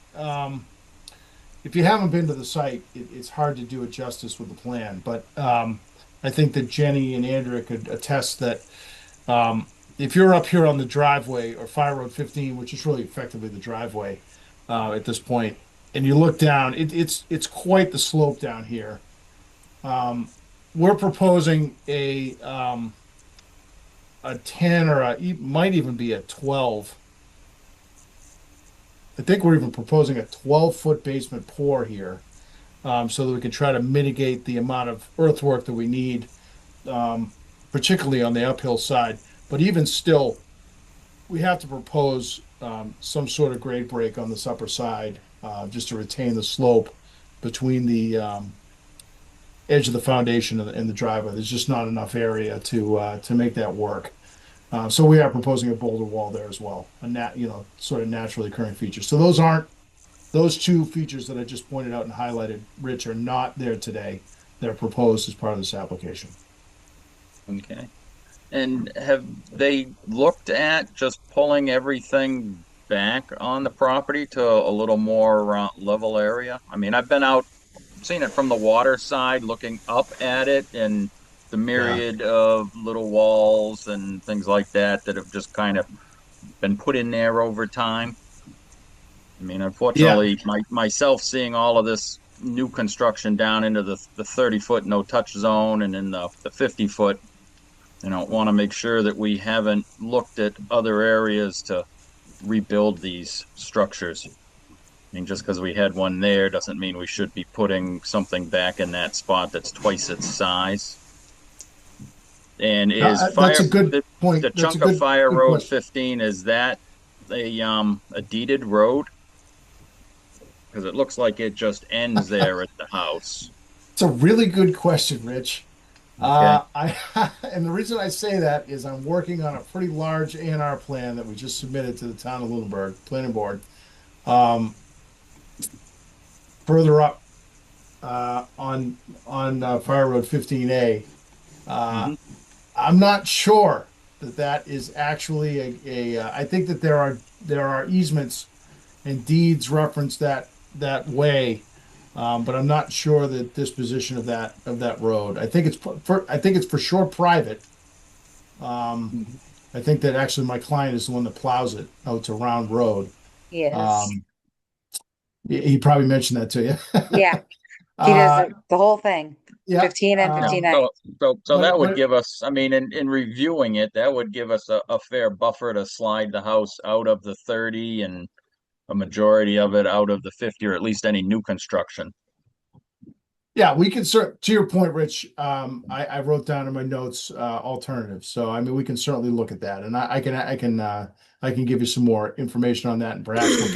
[SPEAKER 5] if you haven't been to the site, it's hard to do it justice with the plan. But I think that Jenny and Andrea could attest that if you're up here on the driveway or Fire Road 15, which is really effectively the driveway at this point, and you look down, it's quite the slope down here. We're proposing a 10 or it might even be a 12. I think we're even proposing a 12-foot basement pour here, so that we can try to mitigate the amount of earthwork that we need, particularly on the uphill side. But even still, we have to propose some sort of grade break on this upper side, just to retain the slope between the edge of the foundation and the driveway. There's just not enough area to make that work. So we are proposing a boulder wall there as well, sort of naturally occurring feature. So those two features that I just pointed out and highlighted, Rich, are not there today. They're proposed as part of this application.
[SPEAKER 2] Okay. And have they looked at just pulling everything back on the property to a little more level area? I mean, I've been out, seen it from the water side, looking up at it, and the myriad of little walls and things like that have just kind of been put in there over time. I mean, unfortunately, myself seeing all of this new construction down into the 30-foot no-touch zone and in the 50-foot, want to make sure that we haven't looked at other areas to rebuild these structures. I mean, just because we had one there doesn't mean we should be putting something back in that spot that's twice its size. And
[SPEAKER 5] that's a good point.
[SPEAKER 2] The chunk of Fire Road 15, is that a deeded road? Because it looks like it just ends there at the house.
[SPEAKER 5] It's a really good question, Rich.
[SPEAKER 2] Okay.
[SPEAKER 5] And the reason I say that is I'm working on a pretty large A&R plan that we just submitted to the town of Lunenburg Planning Board. Further up on Fire Road 15A. I'm not sure that is actually I think that there are easements and deeds reference that way, but I'm not sure the disposition of that road. I think it's for sure private. I think that actually my client is the one that plows it. Oh, it's a round road.
[SPEAKER 1] Yes.
[SPEAKER 5] He probably mentioned that to you.
[SPEAKER 1] Yeah. He does the whole thing.
[SPEAKER 5] Yeah.
[SPEAKER 1] 15 and 59.
[SPEAKER 2] So that would give us, I mean, in reviewing it, that would give us a fair buffer to slide the house out of the 30 and a majority of it out of the 50, or at least any new construction.
[SPEAKER 5] Yeah, we can to your point, Rich. I wrote down in my notes alternatives. So I mean, we can certainly look at that, and I can give you some more information on that, and perhaps look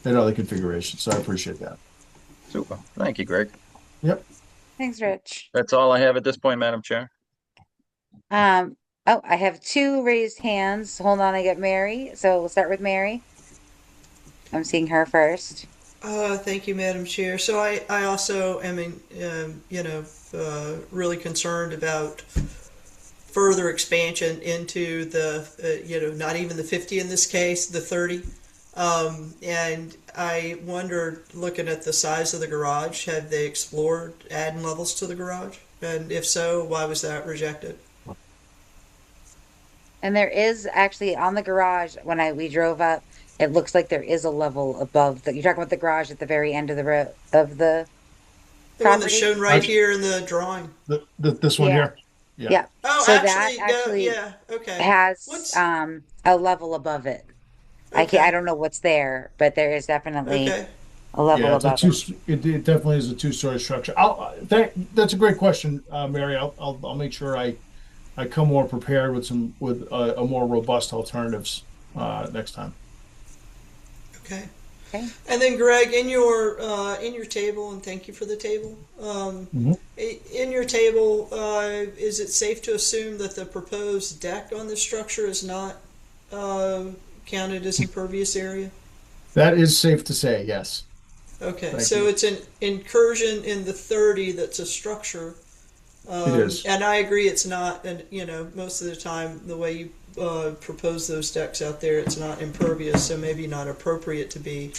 [SPEAKER 5] at other configurations. So I appreciate that.
[SPEAKER 2] Super. Thank you, Greg.
[SPEAKER 5] Yep.
[SPEAKER 1] Thanks, Rich.
[SPEAKER 2] That's all I have at this point, Madam Chair.
[SPEAKER 1] I have two raised hands. Hold on, I get Mary. So we'll start with Mary. I'm seeing her first.
[SPEAKER 3] Thank you, Madam Chair. So I also am, really concerned about further expansion into the, not even the 50 in this case, the 30. And I wondered, looking at the size of the garage, had they explored adding levels to the garage? And if so, why was that rejected?
[SPEAKER 1] And there is actually on the garage, when we drove up, it looks like there is a level above that. You're talking about the garage at the very end of the road of the
[SPEAKER 3] The one
[SPEAKER 1] property?
[SPEAKER 3] that's shown right here in the drawing.
[SPEAKER 5] This one
[SPEAKER 1] Yeah.
[SPEAKER 5] here.
[SPEAKER 1] Yeah.
[SPEAKER 3] Oh,
[SPEAKER 1] So
[SPEAKER 3] actually,
[SPEAKER 1] that actually
[SPEAKER 3] yeah, okay.
[SPEAKER 1] has
[SPEAKER 3] What's-
[SPEAKER 1] a level above it.
[SPEAKER 3] Okay.
[SPEAKER 1] I don't know what's there, but there is definitely
[SPEAKER 3] Okay.
[SPEAKER 1] a level
[SPEAKER 5] Yeah, it's
[SPEAKER 1] above it.
[SPEAKER 5] it definitely is a two-story structure. That's a great question, Mary. I'll make sure I come more prepared with a more robust alternatives next time.
[SPEAKER 3] Okay.
[SPEAKER 1] Okay.
[SPEAKER 3] And then, Greg, in your table, and thank you for the table. In your table, is it safe to assume that the proposed deck on the structure is not counted as impervious area?
[SPEAKER 5] That is safe to say, yes.
[SPEAKER 3] Okay,
[SPEAKER 5] Thank
[SPEAKER 3] so
[SPEAKER 5] you.
[SPEAKER 3] it's an incursion in the 30 that's a structure.
[SPEAKER 5] It is.
[SPEAKER 3] And I agree it's not, and most of the time, the way you propose those decks out there, it's not impervious, so maybe not appropriate to be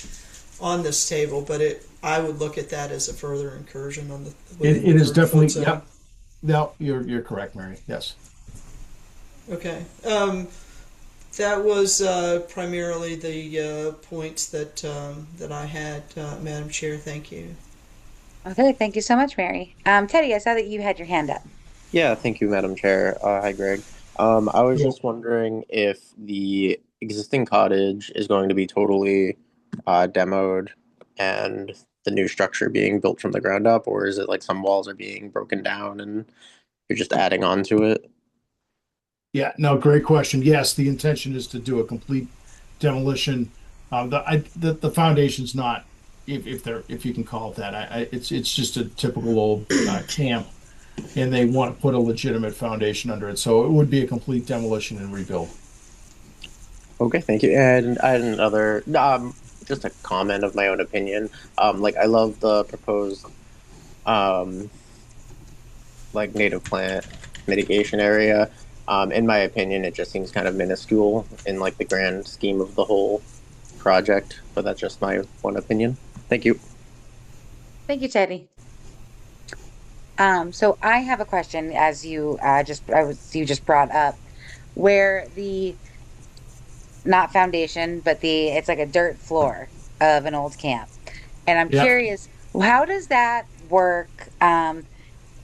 [SPEAKER 3] on this table, but I would look at that as a further incursion on the.
[SPEAKER 5] It is
[SPEAKER 3] 30-foot
[SPEAKER 5] definitely,
[SPEAKER 3] zone.
[SPEAKER 5] yep. No, you're correct, Mary. Yes.
[SPEAKER 3] Okay. That was primarily the points that I had, Madam Chair. Thank you.
[SPEAKER 1] Okay, thank you so much, Mary. Teddy, I saw that you had your hand up.
[SPEAKER 10] Yeah, thank you, Madam Chair. Hi, Greg. I was
[SPEAKER 5] Hello.
[SPEAKER 10] just wondering if the existing cottage is going to be totally demoed and the new structure being built from the ground up, or is it like some walls are being broken down and you're just adding on to it?
[SPEAKER 5] Yeah, no, great question. Yes, the intention is to do a complete demolition. The foundation's not, if you can call it that. It's just a typical old camp, and they want to put a legitimate foundation under it. So it would be a complete demolition and rebuild.
[SPEAKER 10] Okay, thank you. And I had another, just a comment of my own opinion. Like I love the proposed, like native plant mitigation area. In my opinion, it just seems kind of minuscule in like the grand scheme of the whole project, but that's just my one opinion. Thank you.
[SPEAKER 1] Thank you, Teddy. So I have a question, as you you just brought up, where the not foundation, but it's like a dirt floor of an old camp, and I'm
[SPEAKER 5] Yeah.
[SPEAKER 1] curious, how does that work?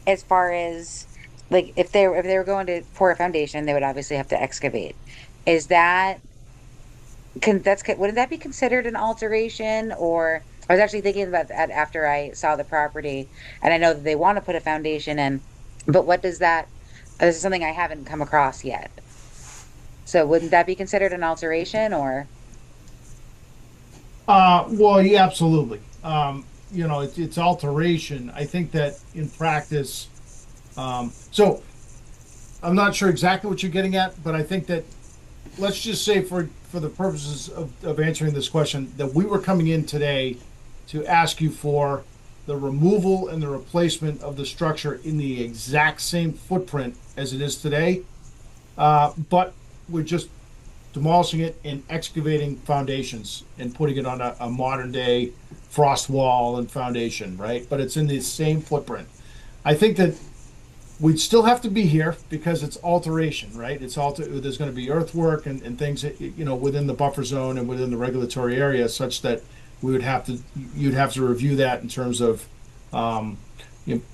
[SPEAKER 1] As far as like if they were going to pour a foundation, they would obviously have to excavate. Is that wouldn't that be considered an alteration? Or I was actually thinking about that after I saw the property, and I know that they want to put a foundation in, but what does that? This is something I haven't come across yet. So wouldn't that be considered an alteration or?
[SPEAKER 5] Well, yeah, absolutely. It's alteration. I think that in practice, so I'm not sure exactly what you're getting at, but I think that let's just say for the purposes of answering this question, that we were coming in today to ask you for the removal and the replacement of the structure in the exact same footprint as it is today, but we're just demolishing it and excavating foundations and putting it on a modern day frost wall and foundation, right? But it's in the same footprint. I think that we'd still have to be here because it's alteration, right? There's going to be earthwork and things, within the buffer zone and within the regulatory area, such that you'd have to review that in terms of,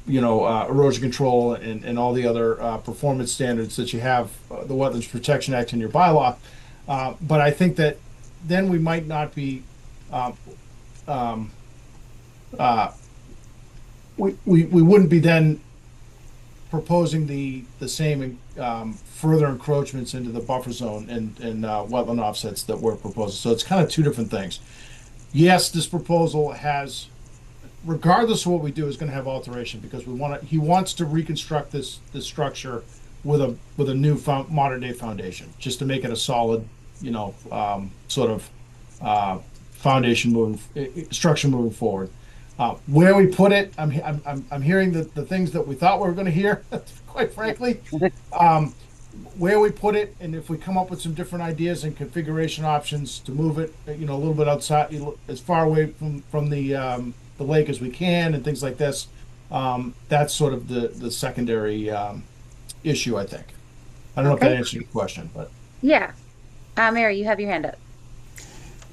[SPEAKER 5] erosion control and all the other performance standards that you have, the Wetlands Protection Act in your bylaw. But I think that then we might not be, we wouldn't be then proposing the same further encroachments into the buffer zone and wetland offsets that we're proposing. So it's kind of two different things. Yes, this proposal has, regardless of what we do, is going to have alteration because he wants to reconstruct this structure with a new modern day foundation, just to make it a solid, sort of foundation structure moving forward. Where we put it, I'm hearing the things that we thought we were going to hear, quite frankly. Where we put it, and if we come up with some different ideas and configuration options to move it, a little bit outside, as far away from the lake as we can, and things like this, that's sort of the secondary issue, I think. I don't know if that answered your question, but
[SPEAKER 1] Yeah. Mary, you have your hand up.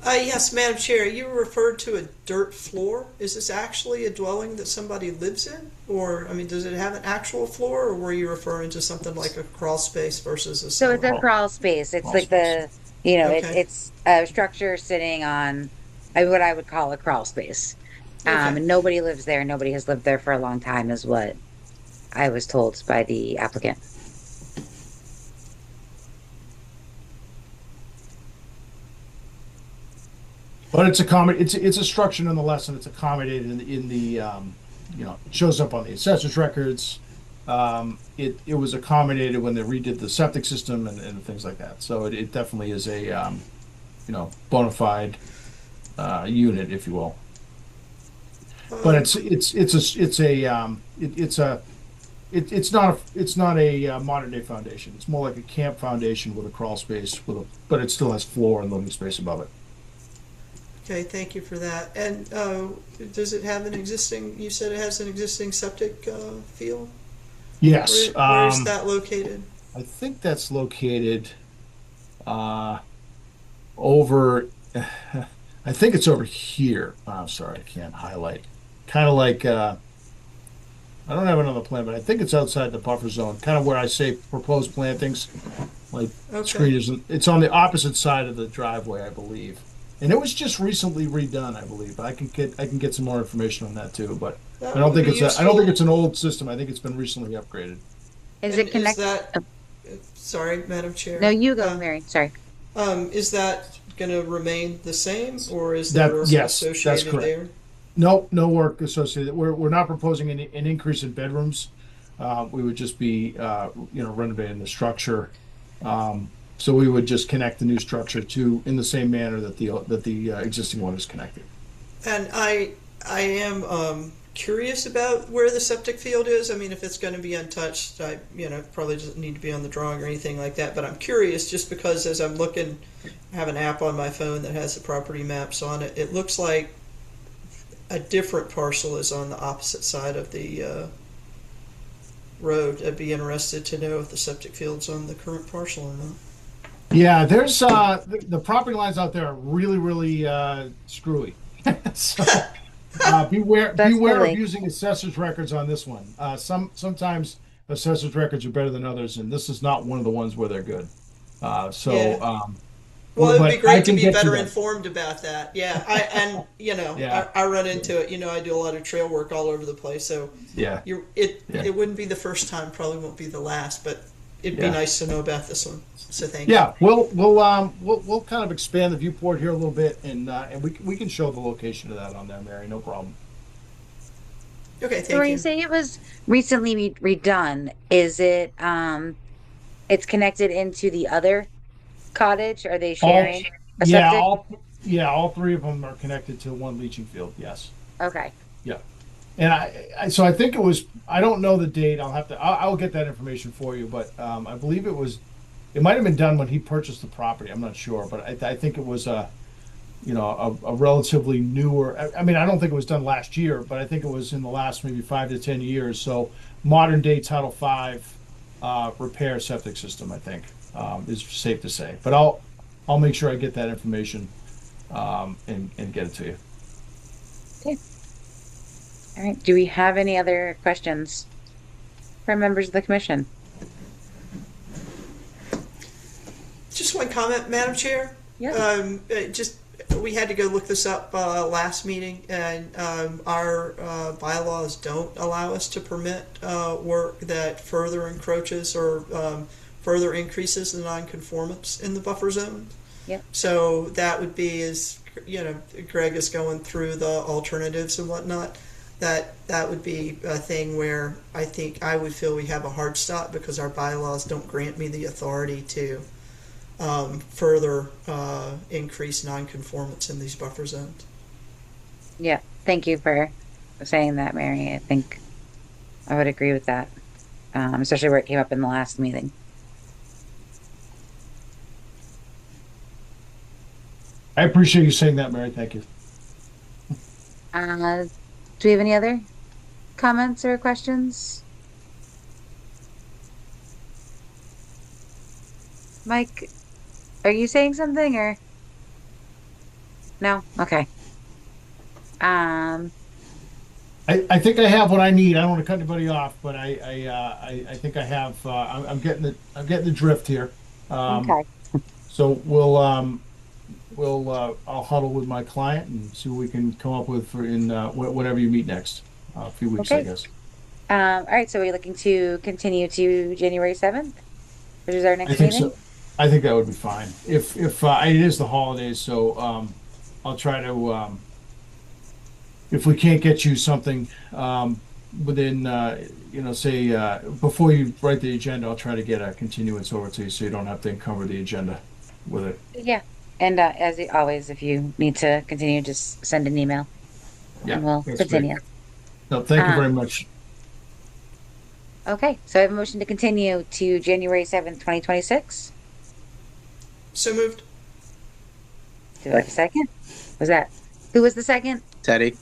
[SPEAKER 3] Yes, Madam Chair, you referred to a dirt floor. Is this actually a dwelling that somebody lives in? Or, does it have an actual floor, or were you referring to something like a crawl space versus a
[SPEAKER 1] So it's a
[SPEAKER 3] cellar?
[SPEAKER 1] crawl space. It's
[SPEAKER 5] Crawl
[SPEAKER 1] like
[SPEAKER 5] space.
[SPEAKER 3] Okay.
[SPEAKER 1] it's a structure sitting on what I would call a crawl space.
[SPEAKER 3] Okay.
[SPEAKER 1] And nobody lives there. Nobody has lived there for a long time, is what I was told by the applicant.
[SPEAKER 5] But it's a structure nonetheless, and it's accommodated in the it shows up on the assessor's records. It was accommodated when they redid the septic system and things like that. So it definitely is a bona fide unit, if you will. But
[SPEAKER 3] Um, it's not a modern day foundation. It's more like a camp foundation with a crawl space but it still has floor and living space above it. okay, thank you for that. And does it have an existing? You said it has an existing septic field.
[SPEAKER 5] Yes.
[SPEAKER 3] Where is that located?
[SPEAKER 5] I think that's located uh over I think it's over here. Oh, I'm sorry, I can't highlight. Kind of like I don't have another plan, but I think it's outside the buffer zone, kind of where I say proposed plantings. Like
[SPEAKER 3] Okay.
[SPEAKER 5] screen isn't, it's on the opposite side of the driveway, I believe. And it was just recently redone, I believe. I can get some more information on that too, but
[SPEAKER 3] That
[SPEAKER 5] I don't
[SPEAKER 3] would
[SPEAKER 5] think
[SPEAKER 3] be
[SPEAKER 5] I don't think
[SPEAKER 3] useful.
[SPEAKER 5] it's an old system. I think it's been recently upgraded.
[SPEAKER 1] Is
[SPEAKER 3] And
[SPEAKER 1] it connected?
[SPEAKER 3] that? Sorry, Madam Chair.
[SPEAKER 1] No, you go,
[SPEAKER 3] Uh,
[SPEAKER 1] Mary. Sorry.
[SPEAKER 3] Is that going to remain the same, or is
[SPEAKER 5] That
[SPEAKER 3] there work
[SPEAKER 5] yes, that's
[SPEAKER 3] associated
[SPEAKER 5] correct.
[SPEAKER 3] there?
[SPEAKER 5] No work associated. We're not proposing an increase in bedrooms. We would just be renovating the structure. So we would just connect the new structure to in the same manner that the existing one is connected.
[SPEAKER 3] And I am curious about where the septic field is. I mean, if it's going to be untouched, probably doesn't need to be on the drawing or anything like that. But I'm curious just because as I'm looking, I have an app on my phone that has the property maps on it. It looks like a different parcel is on the opposite side of the road. I'd be interested to know if the septic field's on the current parcel or not.
[SPEAKER 5] Yeah, there's the property lines out there are really screwy. So beware
[SPEAKER 1] That's
[SPEAKER 5] beware of
[SPEAKER 1] silly.
[SPEAKER 5] using assessor's records on this one. Sometimes assessor's records are better than others, and this is not one of the ones where they're good.
[SPEAKER 3] Yeah.
[SPEAKER 5] Um,
[SPEAKER 3] Well, it'd be
[SPEAKER 5] but I
[SPEAKER 3] great to
[SPEAKER 5] can
[SPEAKER 3] be
[SPEAKER 5] get you
[SPEAKER 3] better
[SPEAKER 5] that.
[SPEAKER 3] informed about that. Yeah,
[SPEAKER 5] Yeah.
[SPEAKER 3] I run into it. I do a lot of trail work all over the place, so
[SPEAKER 5] Yeah,
[SPEAKER 3] it
[SPEAKER 5] Yeah.
[SPEAKER 3] it wouldn't be the first time, probably won't be the last, but it'd be
[SPEAKER 5] Yeah.
[SPEAKER 3] nice to know about this one. So thank you.
[SPEAKER 5] yeah. We'll kind of expand the viewport here a little bit, and we can show the location of that on there, Mary. No problem.
[SPEAKER 3] Okay,
[SPEAKER 1] So
[SPEAKER 3] thank
[SPEAKER 1] when
[SPEAKER 3] you.
[SPEAKER 1] you say it was recently redone, is it it's connected into the other cottage? Are they
[SPEAKER 5] All
[SPEAKER 1] sharing a septic?
[SPEAKER 5] all three of them are connected to one leaching field. Yes.
[SPEAKER 1] Okay.
[SPEAKER 5] Yeah. And so I think it was, I don't know the date. I'll get that information for you, but I believe it might have been done when he purchased the property. I'm not sure, but I think it was a relatively newer, I mean, I don't think it was done last year, but I think it was in the last maybe 5 to 10 years. So modern day Title V repair septic system, I think, is safe to say. But I'll make sure I get that information and get it to you.
[SPEAKER 1] Okay. All right. Do we have any other questions from members of the commission?
[SPEAKER 3] Just one comment, Madam Chair.
[SPEAKER 1] Yeah.
[SPEAKER 3] Just we had to go look this up last meeting, and our bylaws don't allow us to permit work that further encroaches or further increases the nonconformance in the buffer zone.
[SPEAKER 1] Yep.
[SPEAKER 3] So that would be as Greg is going through the alternatives and whatnot. That would be a thing where I think I would feel we have a hard stop because our bylaws don't grant me the authority to further increase nonconformance in these buffer zones.
[SPEAKER 1] Yeah. Thank you for saying that, Mary. I think I would agree with that, especially where it came up in the last meeting.
[SPEAKER 5] I appreciate you saying that, Mary. Thank you.
[SPEAKER 1] Do we have any other comments or questions? Mike, are you saying something or no? Okay.
[SPEAKER 5] I think I have what I need. I don't want to cut anybody off, but I think I have. I'm getting the drift here.
[SPEAKER 1] Okay.
[SPEAKER 5] So I'll huddle with my client and see what we can come up with for whenever you meet next. A few weeks, I
[SPEAKER 1] Okay.
[SPEAKER 5] guess.
[SPEAKER 1] All right. So we're looking to continue to January 7th, which is our
[SPEAKER 5] I
[SPEAKER 1] next
[SPEAKER 5] think
[SPEAKER 1] meeting.
[SPEAKER 5] so. I think that would be fine. If it is the holidays, so I'll try to if we can't get you something within say before you write the agenda, I'll try to get a continuance over to you so you don't have to encumber the agenda with it.
[SPEAKER 1] Yeah. And as always, if you need to continue, just send an email.
[SPEAKER 5] Yeah,
[SPEAKER 1] and we'll
[SPEAKER 5] that's great.
[SPEAKER 1] continue.
[SPEAKER 5] No, thank you
[SPEAKER 1] Um,
[SPEAKER 5] very much.
[SPEAKER 1] Okay, so I have a motion to continue to January 7th, 2026.
[SPEAKER 3] So moved.
[SPEAKER 1] Do I have a second? Was that, who was the second?
[SPEAKER 10] Teddy.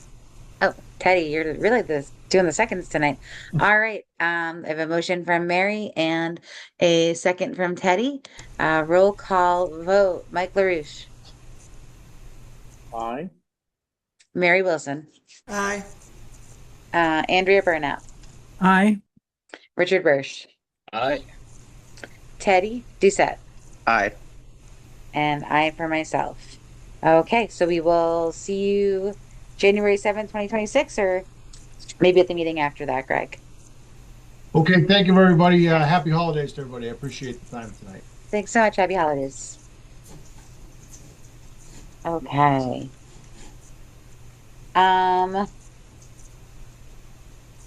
[SPEAKER 1] Oh, Teddy, you're really doing the seconds tonight. All right. I have a motion from Mary and a second from Teddy. Roll call vote. Mike LaRouche,
[SPEAKER 7] Aye.
[SPEAKER 1] Mary Wilson,
[SPEAKER 3] Aye.
[SPEAKER 1] Andrea Burnout,
[SPEAKER 8] Aye.
[SPEAKER 1] Richard Bursch,
[SPEAKER 2] Aye.
[SPEAKER 1] Teddy Doucette,
[SPEAKER 10] Aye.
[SPEAKER 1] and I for myself. Okay, so we will see you January 7th, 2026, or maybe at the meeting after that, Greg.
[SPEAKER 5] Okay, thank you, everybody. Happy holidays to everybody. I appreciate the time tonight.
[SPEAKER 1] Thanks so much. Happy holidays. Okay.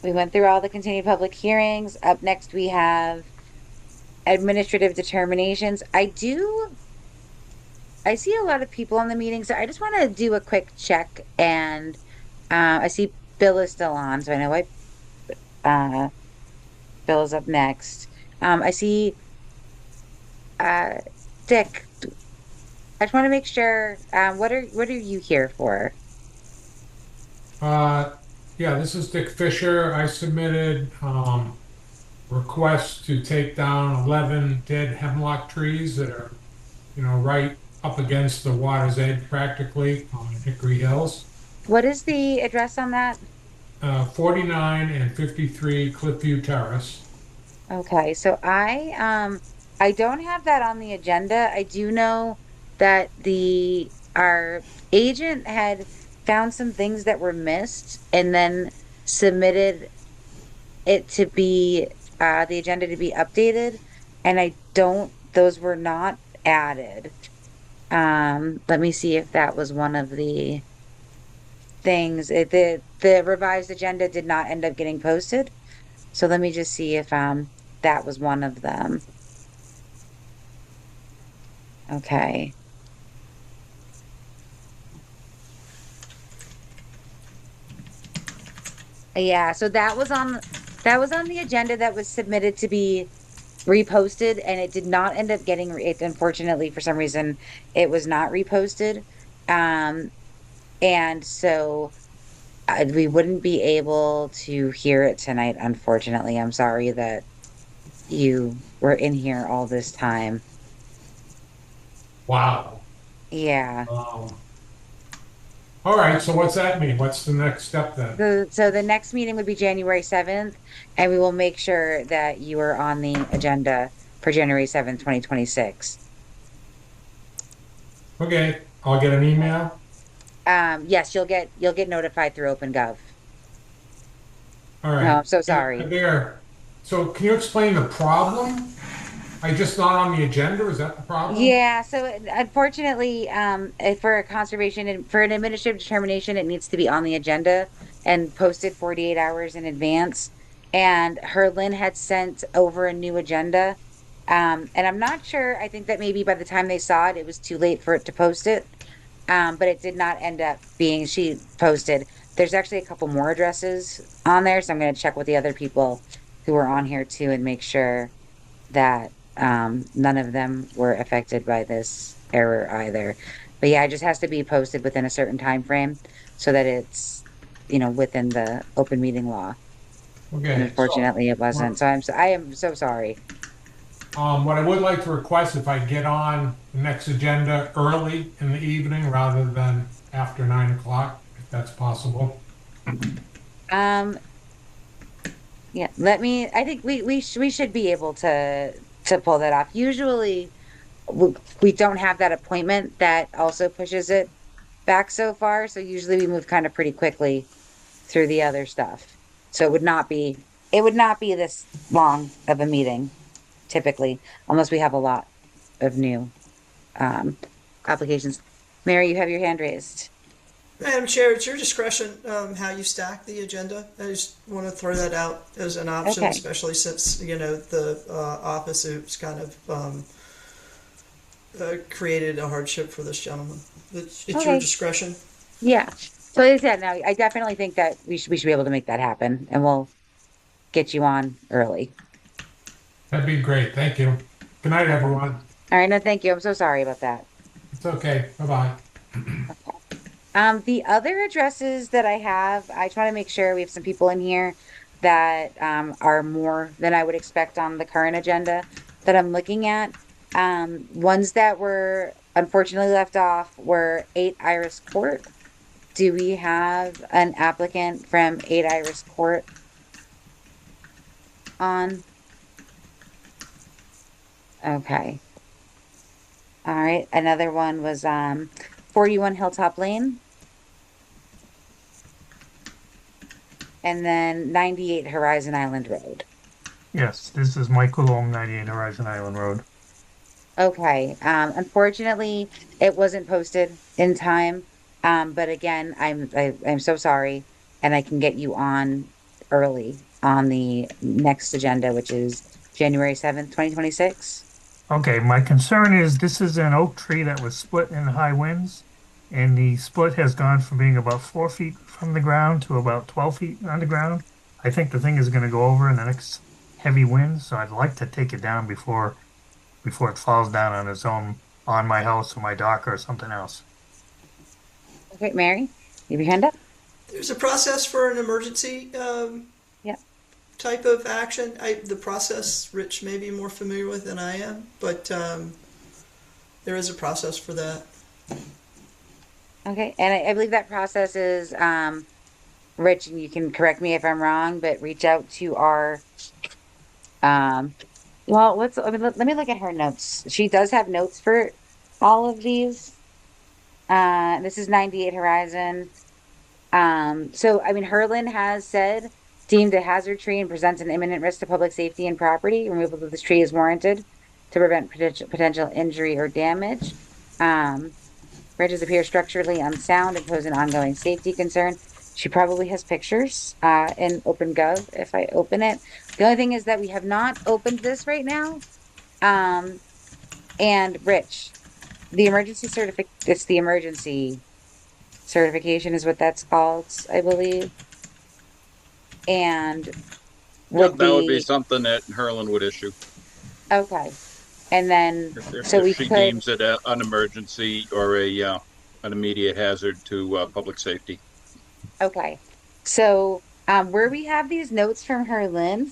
[SPEAKER 1] We went through all the continued public hearings. Up next, we have administrative determinations. I see a lot of people on the meeting, so I just want to do a quick check. And I see Bill is still on, so I know Bill is up next. I see Dick. I just want to make sure. What are you here for?
[SPEAKER 11] Yeah, this is Dick Fisher. I submitted requests to take down 11 dead hemlock trees that are, right up against the water's edge practically on Hickory Hills.
[SPEAKER 1] What is the address on that?
[SPEAKER 11] 49 and 53 Cliffview Terrace.
[SPEAKER 1] Okay, so I don't have that on the agenda. I do know that our agent had found some things that were missed and then submitted it to be the agenda to be updated, and those were not added. Let me see if that was one of the things. The revised agenda did not end up getting posted, so let me just see if that was one of them. Okay. Yeah, so that was on the agenda that was submitted to be reposted, and it did not end up getting it. Unfortunately, for some reason, it was not reposted. And so we wouldn't be able to hear it tonight, unfortunately. I'm sorry that you were in here all this time.
[SPEAKER 11] Wow.
[SPEAKER 1] Yeah.
[SPEAKER 11] All right, so what's that mean? What's the next step then?
[SPEAKER 1] So the next meeting would be January 7th, and we will make sure that you are on the agenda for January 7th, 2026.
[SPEAKER 11] Okay, I'll get an email.
[SPEAKER 1] Yes, you'll get notified through OpenGov.
[SPEAKER 11] All right.
[SPEAKER 1] No, I'm so sorry.
[SPEAKER 11] So can you explain the problem? Are you just not on the agenda? Is that the problem?
[SPEAKER 1] Yeah, so unfortunately, for a conservation and for an administrative determination, it needs to be on the agenda and posted 48 hours in advance. And Herlin had sent over a new agenda. And I'm not sure, I think that maybe by the time they saw it, it was too late for it to post it. But it did not end up being, she posted. There's actually a couple more addresses on there, so I'm going to check with the other people who are on here too and make sure that none of them were affected by this error either. But yeah, it just has to be posted within a certain time frame so that it's, within the open meeting law.
[SPEAKER 11] Okay.
[SPEAKER 1] And unfortunately, it wasn't. So I am so sorry.
[SPEAKER 11] What I would like to request, if I get on the next agenda early in the evening rather than after 9 o'clock, if that's possible.
[SPEAKER 1] Yeah, I think we should be able to pull that off. Usually we don't have that appointment that also pushes it back so far. So usually we move kind of pretty quickly through the other stuff. So it would not be this long of a meeting typically, unless we have a lot of new applications. Mary, you have your hand raised.
[SPEAKER 3] Madam Chair, it's your discretion how you stack the agenda. I just want to throw that out as an option,
[SPEAKER 1] Okay.
[SPEAKER 3] especially since the office has kind of created a hardship for this gentleman. It's
[SPEAKER 1] Okay.
[SPEAKER 3] your discretion.
[SPEAKER 1] Yeah. So as I said, now I definitely think that we should be able to make that happen, and we'll get you on early.
[SPEAKER 11] That'd be great. Thank you. Good night, everyone.
[SPEAKER 1] All right, no, thank you. I'm so sorry about that.
[SPEAKER 11] It's okay. Bye-bye.
[SPEAKER 1] The other addresses that I have, I just want to make sure we have some people in here that are more than I would expect on the current agenda that I'm looking at. Ones that were unfortunately left off were 8 Iris Court. Do we have an applicant from 8 Iris Court on? Okay. All right. Another one was 41 Hilltop Lane. And then 98 Horizon Island Road.
[SPEAKER 12] Yes, this is Michael Long, 98 Horizon Island Road.
[SPEAKER 1] Okay. Unfortunately, it wasn't posted in time. But again, I'm so sorry, and I can get you on early on the next agenda, which is January 7th, 2026.
[SPEAKER 12] Okay, my concern is this is an oak tree that was split in high winds, and the split has gone from being about 4 feet from the ground to about 12 feet on the ground. I think the thing is going to go over in the next heavy wind, so I'd like to take it down before it falls down on its own on my house or my dock or something else.
[SPEAKER 1] Okay, Mary, you have your hand up?
[SPEAKER 3] There's a process for an emergency
[SPEAKER 1] Yeah.
[SPEAKER 3] type of action. The process Rich may be more familiar with than I am, but there is a process for that.
[SPEAKER 1] Okay, and I believe that process is, Rich, and you can correct me if I'm wrong, but reach out to our, well, let me look at her notes. She does have notes for all of these. This is 98 Horizon. So, I mean, Herlin has said, deemed a hazard tree and presents an imminent risk to public safety and property. Removal of this tree is warranted to prevent potential injury or damage. Bridges appear structurally unsound and pose an ongoing safety concern. She probably has pictures in OpenGov if I open it. The only thing is that we have not opened this right now. And Rich, the emergency it's the emergency certification is what that's called, I believe. And
[SPEAKER 2] That would be something that Herlin would issue.
[SPEAKER 1] Okay. And then,
[SPEAKER 2] If
[SPEAKER 1] so we
[SPEAKER 2] she
[SPEAKER 1] could,
[SPEAKER 2] deems it an emergency or an immediate hazard to public safety.
[SPEAKER 1] okay. So, where we have these notes from Herlin,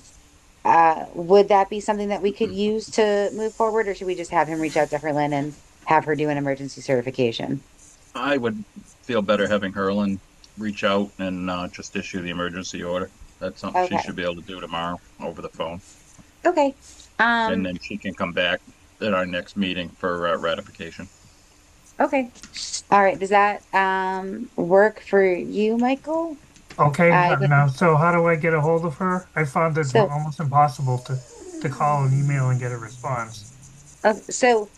[SPEAKER 1] would that be something that we could use to move forward, or should we just have him reach out to Herlin and have her do an emergency certification?
[SPEAKER 2] I would feel better having Herlin reach out and just issue the emergency order. That's something she
[SPEAKER 1] Okay.
[SPEAKER 2] should be able to do tomorrow over the phone.
[SPEAKER 1] Okay.
[SPEAKER 2] And then she can come back at our next meeting for ratification.
[SPEAKER 1] Okay. All right. Does that work for you, Michael?
[SPEAKER 12] Okay,
[SPEAKER 1] I would-
[SPEAKER 12] now, so how do I get a hold of her? I found it
[SPEAKER 1] So-
[SPEAKER 12] almost impossible to call and email and get a response.
[SPEAKER 1] So,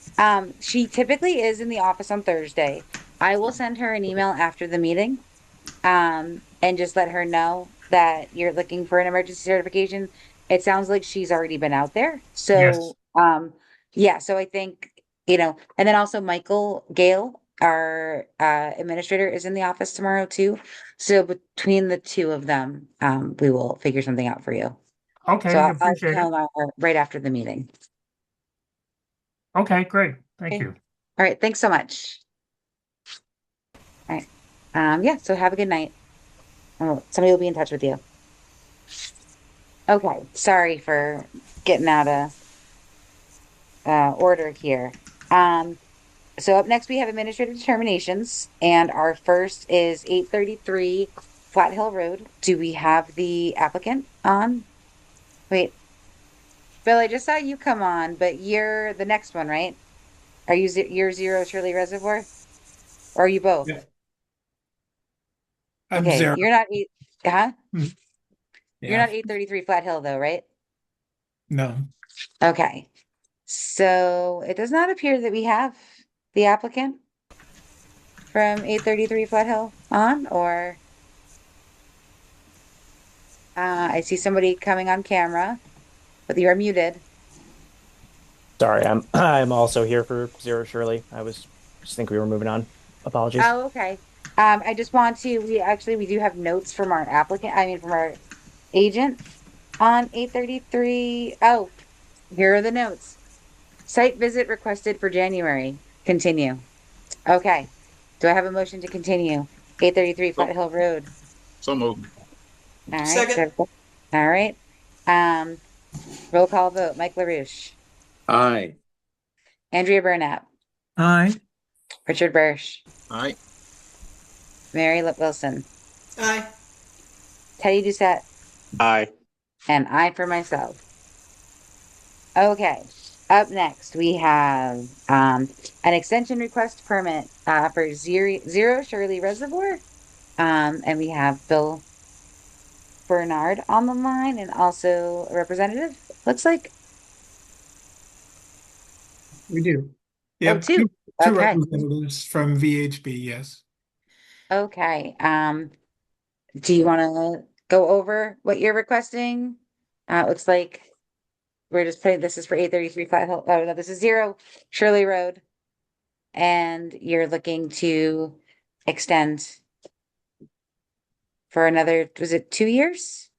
[SPEAKER 1] she typically is in the office on Thursday. I will send her an email after the meeting, and just let her know that you're looking for an emergency certification. It sounds like she's already been out there. So,
[SPEAKER 12] Yes.
[SPEAKER 1] yeah, so I think, and then also Michael Gale, our administrator, is in the office tomorrow too. So between the two of them, we will figure something out for you.
[SPEAKER 12] Okay,
[SPEAKER 1] So
[SPEAKER 12] I
[SPEAKER 1] I'll
[SPEAKER 12] appreciate it.
[SPEAKER 1] tell her right after the meeting.
[SPEAKER 12] Okay, great. Thank
[SPEAKER 1] Okay.
[SPEAKER 12] you.
[SPEAKER 1] All right, thanks so much. All right. Yeah, so have a good night. Oh, somebody will be in touch with you. Okay, sorry for getting out of order here. So up next we have administrative determinations, and our first is 833 Flat Hill Road. Do we have the applicant on? Wait, Bill, I just saw you come on, but you're the next one, right? Are you you're Zero Shirley Reservoir? Or are you both?
[SPEAKER 8] Yeah. I'm
[SPEAKER 1] Okay,
[SPEAKER 8] zero.
[SPEAKER 1] you're not huh? You're
[SPEAKER 8] Yeah.
[SPEAKER 1] not 833 Flat Hill though, right?
[SPEAKER 8] No.
[SPEAKER 1] Okay. So it does not appear that we have the applicant from 833 Flat Hill on, or I see somebody coming on camera, but you are muted.
[SPEAKER 13] Sorry, I'm also here for Zero Shirley. I was just think we were moving on. Apologies.
[SPEAKER 1] Oh, okay. I just want to, we do have notes from our from our agent on 8:33. Oh, here are the notes. Site visit requested for January. Continue. Okay. Do I have a motion to continue? 833 Flat Hill Road.
[SPEAKER 2] So moved.
[SPEAKER 1] All right.
[SPEAKER 3] Second.
[SPEAKER 1] All right. Um, roll call vote. Mike LaRouche,
[SPEAKER 7] Aye.
[SPEAKER 1] Andrea Burnett,
[SPEAKER 8] Aye.
[SPEAKER 1] Richard Bursch,
[SPEAKER 2] Aye.
[SPEAKER 1] Mary Lip Wilson,
[SPEAKER 3] Aye.
[SPEAKER 1] Teddy Doucette,
[SPEAKER 10] Aye.
[SPEAKER 1] and I for myself. Okay. Up next, we have an extension request permit for Zero Shirley Reservoir. And we have Bill Bernard on the line and also a representative, looks like.
[SPEAKER 8] We do.
[SPEAKER 1] Oh,
[SPEAKER 8] Yep.
[SPEAKER 1] two.
[SPEAKER 8] Two
[SPEAKER 1] Okay.
[SPEAKER 8] representatives from VHB, yes.
[SPEAKER 1] Okay. Do you want to go over what you're requesting? It looks like we're just putting this is for 833 Flat Hill. Oh, no, this is Zero Shirley Road. And you're looking to extend for another, was it 2 years?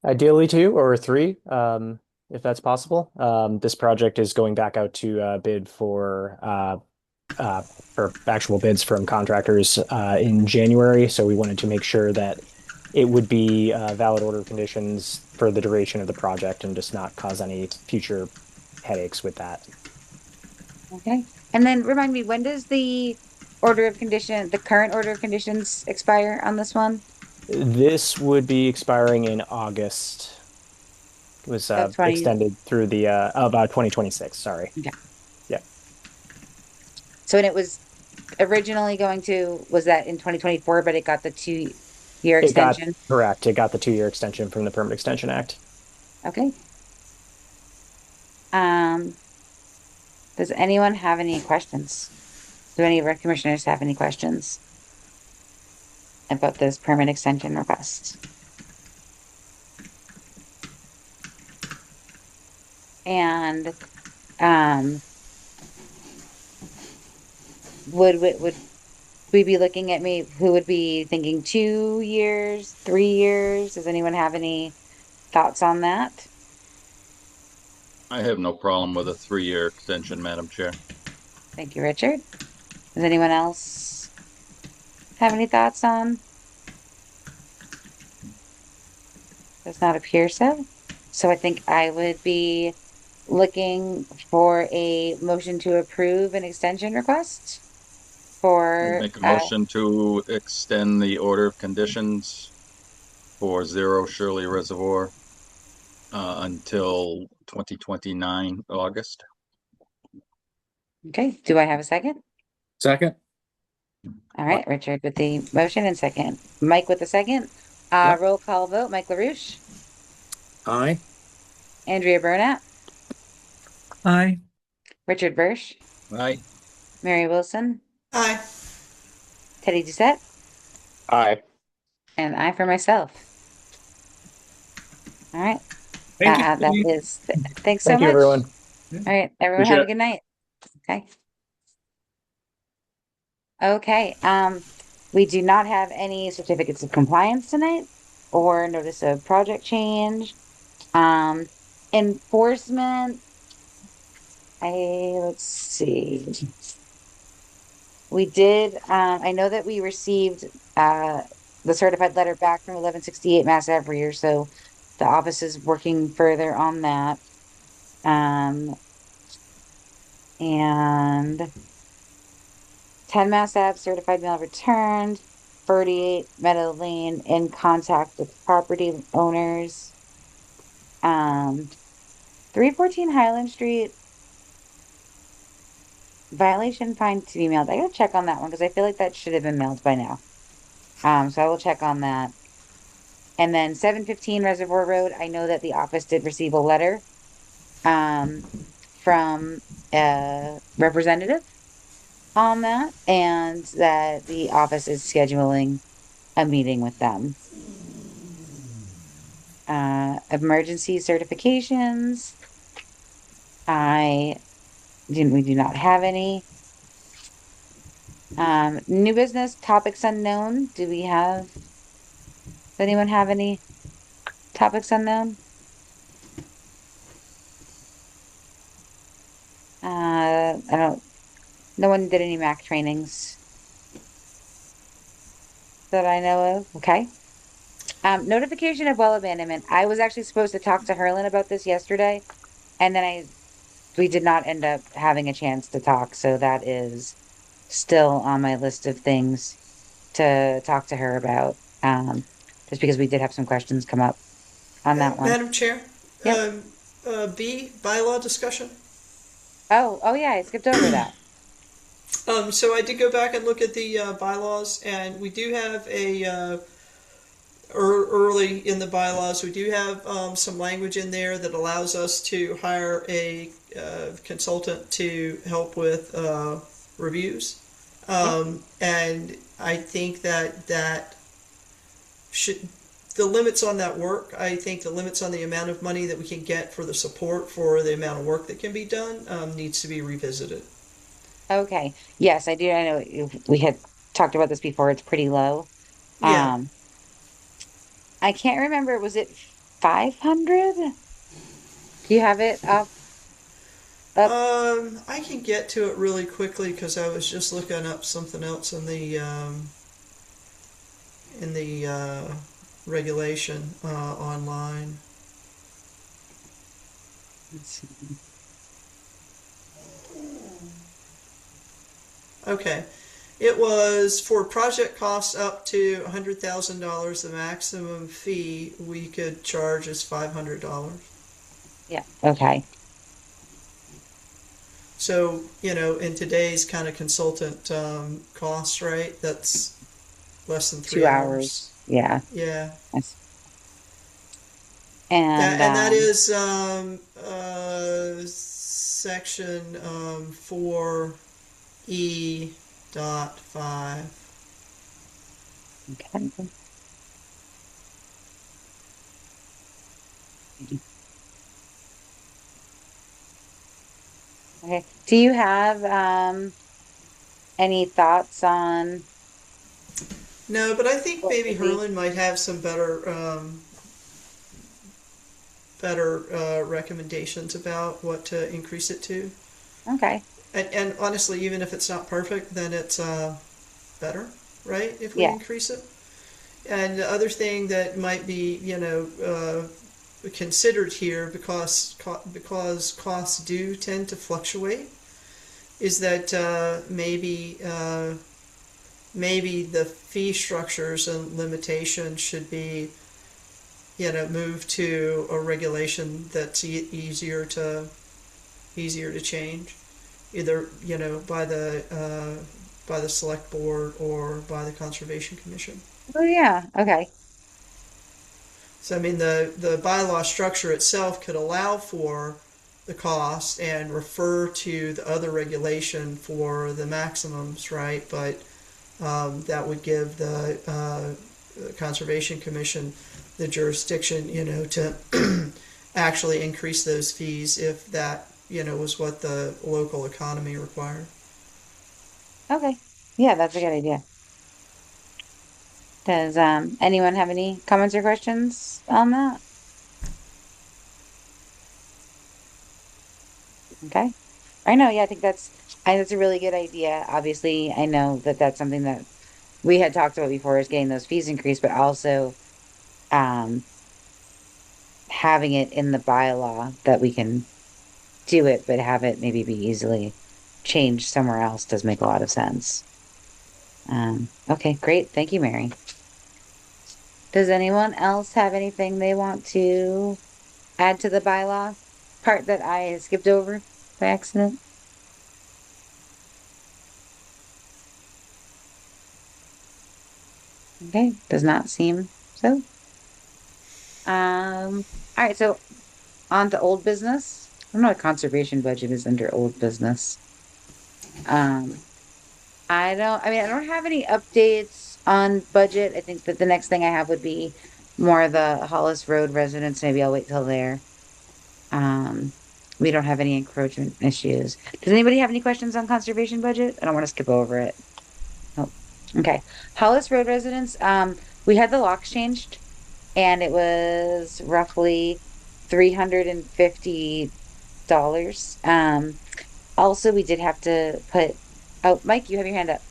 [SPEAKER 13] Ideally 2 or 3, if that's possible. This project is going back out to bid for actual bids from contractors in January. So we wanted to make sure that it would be valid order of conditions for the duration of the project and just not cause any future headaches with that.
[SPEAKER 1] Okay. And then remind me, when does the current order of conditions expire on this one?
[SPEAKER 13] This would be expiring in August. It was
[SPEAKER 1] Of 20
[SPEAKER 13] extended through the about 2026. Sorry.
[SPEAKER 1] Okay.
[SPEAKER 13] Yeah.
[SPEAKER 1] So, and it was originally was that in 2024, but it got the 2-year extension?
[SPEAKER 13] Correct. It got the 2-year extension from the Permit Extension Act.
[SPEAKER 1] Okay. Does anyone have any questions? Do any of our commissioners have any questions about this permit extension request? And would we be looking at who would be thinking 2 years, 3 years? Does anyone have any thoughts on that?
[SPEAKER 2] I have no problem with a 3-year extension, Madam Chair.
[SPEAKER 1] Thank you, Richard. Does anyone else have any thoughts on? Does not appear so. So I think I would be looking for a motion to approve an extension request for
[SPEAKER 2] Make a motion to extend the order of conditions for Zero Shirley Reservoir until 2029 August.
[SPEAKER 1] Okay, do I have a second?
[SPEAKER 7] Second.
[SPEAKER 1] All right, Richard with the motion and second. Mike with the second.
[SPEAKER 7] Yep.
[SPEAKER 1] Roll call vote. Mike LaRouche,
[SPEAKER 7] Aye.
[SPEAKER 1] Andrea Burnett,
[SPEAKER 8] Aye.
[SPEAKER 1] Richard Bursch,
[SPEAKER 2] Aye.
[SPEAKER 1] Mary Wilson,
[SPEAKER 3] Aye.
[SPEAKER 1] Teddy Doucette,
[SPEAKER 10] Aye.
[SPEAKER 1] and I for myself. All right.
[SPEAKER 8] Thank you.
[SPEAKER 1] That is, thanks so
[SPEAKER 13] Thank you,
[SPEAKER 1] much.
[SPEAKER 13] everyone.
[SPEAKER 1] All right, everyone have a good night. Okay. Okay, we do not have any certificates of compliance tonight or notice of project change. Enforcement, let's see. We did, I know that we received, the certified letter back from 1168 Mass Ave Rear, so the office is working further on that. And 10 Mass Ave certified mail returned, 38 Meadow Lane in contact with property owners. 314 Highland Street, violation fine to be mailed. I gotta check on that one because I feel like that should have been mailed by now. So I will check on that. And then 715 Reservoir Road, I know that the office did receive a letter from a representative on that, and that the office is scheduling a meeting with them. Emergency certifications. We do not have any. New business topics unknown. Does anyone have any topics unknown? I don't, no one did any MAC trainings that I know of. Okay. Notification of well abandonment. I was actually supposed to talk to Herlin about this yesterday, and then we did not end up having a chance to talk. So that is still on my list of things to talk to her about. Just because we did have some questions come up on that one.
[SPEAKER 3] Madam Chair,
[SPEAKER 1] Yep.
[SPEAKER 3] B, bylaw discussion.
[SPEAKER 1] Oh yeah, I skipped over that.
[SPEAKER 3] So I did go back and look at the bylaws, and we do have early in the bylaws, we do have some language in there that allows us to hire a consultant to help with reviews. And I think that should, the limits on that work, I think the limits on the amount of money that we can get for the support for the amount of work that can be done needs to be revisited.
[SPEAKER 1] Okay. Yes, I do. I know we had talked about this before. It's pretty low.
[SPEAKER 3] Yeah.
[SPEAKER 1] I can't remember. Was it 500? Do you have it up?
[SPEAKER 3] I can get to it really quickly because I was just looking up something else in the regulation online.
[SPEAKER 1] Let's see.
[SPEAKER 3] Okay. It was for project costs up to $100,000. The maximum fee we could charge is $500.
[SPEAKER 1] Yeah. Okay.
[SPEAKER 3] So, in today's kind of consultant costs, right? That's less than 3
[SPEAKER 1] 2 hours. Yeah.
[SPEAKER 3] Yeah.
[SPEAKER 1] Yes. And
[SPEAKER 3] that is section 4E.5.
[SPEAKER 1] Okay. Okay. Do you have any thoughts on?
[SPEAKER 3] No, but I think maybe Herlin might have some better recommendations about what to increase it to.
[SPEAKER 1] Okay.
[SPEAKER 3] And honestly, even if it's not perfect, then it's better, right? If we
[SPEAKER 1] Yeah.
[SPEAKER 3] increase it. And the other thing that might be, considered here because costs do tend to fluctuate, is that maybe the fee structures and limitations should be, moved to a regulation that's easier to change, either by the select board or by the conservation commission.
[SPEAKER 1] Oh yeah. Okay.
[SPEAKER 3] So I mean the bylaw structure itself could allow for the cost and refer to the other regulation for the maximums, right? But that would give the conservation commission the jurisdiction, to actually increase those fees if that, was what the local economy required.
[SPEAKER 1] Okay. Yeah, that's a good idea. Does anyone have any comments or questions on that? Okay. I know. Yeah, I think that's a really good idea. Obviously, I know that that's something that we had talked about before is getting those fees increased, but also um having it in the bylaw that we can do it, but have it maybe be easily changed somewhere else does make a lot of sense. Okay, great. Thank you, Mary. Does anyone else have anything they want to add to the bylaw part that I skipped over by accident? Okay, does not seem so. All right, so on to old business. I don't know what conservation budget is under old business. I don't have any updates on budget. I think that the next thing I have would be more of the Hollis Road residents. Maybe I'll wait till there. Um, we don't have any encroachment issues. Does anybody have any questions on conservation budget? I don't want to skip over it. Okay. Hollis Road residents, we had the locks changed and it was roughly $350. Also we did have to put, oh, Mike, you have your hand up.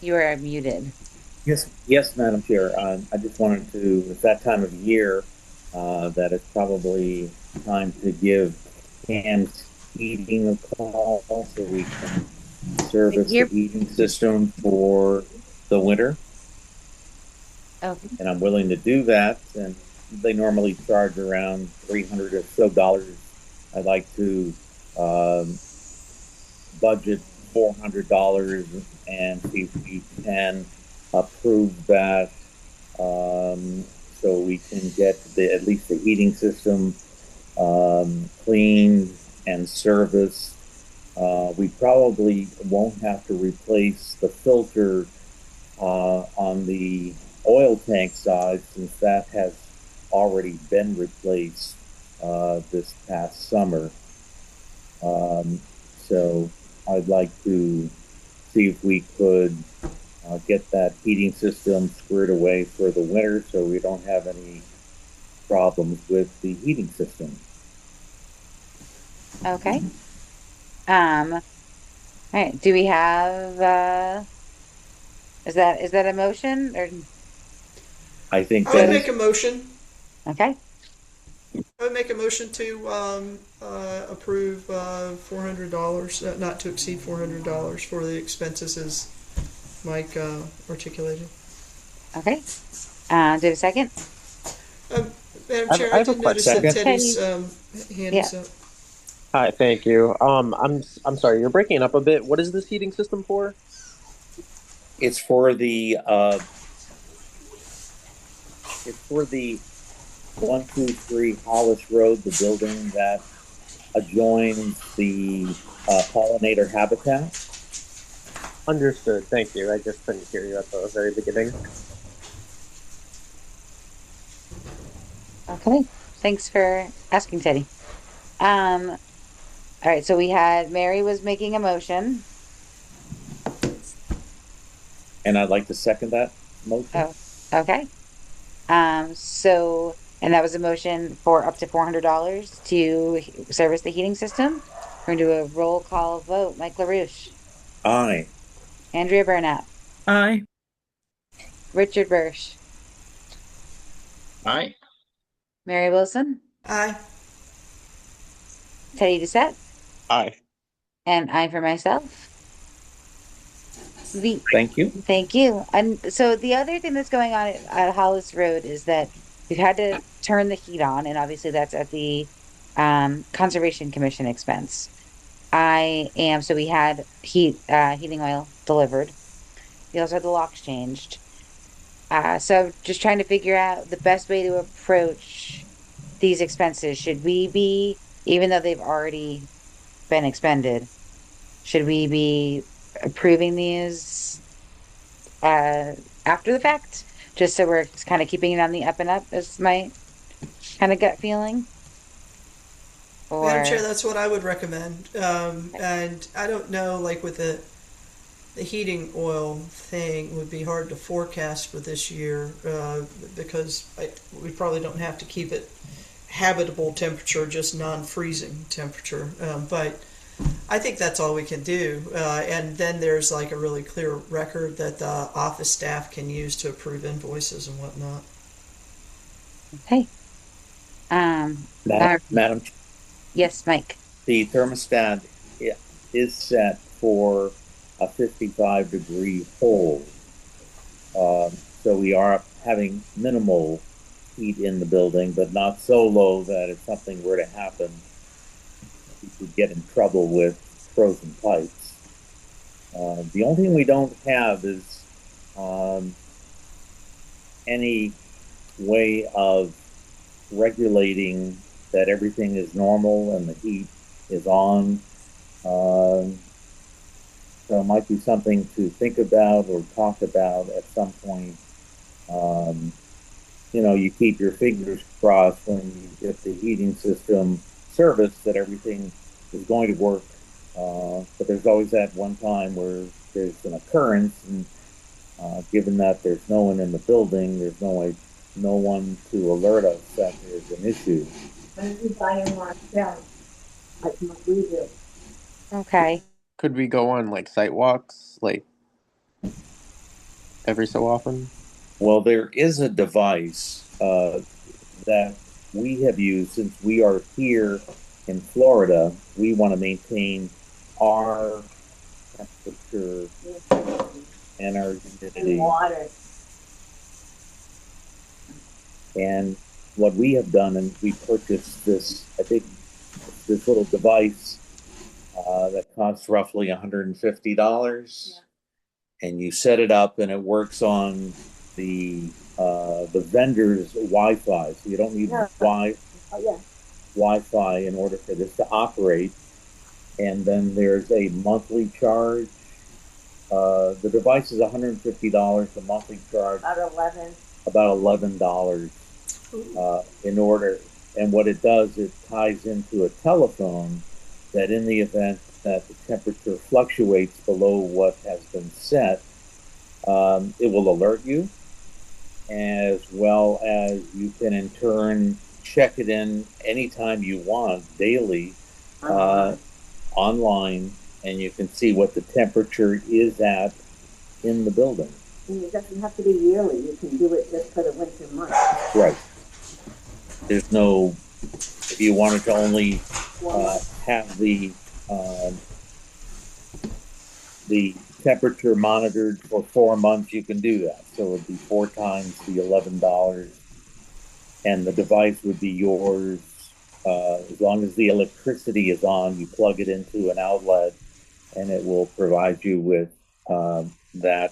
[SPEAKER 1] You are muted.
[SPEAKER 14] Yes, Madam Chair. I just wanted to, it's that time of year, that it's probably time to give Cam's Heating a call so we can service the
[SPEAKER 1] You're,
[SPEAKER 14] heating system for the winter.
[SPEAKER 1] oh,
[SPEAKER 14] And I'm willing to do that. And they normally charge around $300 or so dollars. I'd like to budget $400 and see if we can approve that, so we can get at least the heating system cleaned and serviced. We probably won't have to replace the filter on the oil tank side, since that has already been replaced this past summer. So I'd like to see if we could get that heating system squared away for the winter so we don't have any problems with the heating system.
[SPEAKER 1] okay. All right. Do we have, is that a motion or,
[SPEAKER 14] I think
[SPEAKER 3] I would
[SPEAKER 14] that
[SPEAKER 3] make
[SPEAKER 14] is,
[SPEAKER 3] a motion.
[SPEAKER 1] okay?
[SPEAKER 3] I would make a motion to approve $400, not to exceed $400 for the expenses as Mike articulated.
[SPEAKER 1] Okay. Do you have a second?
[SPEAKER 3] Madam
[SPEAKER 10] I
[SPEAKER 3] Chair,
[SPEAKER 10] have
[SPEAKER 3] I
[SPEAKER 10] a
[SPEAKER 3] did notice
[SPEAKER 10] question.
[SPEAKER 3] that Teddy's hand
[SPEAKER 1] Yeah.
[SPEAKER 3] is up.
[SPEAKER 10] Hi, thank you. I'm sorry, you're breaking up a bit. What is this heating system for?
[SPEAKER 14] it's for the 123 Hollis Road, the building that adjoins the pollinator habitat.
[SPEAKER 10] Understood. Thank you. I just couldn't hear you at the very beginning.
[SPEAKER 1] Okay. Thanks for asking, Teddy. All right. So we had Mary was making a motion.
[SPEAKER 14] And I'd like to second that motion.
[SPEAKER 1] Oh, okay. And that was a motion for up to $400 to service the heating system. We're gonna do a roll call vote. Mike LaRouche,
[SPEAKER 14] Aye.
[SPEAKER 1] Andrea Burnap,
[SPEAKER 8] Aye.
[SPEAKER 1] Richard Bursch,
[SPEAKER 2] Aye.
[SPEAKER 1] Mary Wilson,
[SPEAKER 3] Aye.
[SPEAKER 1] Teddy Doucette,
[SPEAKER 10] Aye.
[SPEAKER 1] and I for myself.
[SPEAKER 14] Thank you.
[SPEAKER 1] Thank you. And so the other thing that's going on at Hollis Road is that we've had to turn the heat on, and obviously that's at the Conservation Commission expense. So we had heating oil delivered. We also had the locks changed. So just trying to figure out the best way to approach these expenses. Should we be, even though they've already been expended, should we be approving these after the fact? Just so we're kind of keeping it on the up and up is my kind of gut feeling. Or
[SPEAKER 3] Madam Chair, that's what I would recommend. And I don't know, like with the heating oil thing would be hard to forecast for this year because we probably don't have to keep it habitable temperature, just non-freezing temperature. But I think that's all we can do. And then there's like a really clear record that the office staff can use to approve invoices and whatnot.
[SPEAKER 1] okay.
[SPEAKER 14] Madam,
[SPEAKER 1] Yes, Mike.
[SPEAKER 14] the thermostat is set for a 55-degree hold. So we are having minimal heat in the building, but not so low that if something were to happen, we could get in trouble with frozen pipes. The only thing we don't have is any way of regulating that everything is normal and the heat is on. So it might be something to think about or talk about at some point. You keep your fingers crossed when you get the heating system serviced that everything is going to work But there's always that one time where there's an occurrence, and given that there's no one in the building, there's no one to alert us that there's an issue.
[SPEAKER 1] Okay.
[SPEAKER 10] Could we go on like site walks, like every so often?
[SPEAKER 14] Well, there is a device that we have used since we are here in Florida. We want to maintain our temperature and our humidity. And what we have done, and we purchased this, I think, this little device that costs roughly $150, and you set it up, and it works on the vendor's Wi-Fi. So you don't need Wi-Fi in order for this to operate. And then there's a monthly charge. The device is $150. The monthly charge about $11 in order. And what it does, it ties into a telephone that in the event that the temperature fluctuates below what has been set, it will alert you, as well as you can in turn check it in anytime you want daily online, and you can see what the temperature is at in the building.
[SPEAKER 15] And it doesn't have to be yearly. You can do it just for the winter months.
[SPEAKER 14] Right. There's no, if you wanted to only have the temperature monitored for 4 months, you can do that. So it would be 4 times the $11, and the device would be yours as long as the electricity is on. You plug it into an outlet, and it will provide you with that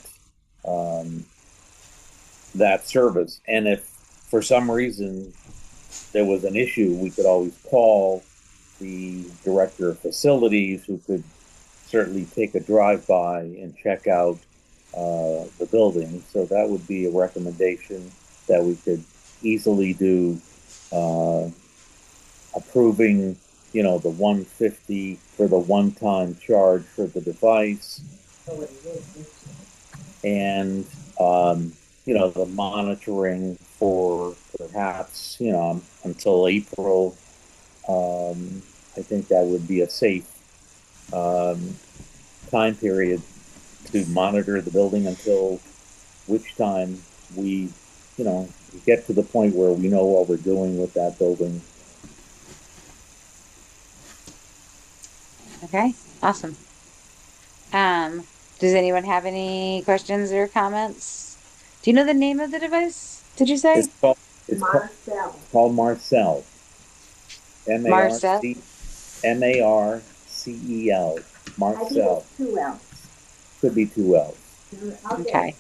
[SPEAKER 14] service. And if for some reason there was an issue, we could always call the director of facilities, who could certainly take a drive-by and check out the building. So that would be a recommendation that we could easily do, approving, the $150 for the one-time charge for the device, and the monitoring for perhaps until April. I think that would be a safe time period to monitor the building, until which time we get to the point where we know what we're doing with that building.
[SPEAKER 1] Okay, awesome. Does anyone have any questions or comments? Do you know the name of the device? Did you say?
[SPEAKER 14] It's called Marcel.
[SPEAKER 1] Marcel?
[SPEAKER 14] Marcel. Marcel.
[SPEAKER 15] I think it's 2 L's.
[SPEAKER 14] Could be 2 L's.
[SPEAKER 1] Okay.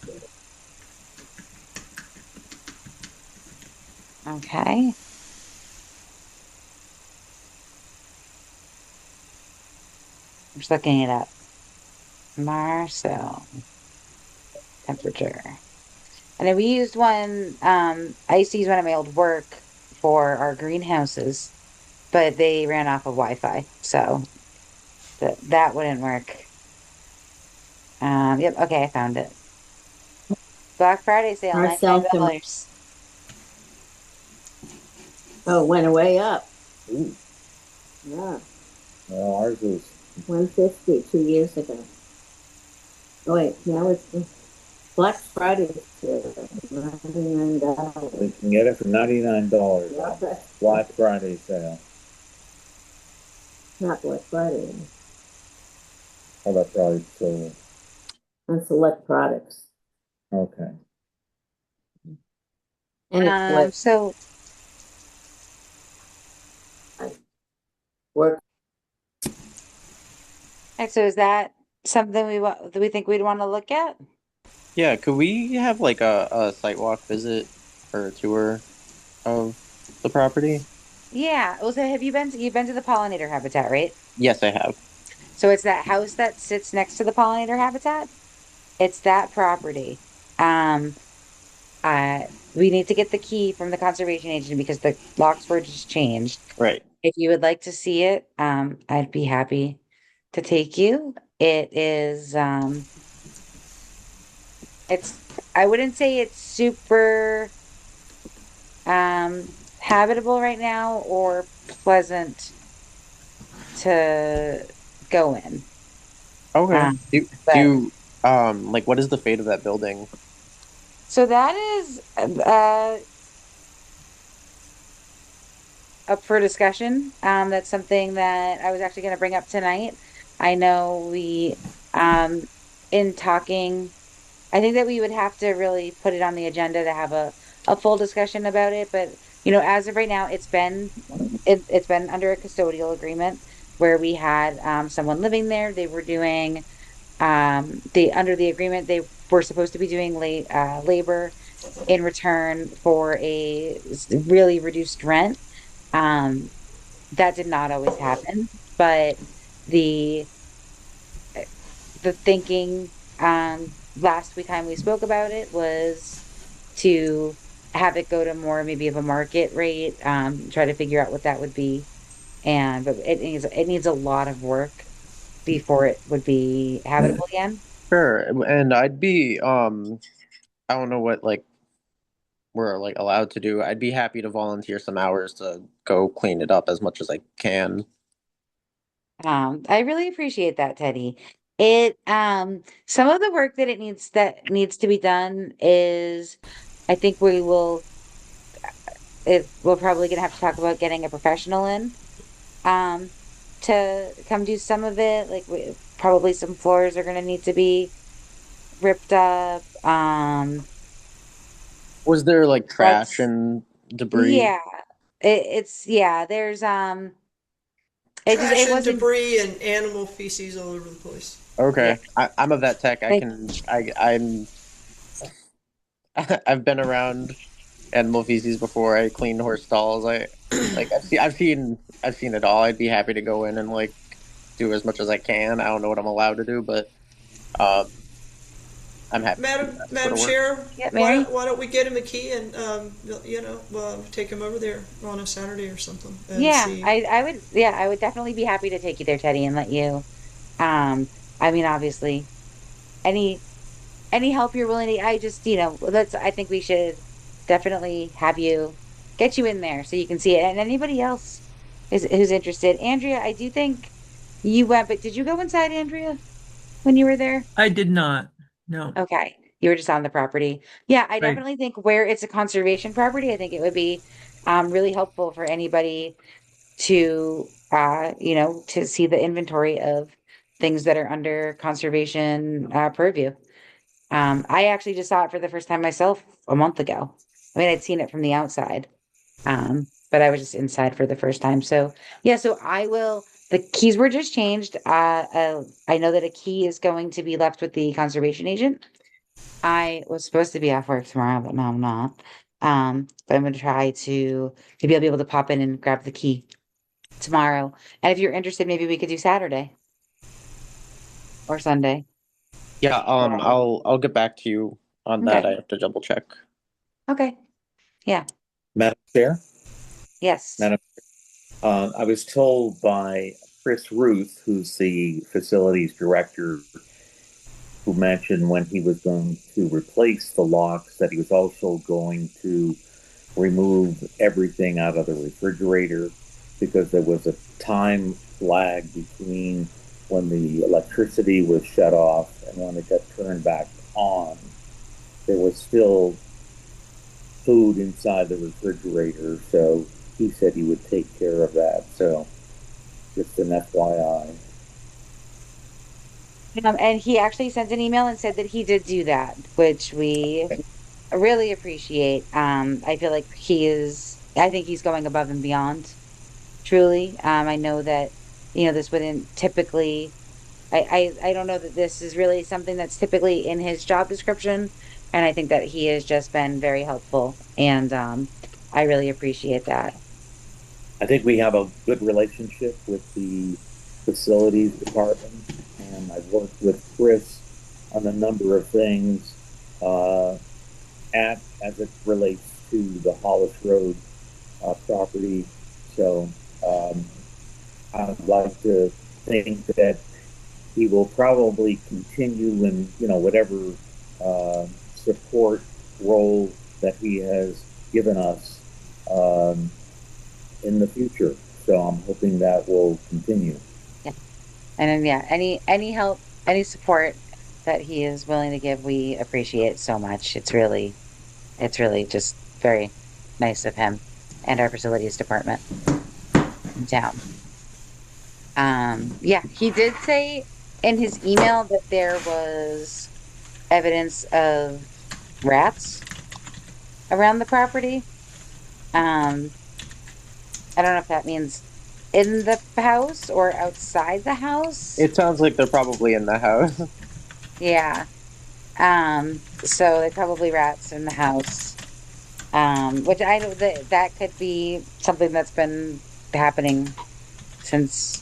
[SPEAKER 1] Okay. I'm just looking it up. Marcel. Temperature. And then we used one, I used to use one at my old work for our greenhouses, but they ran off of Wi-Fi, so that wouldn't work. Yep, okay, I found it. Black Friday sale,
[SPEAKER 15] Marcel
[SPEAKER 1] $99.
[SPEAKER 15] Oh, it went way up.
[SPEAKER 14] Ooh.
[SPEAKER 15] Yeah.
[SPEAKER 14] Well, ours was
[SPEAKER 15] $150 2 years ago. Oh wait, now it's Black Friday sale, $99.
[SPEAKER 14] We can get it for $99.
[SPEAKER 15] Yeah.
[SPEAKER 14] Black Friday sale.
[SPEAKER 15] Not Black Friday.
[SPEAKER 14] Oh, that's right. So
[SPEAKER 15] On select products.
[SPEAKER 14] okay.
[SPEAKER 15] And it's like
[SPEAKER 1] So
[SPEAKER 15] work.
[SPEAKER 1] so is that something do we think we'd want to look at?
[SPEAKER 10] Yeah, could we have like a site walk visit or a tour of the property?
[SPEAKER 1] Yeah. Also, you've been to the pollinator habitat, right?
[SPEAKER 10] Yes, I have.
[SPEAKER 1] So it's that house that sits next to the pollinator habitat. It's that property. We need to get the key from the conservation agent because the locks were just changed.
[SPEAKER 10] Right.
[SPEAKER 1] If you would like to see it, I'd be happy to take you. It is, it's, I wouldn't say it's super habitable right now or pleasant to go in.
[SPEAKER 10] Okay. Do
[SPEAKER 1] But
[SPEAKER 10] you like what is the fate of that building?
[SPEAKER 1] so that is up for discussion. That's something that I was actually going to bring up tonight. I know in talking, I think that we would have to really put it on the agenda to have a full discussion about it. But, as of right now, it's been under a custodial agreement where we had someone living there. They were doing under the agreement, they were supposed to be doing labor in return for a really reduced rent. Um, that did not always happen, but the the thinking last time we spoke about it was to have it go to more maybe of a market rate, try to figure out what that would be. But it needs a lot of work before it would be habitable again.
[SPEAKER 10] Sure. And I'd be I don't know what like we're like allowed to do. I'd be happy to volunteer some hours to go clean it up as much as I can.
[SPEAKER 1] I really appreciate that, Teddy. Some of the work that needs to be done is, I think we're probably gonna have to talk about getting a professional in, um, to come do some of it. Like probably some floors are gonna need to be ripped up.
[SPEAKER 10] Was there like trash
[SPEAKER 1] That's
[SPEAKER 10] and debris?
[SPEAKER 1] yeah. Yeah. There's
[SPEAKER 3] Trash
[SPEAKER 1] it
[SPEAKER 3] and
[SPEAKER 1] wasn't.
[SPEAKER 3] debris and animal feces all over the place.
[SPEAKER 1] Yeah.
[SPEAKER 10] Okay. I'm a vet tech. I
[SPEAKER 1] Like
[SPEAKER 10] can I'm I've been around animal feces before. I cleaned horse stalls. I've seen it all. I'd be happy to go in and like do as much as I can. I don't know what I'm allowed to do, but um I'm happy to do
[SPEAKER 3] Madam
[SPEAKER 10] that sort
[SPEAKER 3] Madam
[SPEAKER 10] of work.
[SPEAKER 3] Chair,
[SPEAKER 1] yeah,
[SPEAKER 3] why
[SPEAKER 1] Mary.
[SPEAKER 3] why don't we get him a key and take him over there on a Saturday or something and
[SPEAKER 1] Yeah,
[SPEAKER 3] see.
[SPEAKER 1] I would definitely be happy to take you there, Teddy, and let you. I mean, obviously, any any help you're willing to. I just, I think we should definitely have you get you in there so you can see it, and anybody else who's interested. Andrea, I do think you went, but did you go inside, Andrea, when you were there?
[SPEAKER 8] I did not. No.
[SPEAKER 1] Okay. You were just on the property. Yeah, I
[SPEAKER 8] Right.
[SPEAKER 1] definitely think where it's a conservation property, I think it would be really helpful for anybody to see the inventory of things that are under conservation purview. I actually just saw it for the first time myself a month ago. I mean, I'd seen it from the outside, but I was just inside for the first time. So yeah, so the keys were just changed. I know that a key is going to be left with the conservation agent. I was supposed to be off work tomorrow, but no, I'm not. But I'm going to try to maybe I'll be able to pop in and grab the key tomorrow. And if you're interested, maybe we could do Saturday or Sunday.
[SPEAKER 10] Yeah, I'll get back to you on that.
[SPEAKER 1] Okay.
[SPEAKER 10] I have to double check.
[SPEAKER 1] Okay. Yeah.
[SPEAKER 14] Madam Chair?
[SPEAKER 1] Yes.
[SPEAKER 14] Madam, I was told by Chris Ruth, who's the facilities director, who mentioned when he was going to replace the locks that he was also going to remove everything out of the refrigerator because there was a time lag between when the electricity was shut off and when it got turned back on. There was still food inside the refrigerator, so he said he would take care of that. So just an FYI.
[SPEAKER 1] And he actually sent an email and said that he did do that, which we really appreciate. I feel like I think he's going above and beyond, truly. I know that, this wouldn't typically, I don't know that this is really something that's typically in his job description. And I think that he has just been very helpful. And I really appreciate that.
[SPEAKER 14] I think we have a good relationship with the facilities department, and I've worked with Chris on a number of things as it relates to the Hollis Road property. So I'd like to think that he will probably continue in, whatever support role that he has given us in the future. So I'm hoping that will continue.
[SPEAKER 1] And then, yeah, any help, any support that he is willing to give, we appreciate so much. It's really just very nice of him and our facilities department in town. Yeah, he did say in his email that there was evidence of rats around the property. I don't know if that means in the house or outside the house.
[SPEAKER 10] It sounds like they're probably in the house.
[SPEAKER 1] Yeah. So they probably rats in the house. Which I know that could be something that's been happening since,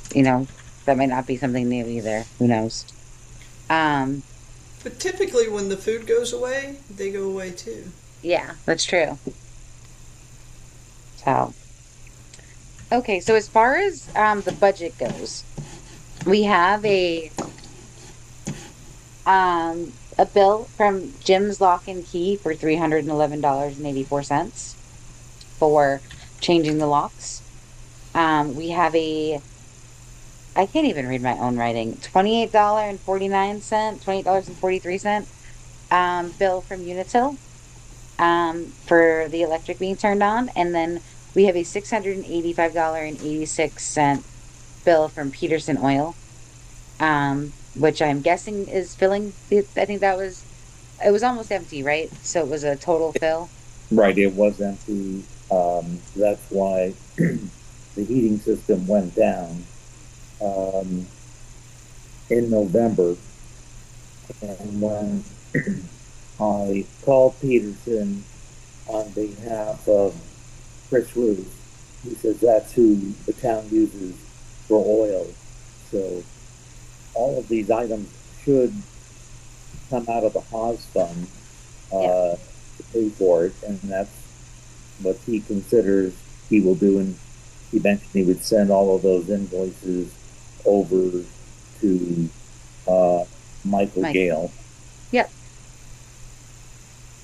[SPEAKER 1] that might not be something new either. Who knows? Um,
[SPEAKER 3] But typically, when the food goes away, they go away too.
[SPEAKER 1] yeah, that's true. So, okay, so as far as the budget goes, we have a bill from Jim's Lock and Key for $311.84 for changing the locks. We have I can't even read my own writing, $28.49, $28.43 bill from Unitil for the electric being turned on. And then we have a $685.86 bill from Peterson Oil, which I'm guessing is filling. I think it was almost empty, right? So it was a total fill.
[SPEAKER 14] Right, it was empty. That's why the heating system went down in November. And when I called Peterson on behalf of Chris Ruth, he says that's who the town uses for oil. So all of these items should come out of the Haas fund to pay for it, and that's what he considers he will do. And he mentioned he would send all of those invoices over to Michael
[SPEAKER 1] Mike.
[SPEAKER 14] Gale.
[SPEAKER 1] Yep.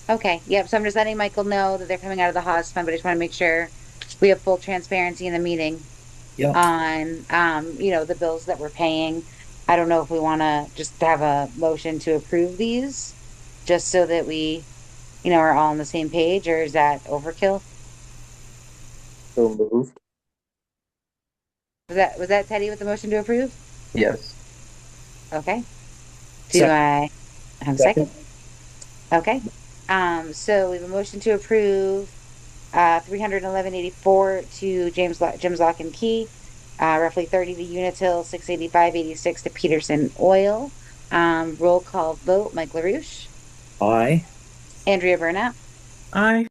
[SPEAKER 1] Okay. Yep. So I'm just letting Michael know that they're coming out of the Haas fund, but I just want to make sure we have full transparency in the meeting on, the bills that we're paying. I don't know if we want to just have a motion to approve these, just so that we, are all on the same page, or is that overkill?
[SPEAKER 10] So moved.
[SPEAKER 1] Was that Teddy with the motion to approve?
[SPEAKER 10] Yes.
[SPEAKER 1] Okay. Do I have a second? Okay. So we have a motion to approve $311.84 to Jim's Lock and Key, roughly 30 to Unitil, $685.86 to Peterson Oil. Roll call vote: Mike LaRouche,
[SPEAKER 14] Aye.
[SPEAKER 1] Andrea Burnett,
[SPEAKER 7] Aye.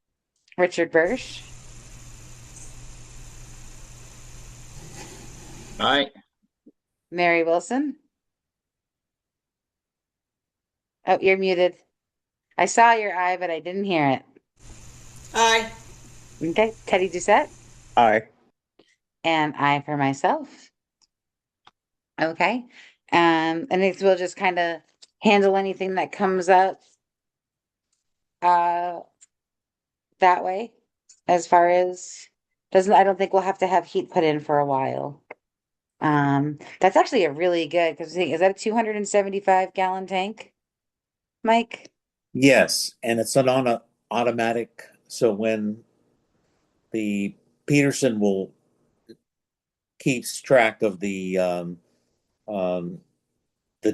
[SPEAKER 1] Richard Bursch,
[SPEAKER 2] Aye.
[SPEAKER 1] Mary Wilson. Oh, you're muted. I saw your eye, but I didn't hear it.
[SPEAKER 3] Aye.
[SPEAKER 1] Okay. Teddy Doucette.
[SPEAKER 10] Aye.
[SPEAKER 1] And I for myself. Okay. And we'll just kind of handle anything that comes up that way. As far as I don't think we'll have to have heat put in for a while. That's actually a really good, because is that a 275 gallon tank, Mike?
[SPEAKER 14] Yes, and it's not on a automatic. So when the Peterson will keeps track of the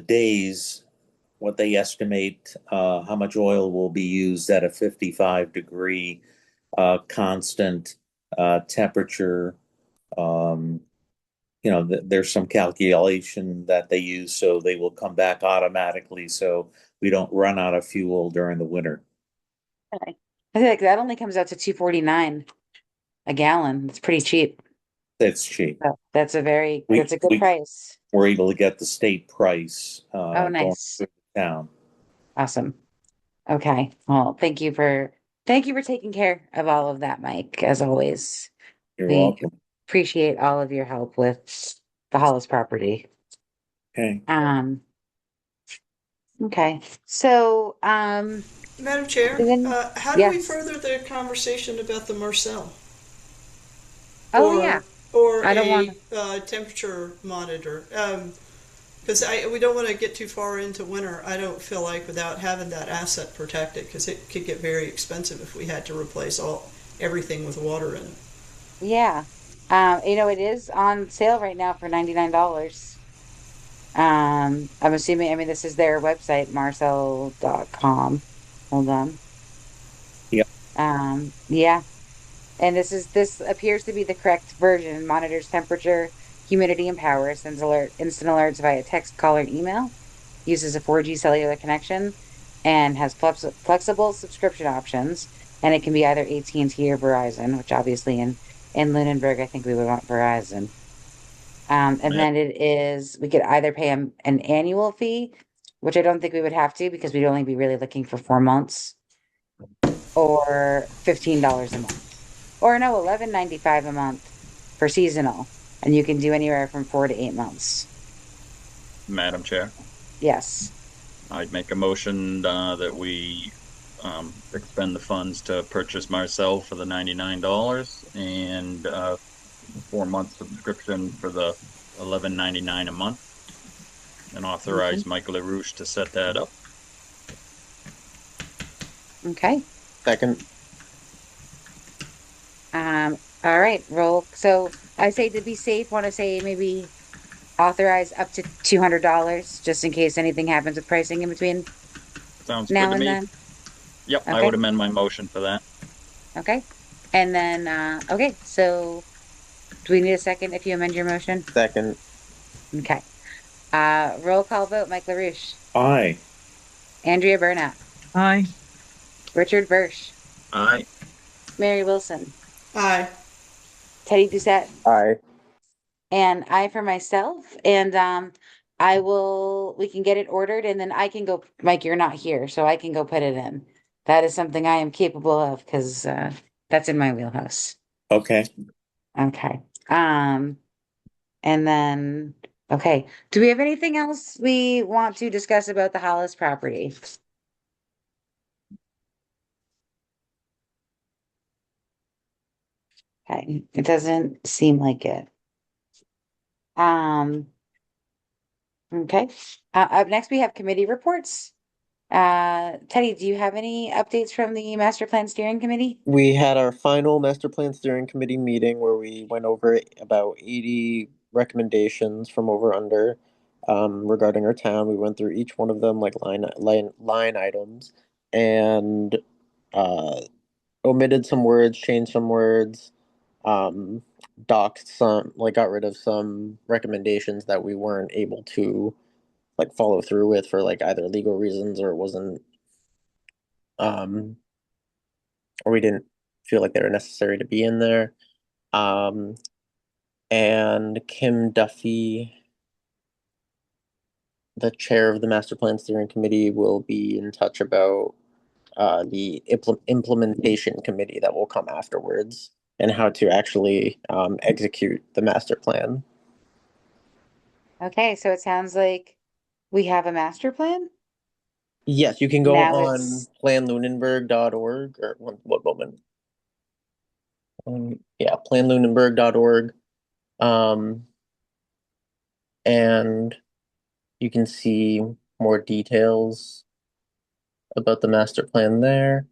[SPEAKER 14] days, what they estimate how much oil will be used at a 55-degree constant temperature. There's some calculation that they use, so they will come back automatically, so we don't run out of fuel during the winter.
[SPEAKER 1] Okay. I think that only comes out to $2.49 a gallon. It's pretty cheap.
[SPEAKER 14] It's cheap.
[SPEAKER 1] So that's a good price.
[SPEAKER 14] We're able to get the state price.
[SPEAKER 1] Oh, nice.
[SPEAKER 14] Going through the town.
[SPEAKER 1] Awesome. Okay. Well, thank you for taking care of all of that, Mike, as always.
[SPEAKER 14] You're
[SPEAKER 1] We
[SPEAKER 14] welcome.
[SPEAKER 1] appreciate all of your help with the Hollis property.
[SPEAKER 14] Okay.
[SPEAKER 1] Okay, so,
[SPEAKER 3] Madam Chair,
[SPEAKER 1] then-
[SPEAKER 3] how do we
[SPEAKER 1] yes.
[SPEAKER 3] further the conversation about the Marcel?
[SPEAKER 1] Oh, yeah.
[SPEAKER 3] Or
[SPEAKER 1] I don't
[SPEAKER 3] a
[SPEAKER 1] want
[SPEAKER 3] temperature monitor? Because we don't want to get too far into winter. I don't feel like without having that asset protected, because it could get very expensive if we had to replace everything with water in it.
[SPEAKER 1] yeah. It is on sale right now for $99. I'm assuming, I mean, this is their website, marcel.com. Hold on.
[SPEAKER 14] Yep.
[SPEAKER 1] Yeah. And this appears to be the correct version. Monitors temperature, humidity, and power. Sends instant alerts via text, call, or email. Uses a 4G cellular connection and has flexible subscription options. And it can be either AT&T or Verizon, which obviously in Lunenburg, I think we would want Verizon. And
[SPEAKER 2] Yeah.
[SPEAKER 1] then we could either pay an annual fee, which I don't think we would have to because we'd only be really looking for 4 months, or $15 a month. Or no, $11.95 a month for seasonal. And you can do anywhere from 4 to 8 months.
[SPEAKER 2] Madam Chair,
[SPEAKER 1] Yes.
[SPEAKER 2] I'd make a motion that we expend the funds to purchase Marcel for the $99 and 4 month subscription for the $11.99 a month, and authorize Michael LaRouche to set that up.
[SPEAKER 1] Okay.
[SPEAKER 10] Second.
[SPEAKER 1] All right, roll. So I say to be safe, want to say maybe authorize up to $200 just in case anything happens with pricing in between
[SPEAKER 2] Sounds
[SPEAKER 1] now
[SPEAKER 2] good to
[SPEAKER 1] and
[SPEAKER 2] me.
[SPEAKER 1] then.
[SPEAKER 2] Yep, I
[SPEAKER 1] Okay.
[SPEAKER 2] would amend my motion for that.
[SPEAKER 1] Okay. And then, okay, so do we need a second if you amend your motion?
[SPEAKER 10] Second.
[SPEAKER 1] Okay. Roll call vote, Mike LaRouche,
[SPEAKER 14] Aye.
[SPEAKER 1] Andrea Burnett,
[SPEAKER 8] Aye.
[SPEAKER 1] Richard Birsch,
[SPEAKER 2] Aye.
[SPEAKER 1] Mary Wilson,
[SPEAKER 3] Aye.
[SPEAKER 1] Teddy Doucette,
[SPEAKER 10] Aye.
[SPEAKER 1] and I for myself. And we can get it ordered and then I can go, Mike, you're not here, so I can go put it in. That is something I am capable of because that's in my wheelhouse.
[SPEAKER 14] Okay.
[SPEAKER 1] Okay. And then, okay, do we have anything else we want to discuss about the Hollis property? Okay, it doesn't seem like it. Um, okay. Up next, we have committee reports. Teddy, do you have any updates from the master plan steering committee?
[SPEAKER 10] We had our final master plan steering committee meeting where we went over about 80 recommendations from over under regarding our town. We went through each one of them like line items and omitted some words, changed some words, docked some, like got rid of some recommendations that we weren't able to like follow through with for like either legal reasons or it wasn't or we didn't feel like they were necessary to be in there. And Kim Duffy, the chair of the master plan steering committee, will be in touch about the implementation committee that will come afterwards and how to actually execute the master plan.
[SPEAKER 1] Okay, so it sounds like we have a master plan.
[SPEAKER 10] Yes, you can go
[SPEAKER 1] Now
[SPEAKER 10] on
[SPEAKER 1] it's-
[SPEAKER 10] planlunenburg.org or what moment? Yeah, planlunenburg.org. And you can see more details about the master plan there.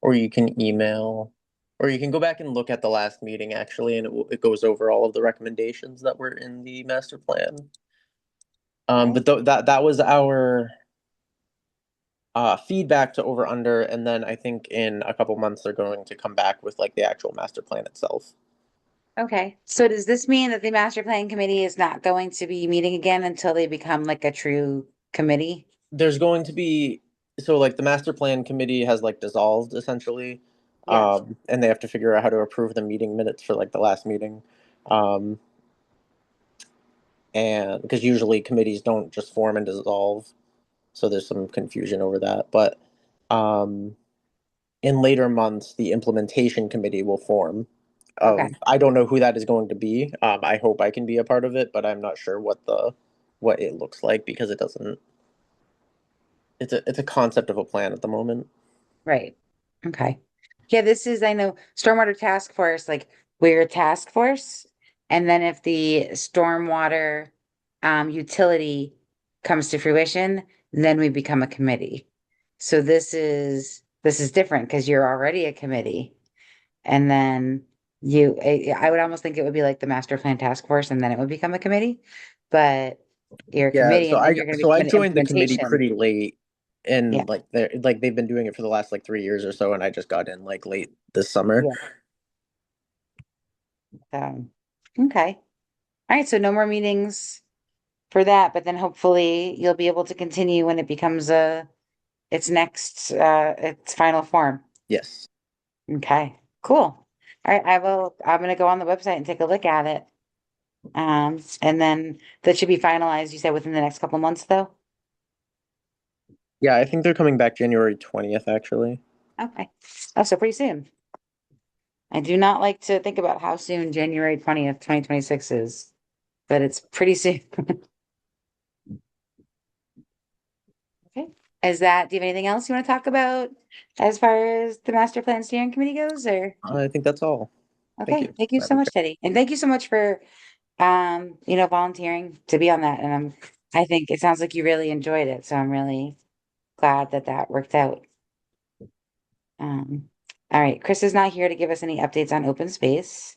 [SPEAKER 10] Or you can email, or you can go back and look at the last meeting actually, and it goes over all of the recommendations that were in the master plan. But that was our feedback to over under, and then I think in a couple months they're going to come back with like the actual master plan itself.
[SPEAKER 1] Okay, so does this mean that the master plan committee is not going to be meeting again until they become like a true committee?
[SPEAKER 10] There's going to be, so like the master plan committee has like dissolved essentially.
[SPEAKER 1] Yes.
[SPEAKER 10] And they have to figure out how to approve the meeting minutes for like the last meeting. And because usually committees don't just form and dissolve, so there's some confusion over that. But in later months, the implementation committee will form, of,
[SPEAKER 1] Okay.
[SPEAKER 10] I don't know who that is going to be. I hope I can be a part of it, but I'm not sure what it looks like because it doesn't, it's a concept of a plan at the moment.
[SPEAKER 1] Right. Okay. Yeah, this is, I know, Stormwater Task Force, like we're a task force. And then if the stormwater utility comes to fruition, then we become a committee. So this is different because you're already a committee. And then I would almost think it would be like the master plan task force and then it would become a committee. But you're a
[SPEAKER 10] Yeah,
[SPEAKER 1] committee and then you're going to be
[SPEAKER 10] I
[SPEAKER 1] doing
[SPEAKER 10] joined the committee
[SPEAKER 1] implementation.
[SPEAKER 10] pretty late,
[SPEAKER 1] Yeah.
[SPEAKER 10] and they've been doing it for the last like 3 years or so, and I just got in like late this summer.
[SPEAKER 1] Yeah. Okay. All right. So no more meetings for that, but then hopefully you'll be able to continue when it becomes its final form.
[SPEAKER 10] Yes.
[SPEAKER 1] Okay. Cool. All right. I'm gonna go on the website and take a look at it. And then that should be finalized, you said within the next couple of months though?
[SPEAKER 10] Yeah, I think they're coming back January 20th, actually.
[SPEAKER 1] Okay. Oh, so pretty soon. I do not like to think about how soon January 20th, 2026 is, but it's pretty soon. Okay. Do you have anything else you want to talk about as far as the master plan steering committee goes, or?
[SPEAKER 10] I think that's all.
[SPEAKER 1] Okay, thank you so much, Teddy. And thank you so much for, volunteering to be on that. And I think it sounds like you really enjoyed it. So I'm really glad that that worked out. All right, Chris is not here to give us any updates on open space.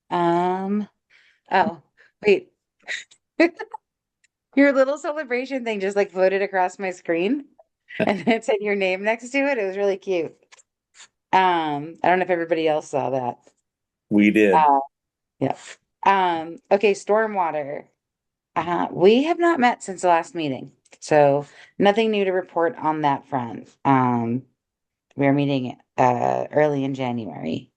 [SPEAKER 1] Oh, wait. Your little celebration thing just like floated across my screen and it said your name next to it. It was really cute. I don't know if everybody else saw that.
[SPEAKER 14] We did.
[SPEAKER 1] Yeah. Okay, stormwater. We have not met since the last meeting, so nothing new to report on that front. We're meeting early in January.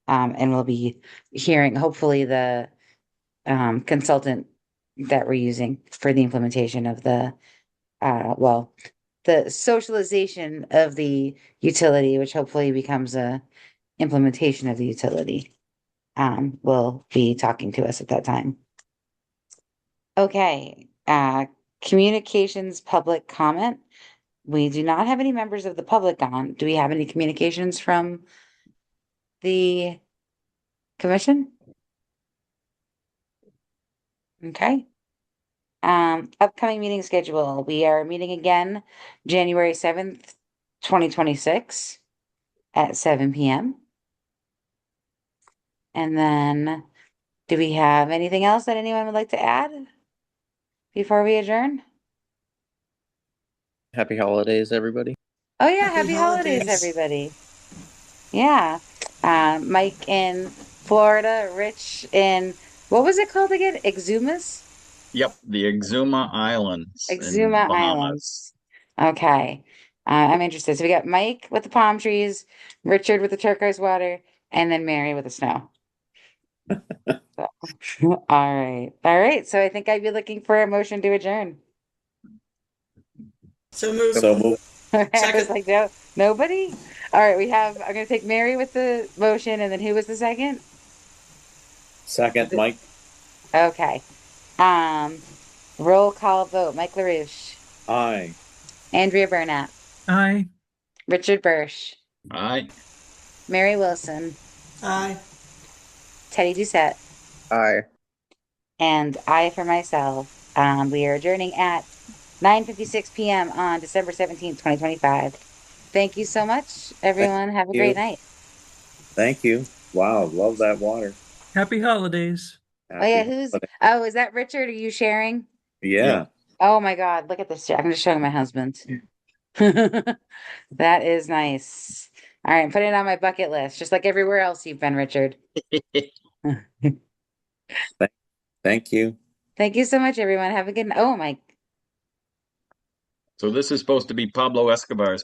[SPEAKER 1] And we'll be hearing hopefully the consultant that we're using for the implementation of the socialization of the utility, which hopefully becomes a implementation of the utility. Will be talking to us at that time. Okay, communications public comment. We do not have any members of the public on. Do we have any communications from the commission? Okay. Upcoming meeting schedule. We are meeting again January 7th, 2026 at 7 p.m. And then do we have anything else that anyone would like to add before we adjourn?
[SPEAKER 10] Happy holidays, everybody.
[SPEAKER 1] Oh yeah, happy holidays, everybody. Yeah. Mike in Florida, Rich in what was it called again? Exumas?
[SPEAKER 2] Yep, the Exuma Islands in
[SPEAKER 1] Exuma
[SPEAKER 2] Bahamas.
[SPEAKER 1] Islands. Okay. I'm interested. So we got Mike with the palm trees, Richard with the turquoise water, and then Mary with the snow. All right. All right. So I think I'd be looking for a motion to adjourn.
[SPEAKER 3] So move.
[SPEAKER 14] So move.
[SPEAKER 1] I was like, no, nobody? All right. I'm going to take Mary with the motion, and then who was the second?
[SPEAKER 14] Second, Mike.
[SPEAKER 1] Okay. Roll call vote. Mike LaRouche.
[SPEAKER 14] Aye.
[SPEAKER 1] Andrea Burnett.
[SPEAKER 8] Aye.
[SPEAKER 1] Richard Bursch.
[SPEAKER 2] Aye.
[SPEAKER 1] Mary Wilson.
[SPEAKER 3] Aye.
[SPEAKER 1] Teddy Doucette.
[SPEAKER 10] Aye.
[SPEAKER 1] And I for myself. We are adjourning at 9:56 p.m. on December 17th, 2025. Thank you so much, everyone. Have a great night.
[SPEAKER 14] Thank you. Wow, love that water.
[SPEAKER 8] Happy holidays.
[SPEAKER 1] Oh yeah, is that Richard? Are you sharing?
[SPEAKER 14] Yeah.
[SPEAKER 1] Oh my God, look at this. I'm just showing my husband. That is nice. All right, I'm putting it on my bucket list, just like everywhere else you've been, Richard.
[SPEAKER 14] Thank you.
[SPEAKER 1] Thank you so much, everyone. Have a good night. Oh my.
[SPEAKER 2] So this is supposed to be Pablo Escobar's